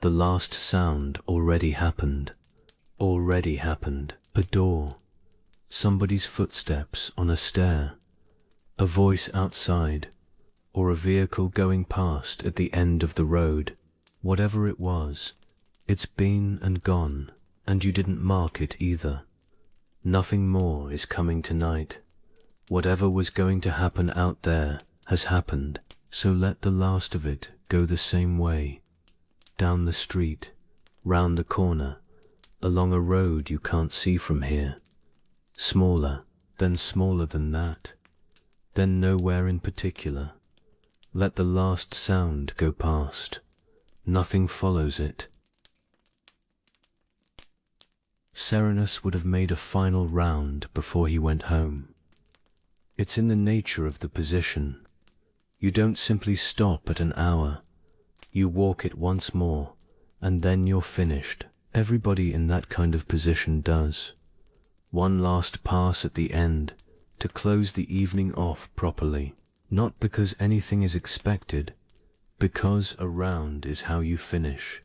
the last sound already happened. Already happened. A door. Somebody's footsteps on a stair. A voice outside, or a vehicle going past at the end of the road. Whatever it was, it's been and gone, and you didn't mark it either. Nothing more is coming tonight. Whatever was going to happen out there has happened, so let the last of it go the same way. Down the street, round the corner, along a road you can't see from here. Smaller, then smaller than that, then nowhere in particular. Let the last sound go past. Nothing follows it. Serenus would have made a final round before he went home. It's in the nature of the position. You don't simply stop at an hour. You walk it once more, and then you're finished. Everybody in that kind of position does. One last pass at the end, to close the evening off properly. Not because anything is expected, because a round is how you finish.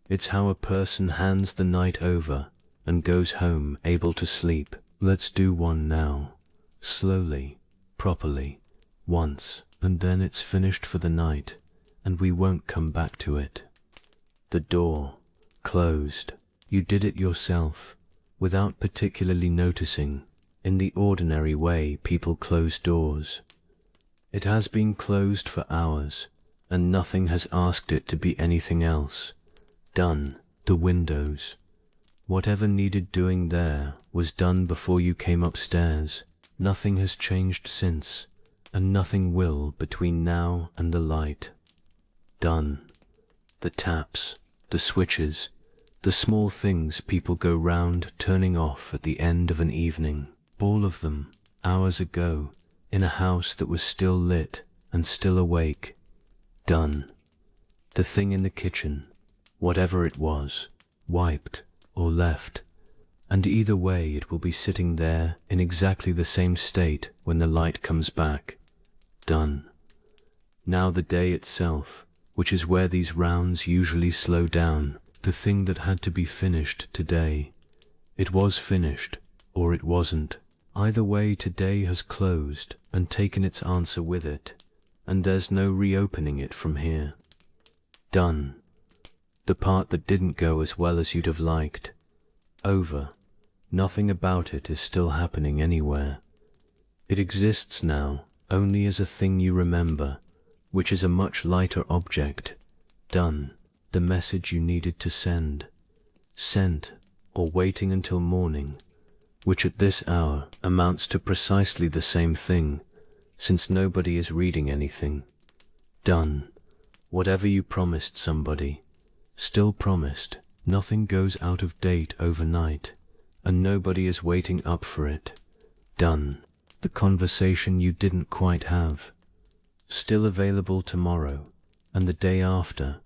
It's how a person hands the night over and goes home able to sleep. Let's do one now. Slowly, properly, once, and then it's finished for the night, and we won't come back to it. The door closed. You did it yourself, without particularly noticing, in the ordinary way people close doors. It has been closed for hours, and nothing has asked it to be anything else. Done. The windows. Whatever needed doing there was done before you came upstairs. Nothing has changed since, and nothing will between now and the light. Done. The taps, the switches, the small things people go round turning off at the end of an evening. All of them, hours ago, in a house that was still lit and still awake. Done. The thing in the kitchen, whatever it was, wiped or left, and either way it will be sitting there in exactly the same state when the light comes back. Done. Now the day itself, which is where these rounds usually slow down, the thing that had to be finished today. It was finished, or it wasn't. Either way, today has closed and taken its answer with it, and there's no reopening it from here. Done. The part that didn't go as well as you'd have liked. Over. Nothing about it is still happening anywhere. It exists now only as a thing you remember, which is a much lighter object. Done. The message you needed to send. Sent, or waiting until morning, which at this hour amounts to precisely the same thing, since nobody is reading anything. Done. Whatever you promised somebody, still promised. Nothing goes out of date overnight, and nobody is waiting up for it. Done. The conversation you didn't quite have, still available tomorrow, and the day after,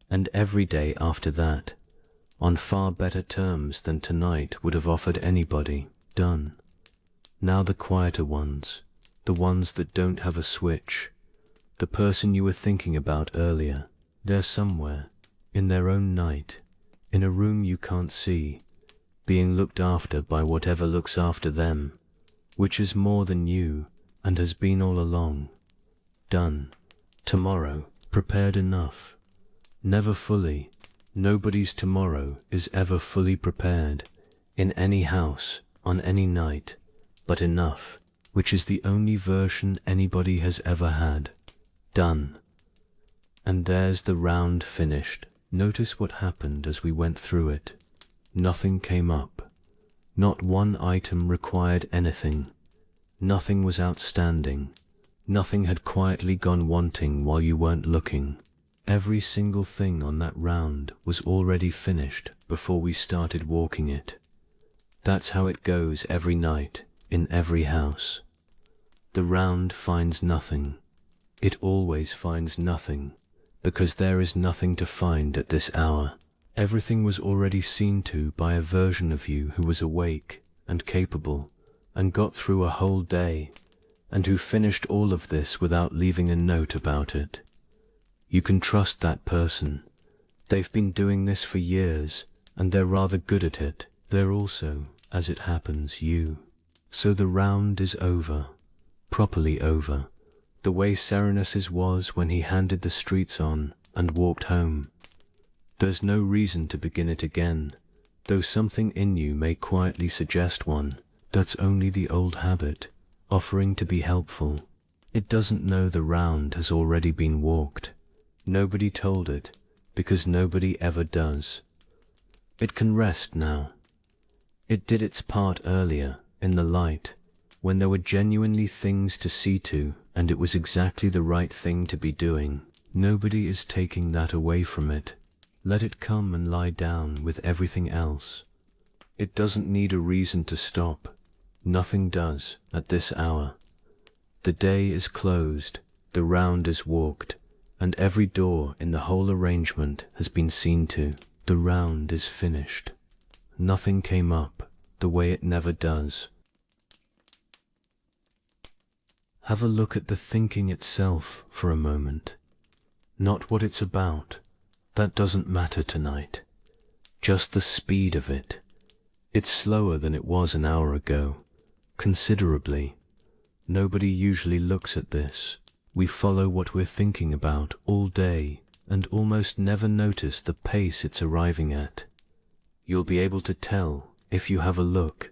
and every day after that, on far better terms than tonight would have offered anybody. Done. Now the quieter ones, the ones that don't have a switch, the person you were thinking about earlier, they're somewhere, in their own night, in a room you can't see, being looked after by whatever looks after them, which is more than you, and has been all along. Done. Tomorrow, prepared enough. Never fully. Nobody's tomorrow is ever fully prepared, in any house, on any night, but enough, which is the only version anybody has ever had. Done. And there's the round finished. Notice what happened as we went through it. Nothing came up. Not one item required anything. Nothing was outstanding. Nothing had quietly gone wanting while you weren't looking. Every single thing on that round was already finished before we started walking it. That's how it goes every night, in every house. The round finds nothing. It always finds nothing, because there is nothing to find at this hour. Everything was already seen to by a version of you who was awake and capable, and got through a whole day, and who finished all of this without leaving a note about it. You can trust that person. They've been doing this for years, and they're rather good at it. They're also, as it happens, you. So the round is over, properly over, the way Serenus's was when he handed the streets on and walked home. There's no reason to begin it again, though something in you may quietly suggest one. That's only the old habit, offering to be helpful. It doesn't know the round has already been walked. Nobody told it, because nobody ever does. It can rest now. It did its part earlier, in the light, when there were genuinely things to see to, and it was exactly the right thing to be doing. Nobody is taking that away from it. Let it come and lie down with everything else. It doesn't need a reason to stop. Nothing does at this hour. The day is closed, the round is walked, and every door in the whole arrangement has been seen to. The round is finished. Nothing came up, the way it never does. Have a look at the thinking itself for a moment. Not what it's about. That doesn't matter tonight. Just the speed of it. It's slower than it was an hour ago. Considerably. Nobody usually looks at this. We follow what we're thinking about all day and almost never notice the pace it's arriving at. You'll be able to tell if you have a look.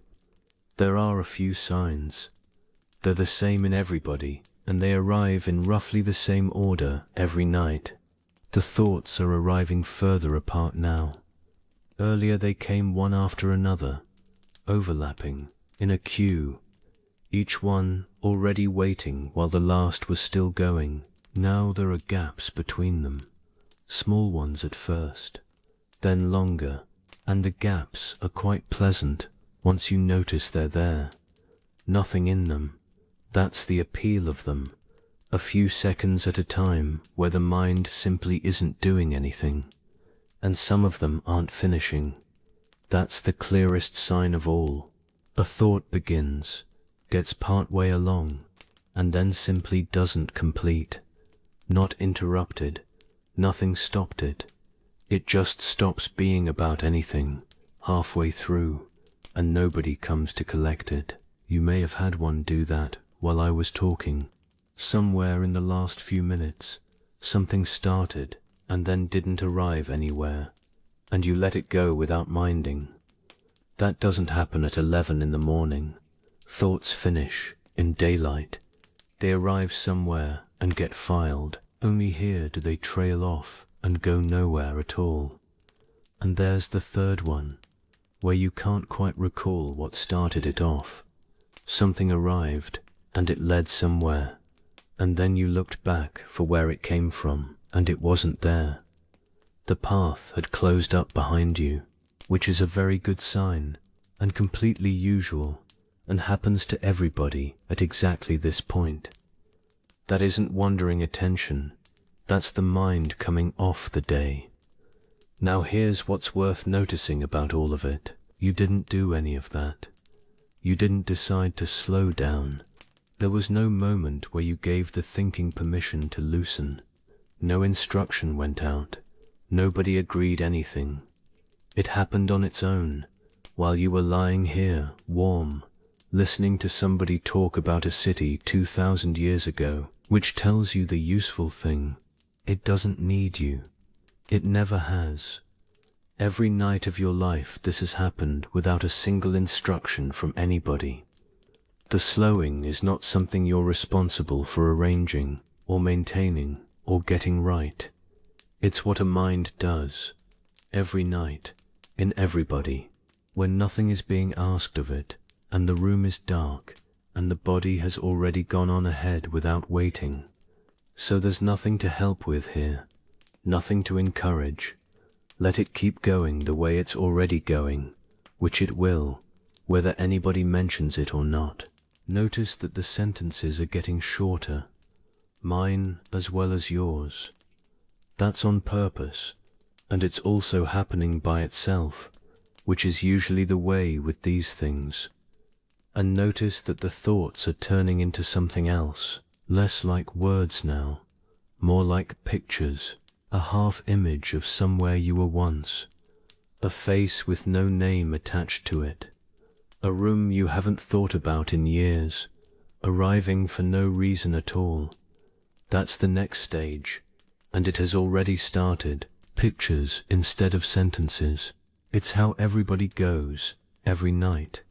There are a few signs. They're the same in everybody, and they arrive in roughly the same order every night. The thoughts are arriving further apart now. Earlier they came one after another, overlapping, in a queue, each one already waiting while the last was still going. Now there are gaps between them, small ones at first, then longer, and the gaps are quite pleasant once you notice they're there. Nothing in them. That's the appeal of them. A few seconds at a time where the mind simply isn't doing anything, and some of them aren't finishing. That's the clearest sign of all. A thought begins, gets part way along, and then simply doesn't complete. Not interrupted. Nothing stopped it. It just stops being about anything, halfway through, and nobody comes to collect it. You may have had one do that while I was talking. Somewhere in the last few minutes, something started and then didn't arrive anywhere, and you let it go without minding. That doesn't happen at 11 in the morning. Thoughts finish in daylight. They arrive somewhere and get filed. Only here do they trail off and go nowhere at all. And there's the third one, where you can't quite recall what started it off. Something arrived, and it led somewhere, and then you looked back for where it came from, and it wasn't there. The path had closed up behind you, which is a very good sign, and completely usual, and happens to everybody at exactly this point. That isn't wandering attention, that's the mind coming off the day. Now here's what's worth noticing about all of it. You didn't do any of that. You didn't decide to slow down. There was no moment where you gave the thinking permission to loosen. No instruction went out. Nobody agreed anything. It happened on its own, while you were lying here, warm, listening to somebody talk about a city 2,000 years ago, which tells you the useful thing. It doesn't need you. It never has. Every night of your life this has happened without a single instruction from anybody. The slowing is not something you're responsible for arranging, or maintaining, or getting right. It's what a mind does, every night, in everybody, when nothing is being asked of it, and the room is dark, and the body has already gone on ahead without waiting. So there's nothing to help with here, nothing to encourage. Let it keep going the way it's already going, which it will, whether anybody mentions it or not. Notice that the sentences are getting shorter, mine as well as yours. That's on purpose, and it's also happening by itself, which is usually the way with these things. And notice that the thoughts are turning into something else, less like words now, more like pictures, a half image of somewhere you were once, a face with no name attached to it, a room you haven't thought about in years, arriving for no reason at all. That's the next stage, and it has already started. Pictures instead of sentences. It's how everybody goes, every night.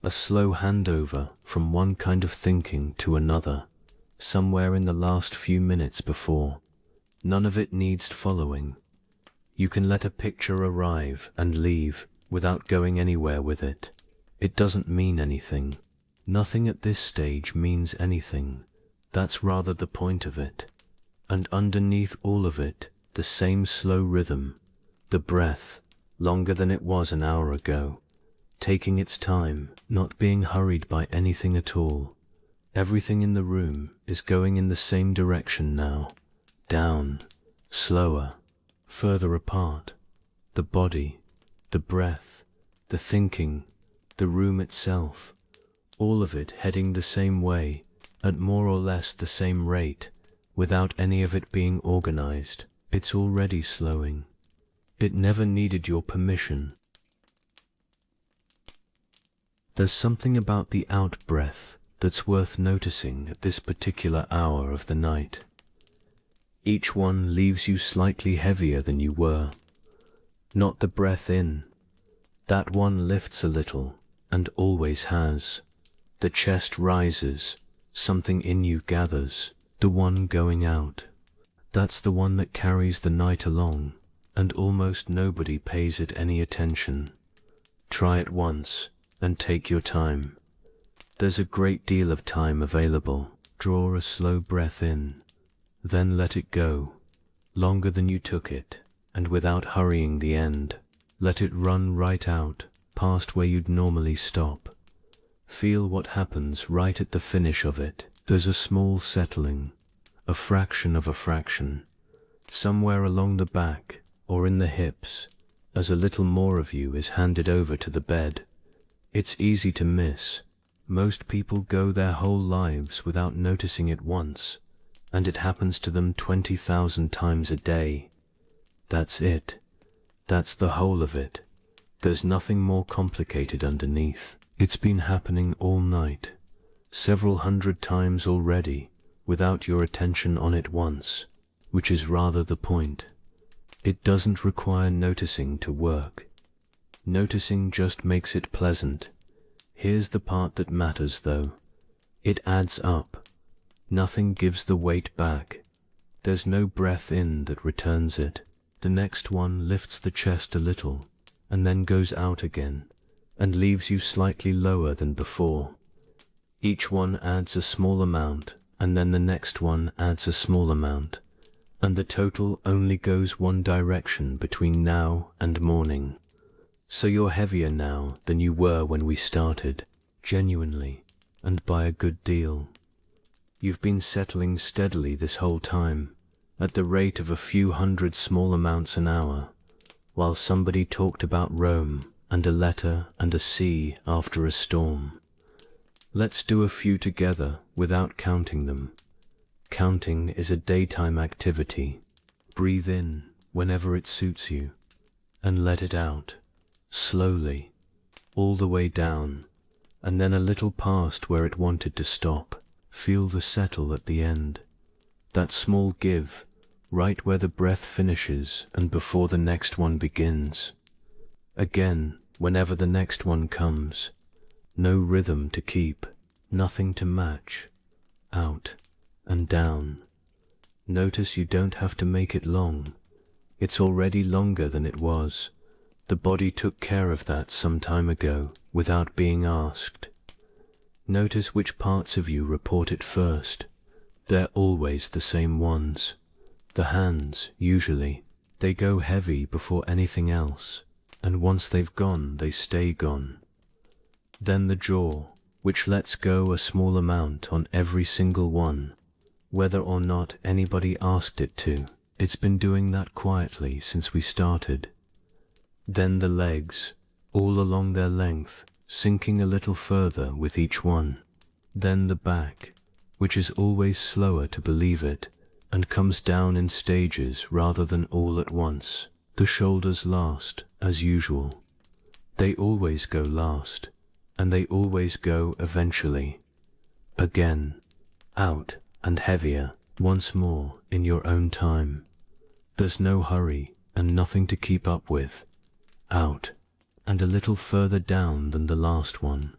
A slow handover from one kind of thinking to another, somewhere in the last few minutes before. None of it needs following. You can let a picture arrive and leave without going anywhere with it. It doesn't mean anything. Nothing at this stage means anything. That's rather the point of it. And underneath all of it, the same slow rhythm, the breath, longer than it was an hour ago, taking its time, not being hurried by anything at all. Everything in the room is going in the same direction now, down, slower, further apart. The body, the breath, the thinking, the room itself, all of it heading the same way, at more or less the same rate, without any of it being organized. It's already slowing. It never needed your permission. There's something about the out-breath that's worth noticing at this particular hour of the night. Each one leaves you slightly heavier than you were. Not the breath in. That one lifts a little, and always has. The chest rises, something in you gathers. The one going out. That's the one that carries the night along, and almost nobody pays it any attention. Try it once, and take your time. There's a great deal of time available. Draw a slow breath in, then let it go, longer than you took it, and without hurrying the end. Let it run right out, past where you'd normally stop. Feel what happens right at the finish of it. There's a small settling, a fraction of a fraction, somewhere along the back or in the hips, as a little more of you is handed over to the bed. It's easy to miss. Most people go their whole lives without noticing it once, and it happens to them 20,000 times a day. That's it. That's the whole of it. There's nothing more complicated underneath. It's been happening all night, several hundred times already, without your attention on it once, which is rather the point. It doesn't require noticing to work. Noticing just makes it pleasant. Here's the part that matters though. It adds up. Nothing gives the weight back. There's no breath in that returns it. The next one lifts the chest a little, and then goes out again, and leaves you slightly lower than before. Each one adds a small amount, and then the next one adds a small amount, and the total only goes one direction between now and morning. So you're heavier now than you were when we started, genuinely, and by a good deal. You've been settling steadily this whole time, at the rate of a few hundred small amounts an hour, while somebody talked about Rome and a letter and a sea after a storm. Let's do a few together without counting them. Counting is a daytime activity. Breathe in whenever it suits you, and let it out, slowly, all the way down, and then a little past where it wanted to stop. Feel the settle at the end. That small give, right where the breath finishes and before the next one begins. Again, whenever the next one comes. No rhythm to keep, nothing to match. Out and down. Notice you don't have to make it long. It's already longer than it was. The body took care of that some time ago, without being asked. Notice which parts of you report it first. They're always the same ones. The hands, usually. They go heavy before anything else, and once they've gone, they stay gone. Then the jaw, which lets go a small amount on every single one, whether or not anybody asked it to. It's been doing that quietly since we started. Then the legs, all along their length, sinking a little further with each one. Then the back, which is always slower to believe it, and comes down in stages rather than all at once. The shoulders last, as usual. They always go last, and they always go eventually. Again, out and heavier, once more in your own time. There's no hurry and nothing to keep up with. Out, and a little further down than the last one.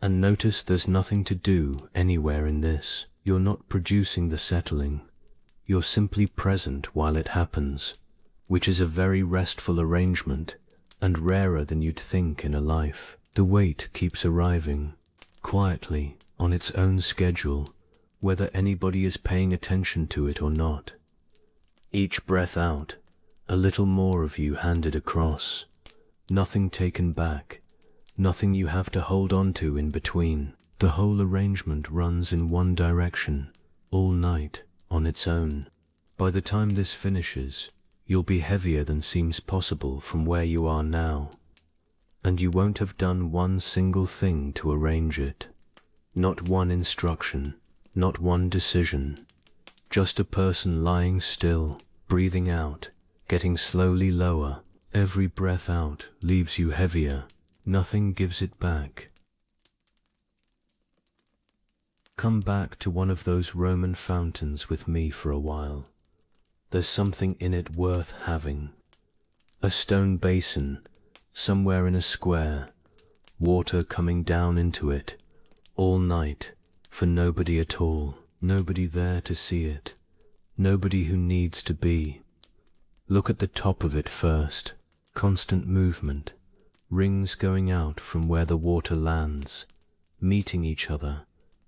And notice there's nothing to do anywhere in this. You're not producing the settling. You're simply present while it happens, which is a very restful arrangement and rarer than you'd think in a life. The weight keeps arriving, quietly, on its own schedule, whether anybody is paying attention to it or not. Each breath out, a little more of you handed across. Nothing taken back, nothing you have to hold on to in between. The whole arrangement runs in one direction, all night, on its own. By the time this finishes, you'll be heavier than seems possible from where you are now. And you won't have done one single thing to arrange it. Not one instruction, not one decision. Just a person lying still, breathing out, getting slowly lower. Every breath out leaves you heavier. Nothing gives it back. Come back to one of those Roman fountains with me for a while. There's something in it worth having. A stone basin, somewhere in a square, water coming down into it, all night, for nobody at all. Nobody there to see it. Nobody who needs to be. Look at the top of it first. Constant movement. Rings going out from where the water lands, meeting each other,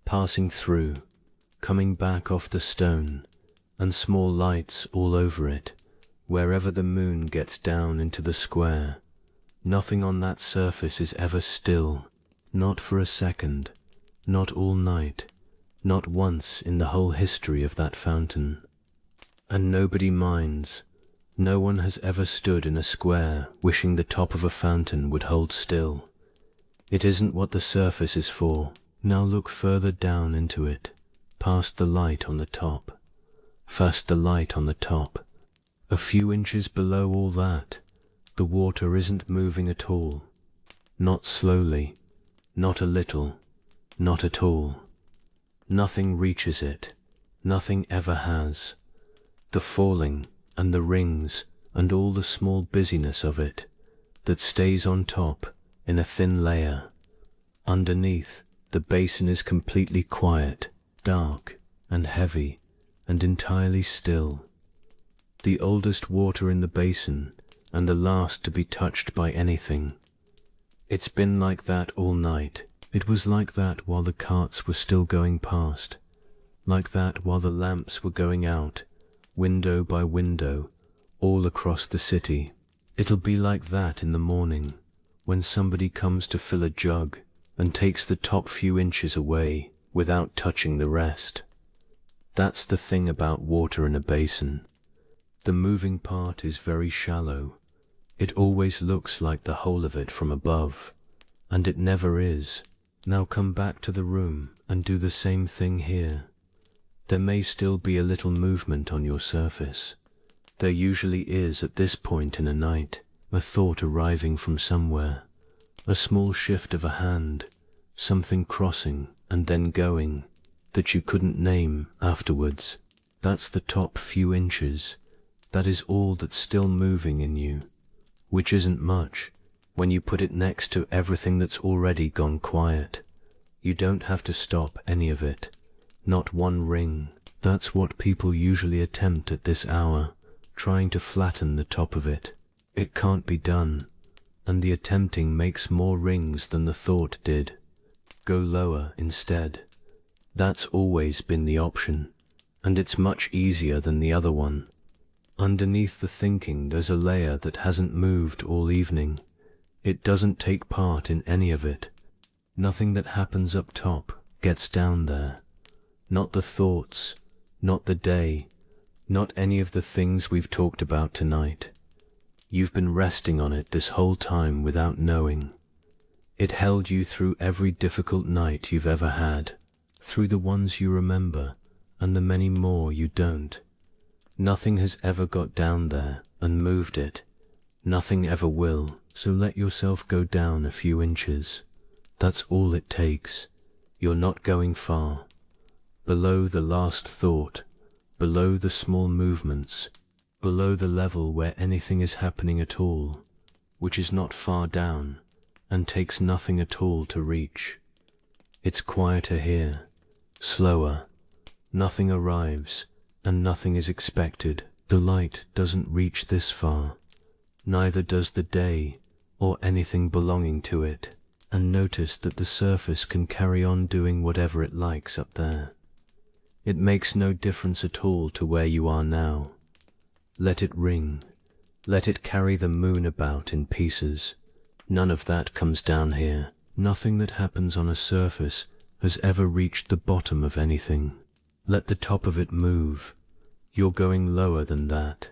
passing through, coming back off the stone, and small lights all over it, wherever the moon gets down into the square. Nothing on that surface is ever still, not for a second, not all night, not once in the whole history of that fountain. And nobody minds. No one has ever stood in a square wishing the top of a fountain would hold still. It isn't what the surface is for. Now look further down into it, past the light on the top. Past the light on the top. A few inches below all that, the water isn't moving at all. Not slowly, not a little, not at all. Nothing reaches it, nothing ever has. The falling, and the rings, and all the small busyness of it, that stays on top, in a thin layer. Underneath, the basin is completely quiet, dark, and heavy, and entirely still. The oldest water in the basin, and the last to be touched by anything. It's been like that all night. It was like that while the carts were still going past, like that while the lamps were going out, window by window, all across the city. It'll be like that in the morning, when somebody comes to fill a jug and takes the top few inches away without touching the rest. That's the thing about water in a basin. The moving part is very shallow. It always looks like the whole of it from above, and it never is. Now come back to the room and do the same thing here. There may still be a little movement on your surface. There usually is at this point in a night, a thought arriving from somewhere, a small shift of a hand, something crossing and then going, that you couldn't name afterwards. That's the top few inches. That is all that's still moving in you, which isn't much when you put it next to everything that's already gone quiet. You don't have to stop any of it, not one ring. That's what people usually attempt at this hour, trying to flatten the top of it. It can't be done, and the attempting makes more rings than the thought did. Go lower instead. That's always been the option, and it's much easier than the other one. Underneath the thinking there's a layer that hasn't moved all evening. It doesn't take part in any of it. Nothing that happens up top gets down there. Not the thoughts, not the day, not any of the things we've talked about tonight. You've been resting on it this whole time without knowing. It held you through every difficult night you've ever had, through the ones you remember and the many more you don't. Nothing has ever got down there and moved it. Nothing ever will, so let yourself go down a few inches. That's all it takes. You're not going far. Below the last thought, below the small movements, below the level where anything is happening at all, which is not far down and takes nothing at all to reach. It's quieter here, slower. Nothing arrives and nothing is expected. The light doesn't reach this far, neither does the day or anything belonging to it. And notice that the surface can carry on doing whatever it likes up there. It makes no difference at all to where you are now. Let it ring. Let it carry the moon about in pieces. None of that comes down here. Nothing that happens on a surface has ever reached the bottom of anything. Let the top of it move. You're going lower than that.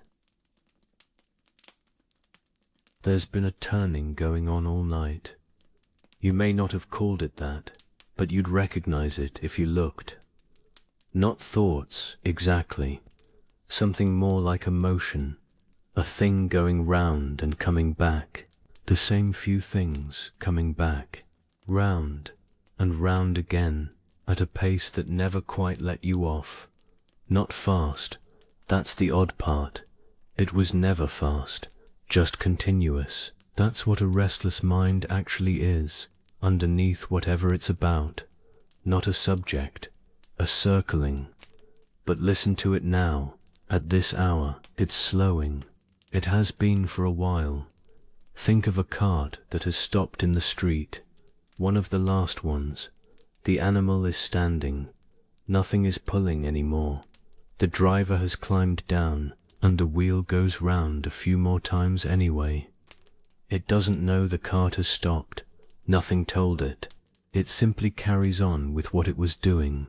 There's been a turning going on all night. You may not have called it that, but you'd recognize it if you looked. Not thoughts, exactly. Something more like a motion, a thing going round and coming back. The same few things coming back, round and round again, at a pace that never quite let you off. Not fast, that's the odd part. It was never fast, just continuous. That's what a restless mind actually is, underneath whatever it's about. Not a subject, a circling. But listen to it now, at this hour. It's slowing. It has been for a while. Think of a cart that has stopped in the street, one of the last ones. The animal is standing. Nothing is pulling anymore. The driver has climbed down, and the wheel goes round a few more times anyway. It doesn't know the cart has stopped. Nothing told it. It simply carries on with what it was doing,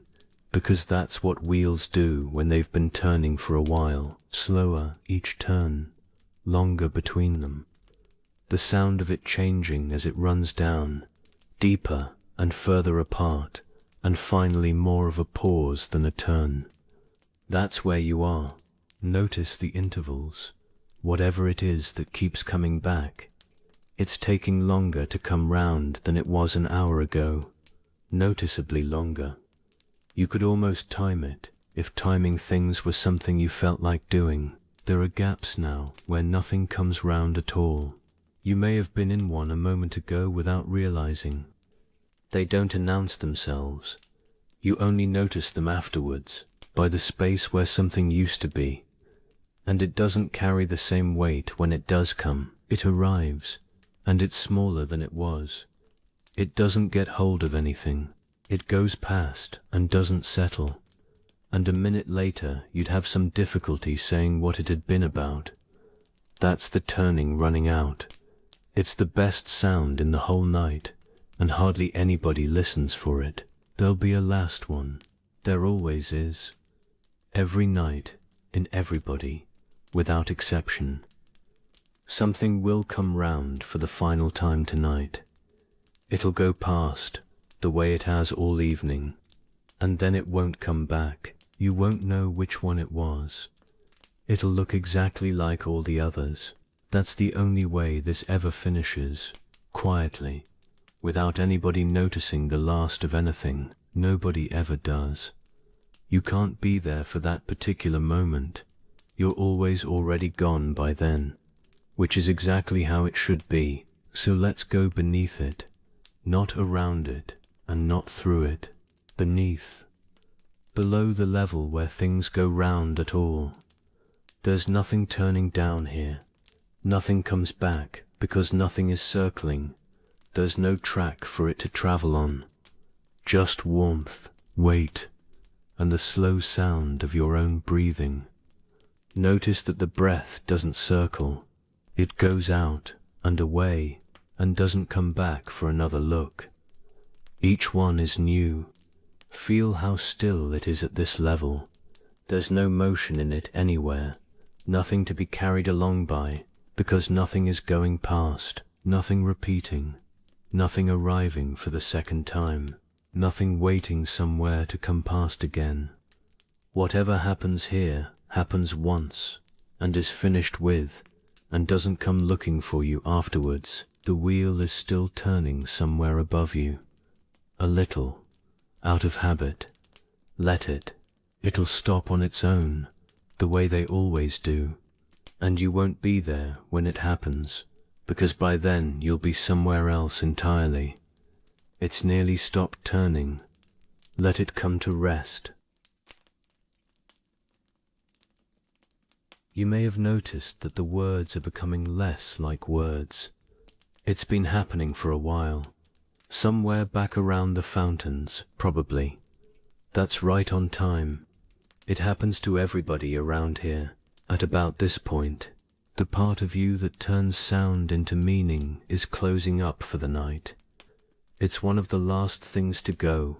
because that's what wheels do when they've been turning for a while. Slower each turn, longer between them. The sound of it changing as it runs down, deeper and further apart, and finally more of a pause than a turn. That's where you are. Notice the intervals, whatever it is that keeps coming back. It's taking longer to come round than it was an hour ago, noticeably longer. You could almost time it, if timing things was something you felt like doing. There are gaps now where nothing comes round at all. You may have been in one a moment ago without realizing. They don't announce themselves. You only notice them afterwards, by the space where something used to be. And it doesn't carry the same weight when it does come. It arrives, and it's smaller than it was. It doesn't get hold of anything. It goes past and doesn't settle. And a minute later you'd have some difficulty saying what it had been about. That's the turning running out. It's the best sound in the whole night, and hardly anybody listens for it. There'll be a last one. There always is. Every night, in everybody, without exception. Something will come round for the final time tonight. It'll go past, the way it has all evening, and then it won't come back. You won't know which one it was. It'll look exactly like all the others. That's the only way this ever finishes, quietly, without anybody noticing the last of anything. Nobody ever does. You can't be there for that particular moment. You're always already gone by then, which is exactly how it should be. So let's go beneath it, not around it, and not through it. Beneath, below the level where things go round at all. There's nothing turning down here. Nothing comes back, because nothing is circling. There's no track for it to travel on. Just warmth, weight, and the slow sound of your own breathing. Notice that the breath doesn't circle. It goes out and away and doesn't come back for another look. Each one is new. Feel how still it is at this level. There's no motion in it anywhere, nothing to be carried along by, because nothing is going past, nothing repeating, nothing arriving for the second time, nothing waiting somewhere to come past again. Whatever happens here happens once, and is finished with, and doesn't come looking for you afterwards. The wheel is still turning somewhere above you. A little, out of habit. Let it. It'll stop on its own, the way they always do. And you won't be there when it happens, because by then you'll be somewhere else entirely. It's nearly stopped turning. Let it come to rest. You may have noticed that the words are becoming less like words. It's been happening for a while. Somewhere back around the fountains, probably. That's right on time. It happens to everybody around here, at about this point. The part of you that turns sound into meaning is closing up for the night. It's one of the last things to go,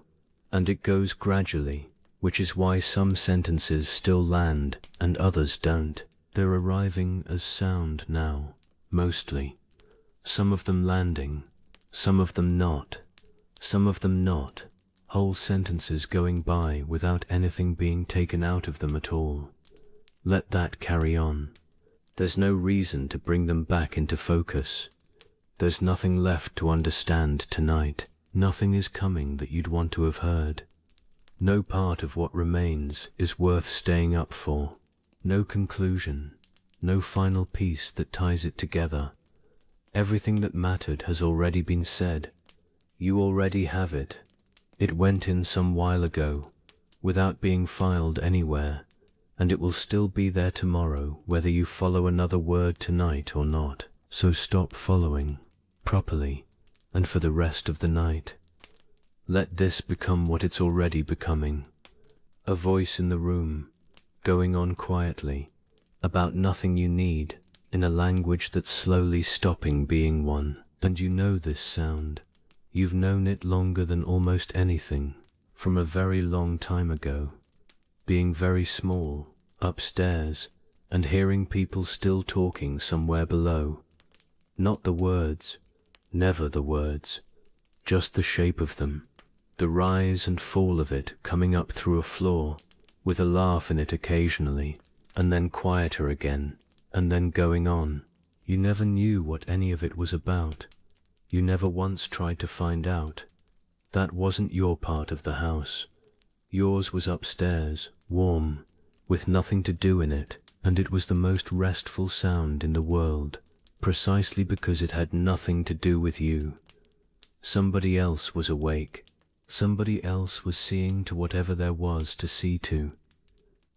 and it goes gradually, which is why some sentences still land and others don't. They're arriving as sound now, mostly. Some of them landing, some of them not, some of them not. Whole sentences going by without anything being taken out of them at all. Let that carry on. There's no reason to bring them back into focus. There's nothing left to understand tonight. Nothing is coming that you'd want to have heard. No part of what remains is worth staying up for. No conclusion, no final piece that ties it together. Everything that mattered has already been said. You already have it. It went in some while ago, without being filed anywhere, and it will still be there tomorrow whether you follow another word tonight or not. So stop following, properly, and for the rest of the night. Let this become what it's already becoming. A voice in the room, going on quietly, about nothing you need, in a language that's slowly stopping being one. And you know this sound. You've known it longer than almost anything, from a very long time ago. Being very small, upstairs, and hearing people still talking somewhere below. Not the words, never the words, just the shape of them, the rise and fall of it coming up through a floor, with a laugh in it occasionally, and then quieter again, and then going on. You never knew what any of it was about. You never once tried to find out. That wasn't your part of the house. Yours was upstairs, warm, with nothing to do in it, and it was the most restful sound in the world, precisely because it had nothing to do with you. Somebody else was awake. Somebody else was seeing to whatever there was to see to.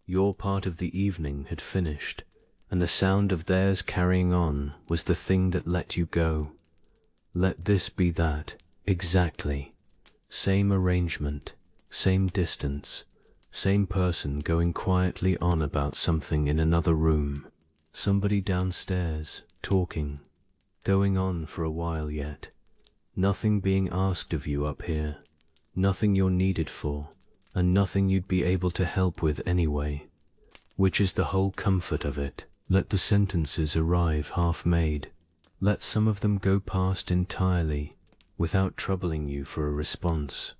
Your part of the evening had finished, and the sound of theirs carrying on was the thing that let you go. Let this be that, exactly. Same arrangement, same distance, same person going quietly on about something in another room. Somebody downstairs, talking, going on for a while yet. Nothing being asked of you up here, nothing you're needed for, and nothing you'd be able to help with anyway. Which is the whole comfort of it. Let the sentences arrive half-made. Let some of them go past entirely, without troubling you for a response.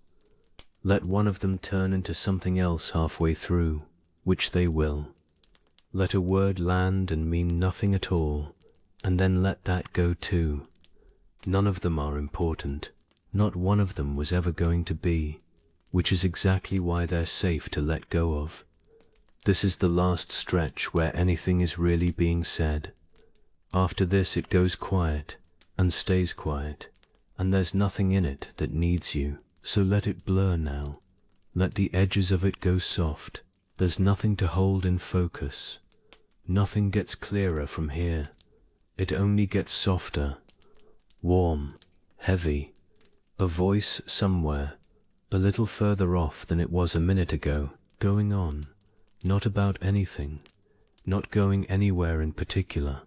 Let one of them turn into something else halfway through, which they will. Let a word land and mean nothing at all, and then let that go too. None of them are important. Not one of them was ever going to be, which is exactly why they're safe to let go of. This is the last stretch where anything is really being said. After this it goes quiet, and stays quiet, and there's nothing in it that needs you. So let it blur now. Let the edges of it go soft. There's nothing to hold in focus. Nothing gets clearer from here. It only gets softer, warm, heavy. A voice somewhere, a little further off than it was a minute ago, going on, not about anything, not going anywhere in particular.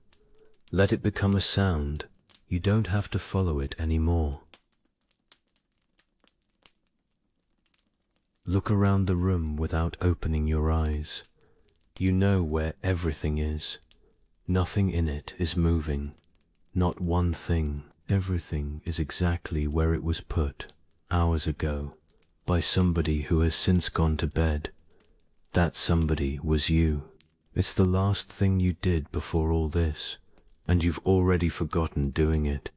Let it become a sound. You don't have to follow it anymore. Look around the room without opening your eyes. You know where everything is. Nothing in it is moving. Not one thing. Everything is exactly where it was put, hours ago, by somebody who has since gone to bed. That somebody was you. It's the last thing you did before all this, and you've already forgotten doing it.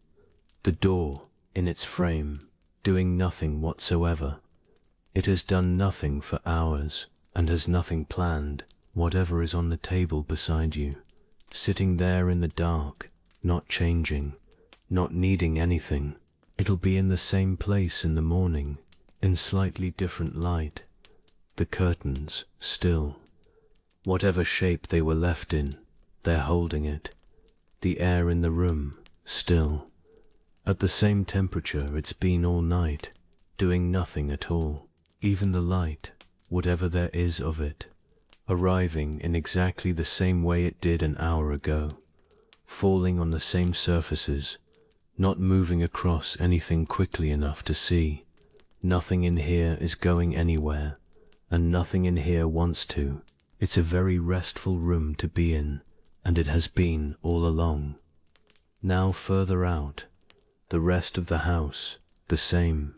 The door, in its frame, doing nothing whatsoever. It has done nothing for hours, and has nothing planned. Whatever is on the table beside you, sitting there in the dark, not changing, not needing anything. It'll be in the same place in the morning, in slightly different light. The curtains, still. Whatever shape they were left in, they're holding it. The air in the room, still. At the same temperature it's been all night, doing nothing at all. Even the light, whatever there is of it, arriving in exactly the same way it did an hour ago, falling on the same surfaces, not moving across anything quickly enough to see. Nothing in here is going anywhere, and nothing in here wants to. It's a very restful room to be in, and it has been all along. Now further out, the rest of the house, the same.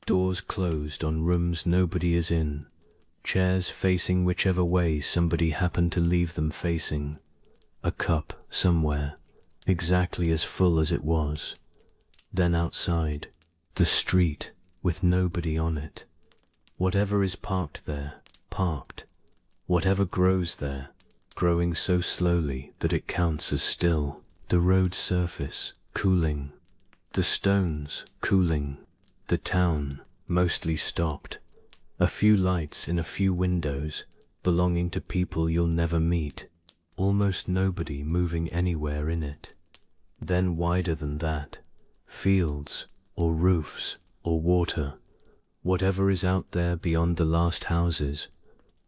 Doors closed on rooms nobody is in, chairs facing whichever way somebody happened to leave them facing. A cup somewhere, exactly as full as it was. Then outside, the street with nobody on it. Whatever is parked there, parked. Whatever grows there, growing so slowly that it counts as still. The road surface, cooling. The stones, cooling. The town, mostly stopped. A few lights in a few windows, belonging to people you'll never meet. Almost nobody moving anywhere in it. Then wider than that, fields, or roofs, or water. Whatever is out there beyond the last houses,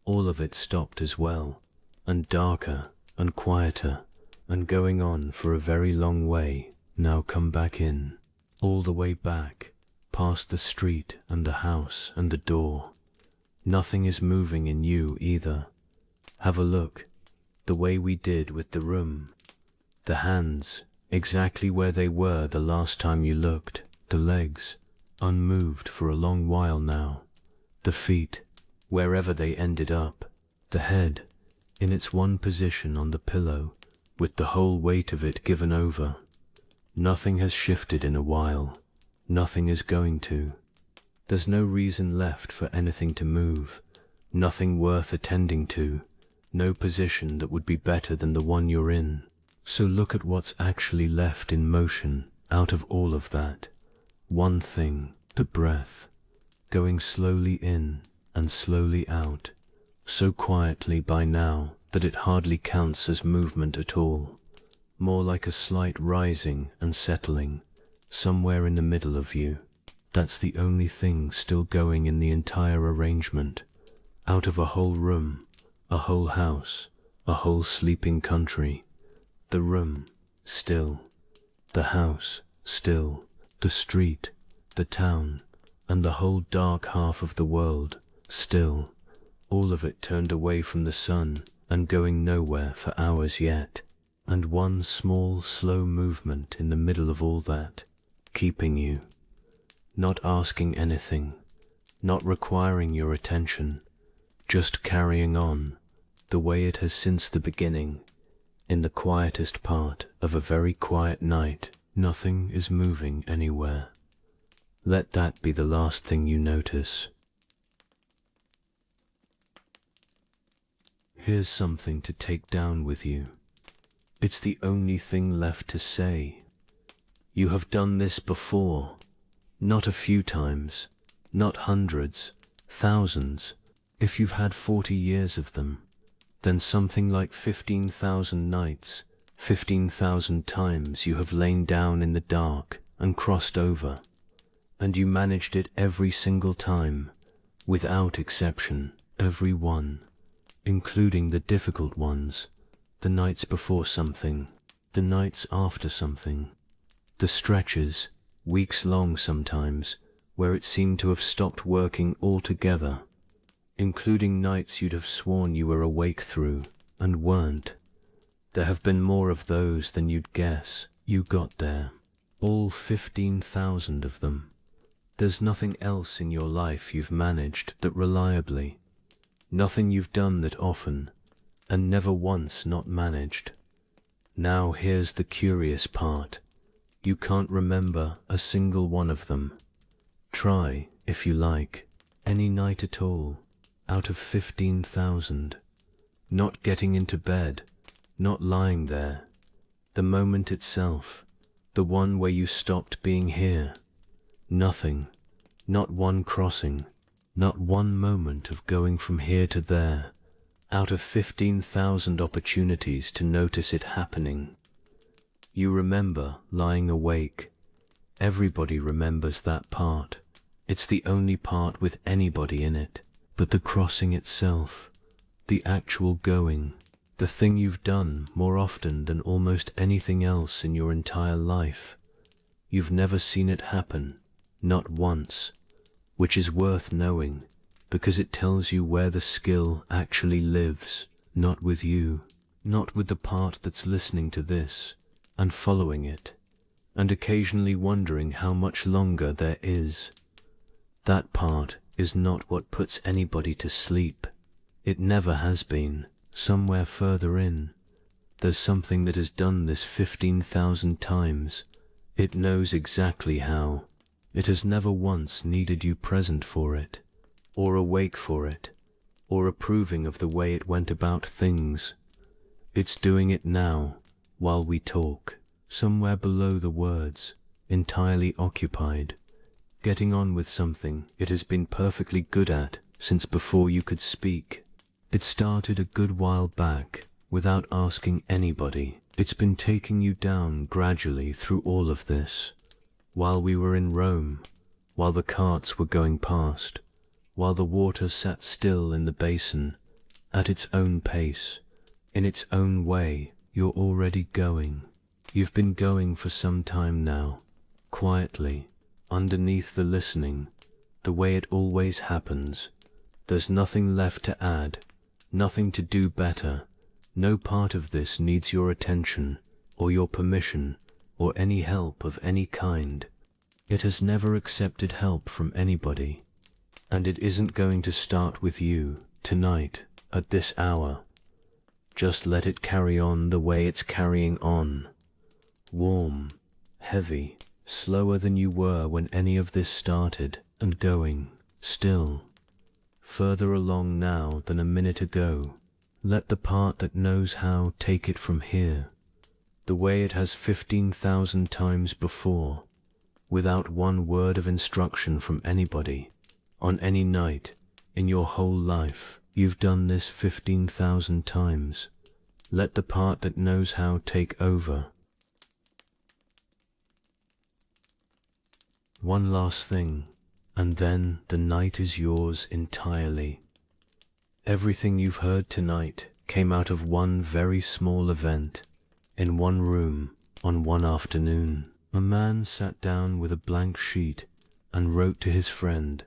all of it stopped as well, and darker, and quieter, and going on for a very long way. Now come back in, all the way back, past the street and the house and the door. Nothing is moving in you either. Have a look, the way we did with the room. The hands, exactly where they were the last time you looked. The legs, unmoved for a long while now. The feet, wherever they ended up. The head, in its one position on the pillow, with the whole weight of it given over. Nothing has shifted in a while. Nothing is going to. There's no reason left for anything to move. Nothing worth attending to. No position that would be better than the one you're in. So look at what's actually left in motion out of all of that. One thing, the breath, going slowly in and slowly out, so quietly by now that it hardly counts as movement at all. More like a slight rising and settling, somewhere in the middle of you. That's the only thing still going in the entire arrangement. Out of a whole room, a whole house, a whole sleeping country. The room, still. The house, still. The street, the town, and the whole dark half of the world, still. All of it turned away from the sun and going nowhere for hours yet. And one small, slow movement in the middle of all that, keeping you. Not asking anything, not requiring your attention, just carrying on, the way it has since the beginning, in the quietest part of a very quiet night. Nothing is moving anywhere. Let that be the last thing you notice. Here's something to take down with you. It's the only thing left to say. You have done this before, not a few times, not hundreds, thousands. If you've had 40 years of them, then something like 15,000 nights, 15,000 times you have lain down in the dark and crossed over, and you managed it every single time, without exception, every one, including the difficult ones, the nights before something, the nights after something, the stretches, weeks long sometimes, where it seemed to have stopped working altogether, including nights you'd have sworn you were awake through, and weren't. There have been more of those than you'd guess. You got there. All 15,000 of them. There's nothing else in your life you've managed that reliably. Nothing you've done that often, and never once not managed. Now here's the curious part. You can't remember a single one of them. Try, if you like, any night at all, out of 15,000. Not getting into bed, not lying there. The moment itself, the one where you stopped being here. Nothing, not one crossing, not one moment of going from here to there, out of 15,000 opportunities to notice it happening. You remember lying awake. Everybody remembers that part. It's the only part with anybody in it. But the crossing itself, the actual going, the thing you've done more often than almost anything else in your entire life, you've never seen it happen, not once, which is worth knowing, because it tells you where the skill actually lives, not with you, not with the part that's listening to this, and following it, and occasionally wondering how much longer there is. That part is not what puts anybody to sleep. It never has been. Somewhere further in, there's something that has done this 15,000 times. It knows exactly how. It has never once needed you present for it, or awake for it, or approving of the way it went about things. It's doing it now, while we talk, somewhere below the words, entirely occupied, getting on with something it has been perfectly good at since before you could speak. It started a good while back, without asking anybody. It's been taking you down gradually through all of this, while we were in Rome, while the carts were going past, while the water sat still in the basin, at its own pace, in its own way. You're already going. You've been going for some time now, quietly, underneath the listening, the way it always happens. There's nothing left to add, nothing to do better. No part of this needs your attention, or your permission, or any help of any kind. It has never accepted help from anybody, and it isn't going to start with you, tonight, at this hour. Just let it carry on the way it's carrying on. Warm, heavy, slower than you were when any of this started, and going, still, further along now than a minute ago. Let the part that knows how take it from here, the way it has 15,000 times before, without one word of instruction from anybody, on any night, in your whole life. You've done this 15,000 times. Let the part that knows how take over. One last thing, and then the night is yours entirely. Everything you've heard tonight came out of one very small event, in one room, on one afternoon. A man sat down with a blank sheet and wrote to his friend,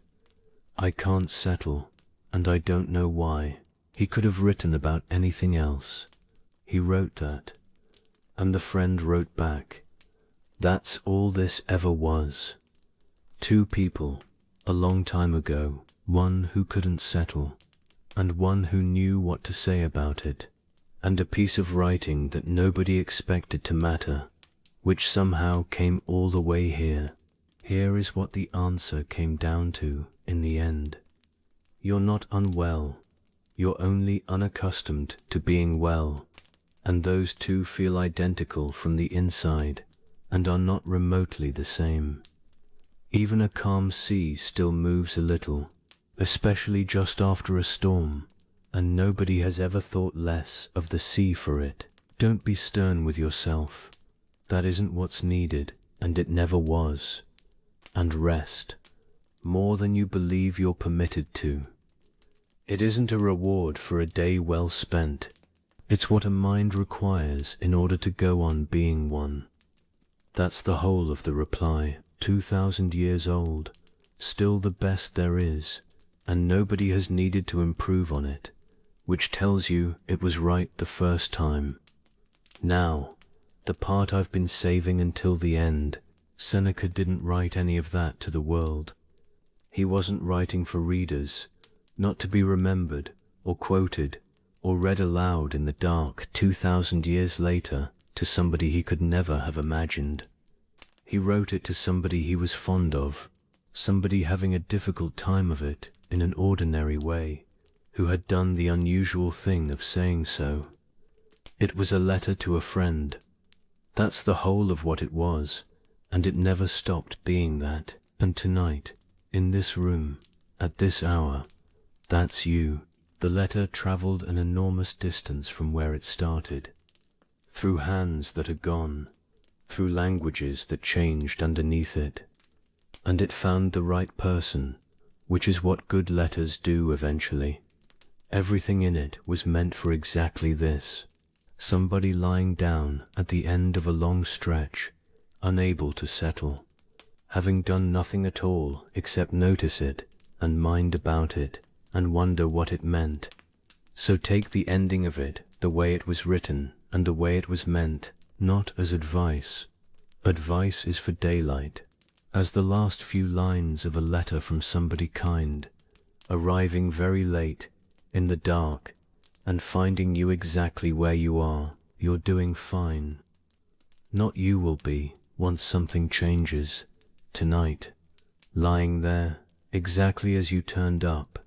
"I can't settle, and I don't know why." He could have written about anything else. He wrote that, and the friend wrote back, "That's all this ever was." Two people, a long time ago, one who couldn't settle, and one who knew what to say about it, and a piece of writing that nobody expected to matter, which somehow came all the way here. Here is what the answer came down to in the end. You're not unwell, you're only unaccustomed to being well, and those two feel identical from the inside, and are not remotely the same. Even a calm sea still moves a little, especially just after a storm, and nobody has ever thought less of the sea for it. Don't be stern with yourself. That isn't what's needed, and it never was. And rest, more than you believe you're permitted to. It isn't a reward for a day well spent. It's what a mind requires in order to go on being one. That's the whole of the reply. 2,000 years old, still the best there is, and nobody has needed to improve on it, which tells you it was right the first time. Now, the part I've been saving until the end, Seneca didn't write any of that to the world. He wasn't writing for readers, not to be remembered, or quoted, or read aloud in the dark 2,000 years later to somebody he could never have imagined. He wrote it to somebody he was fond of, somebody having a difficult time of it in an ordinary way, who had done the unusual thing of saying so. It was a letter to a friend. That's the whole of what it was, and it never stopped being that. And tonight, in this room, at this hour, that's you. The letter traveled an enormous distance from where it started, through hands that are gone, through languages that changed underneath it, and it found the right person, which is what good letters do eventually. Everything in it was meant for exactly this. Somebody lying down at the end of a long stretch, unable to settle, having done nothing at all except notice it and mind about it and wonder what it meant. So take the ending of it the way it was written and the way it was meant, not as advice. Advice is for daylight, as the last few lines of a letter from somebody kind, arriving very late, in the dark, and finding you exactly where you are. You're doing fine. Not you will be, once something changes, tonight, lying there, exactly as you turned up.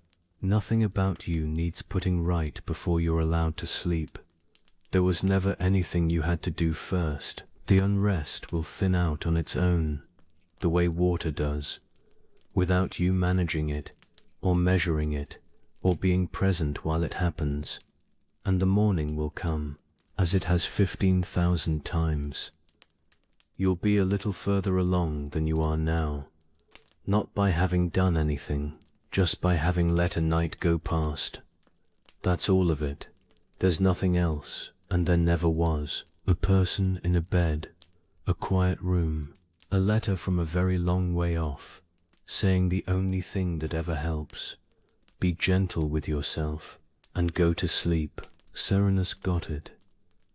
Nothing about you needs putting right before you're allowed to sleep. There was never anything you had to do first. The unrest will thin out on its own, the way water does, without you managing it, or measuring it, or being present while it happens. And the morning will come, as it has 15,000 times. You'll be a little further along than you are now, not by having done anything, just by having let a night go past. That's all of it. There's nothing else, and there never was. A person in a bed, a quiet room, a letter from a very long way off, saying the only thing that ever helps. Be gentle with yourself, and go to sleep. Serenus got it.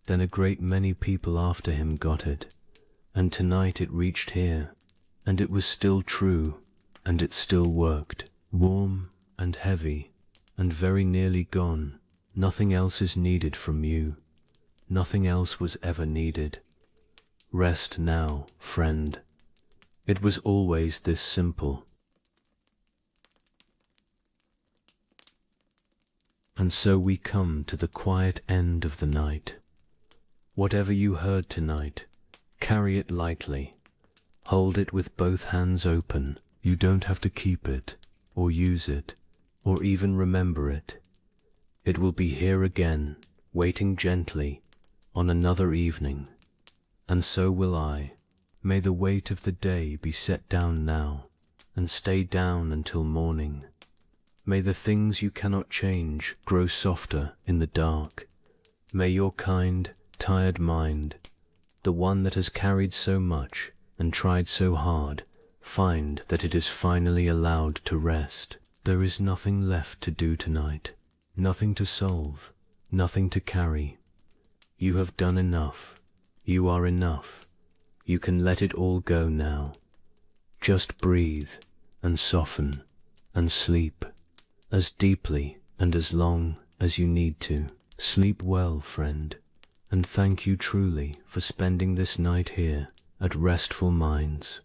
Then a great many people after him got it, and tonight it reached here, and it was still true, and it still worked. Warm and heavy, and very nearly gone. Nothing else is needed from you. Nothing else was ever needed. Rest now, friend. It was always this simple. And so we come to the quiet end of the night. Whatever you heard tonight, carry it lightly. Hold it with both hands open. You don't have to keep it, or use it, or even remember it. It will be here again, waiting gently, on another evening. And so will I. May the weight of the day be set down now, and stay down until morning. May the things you cannot change grow softer in the dark. May your kind, tired mind, the one that has carried so much and tried so hard, find that it is finally allowed to rest. There is nothing left to do tonight, nothing to solve, nothing to carry. You have done enough. You are enough. You can let it all go now. Just breathe and soften and sleep as deeply and as long as you need to. Sleep well, friend, and thank you truly for spending this night here at Restful Minds.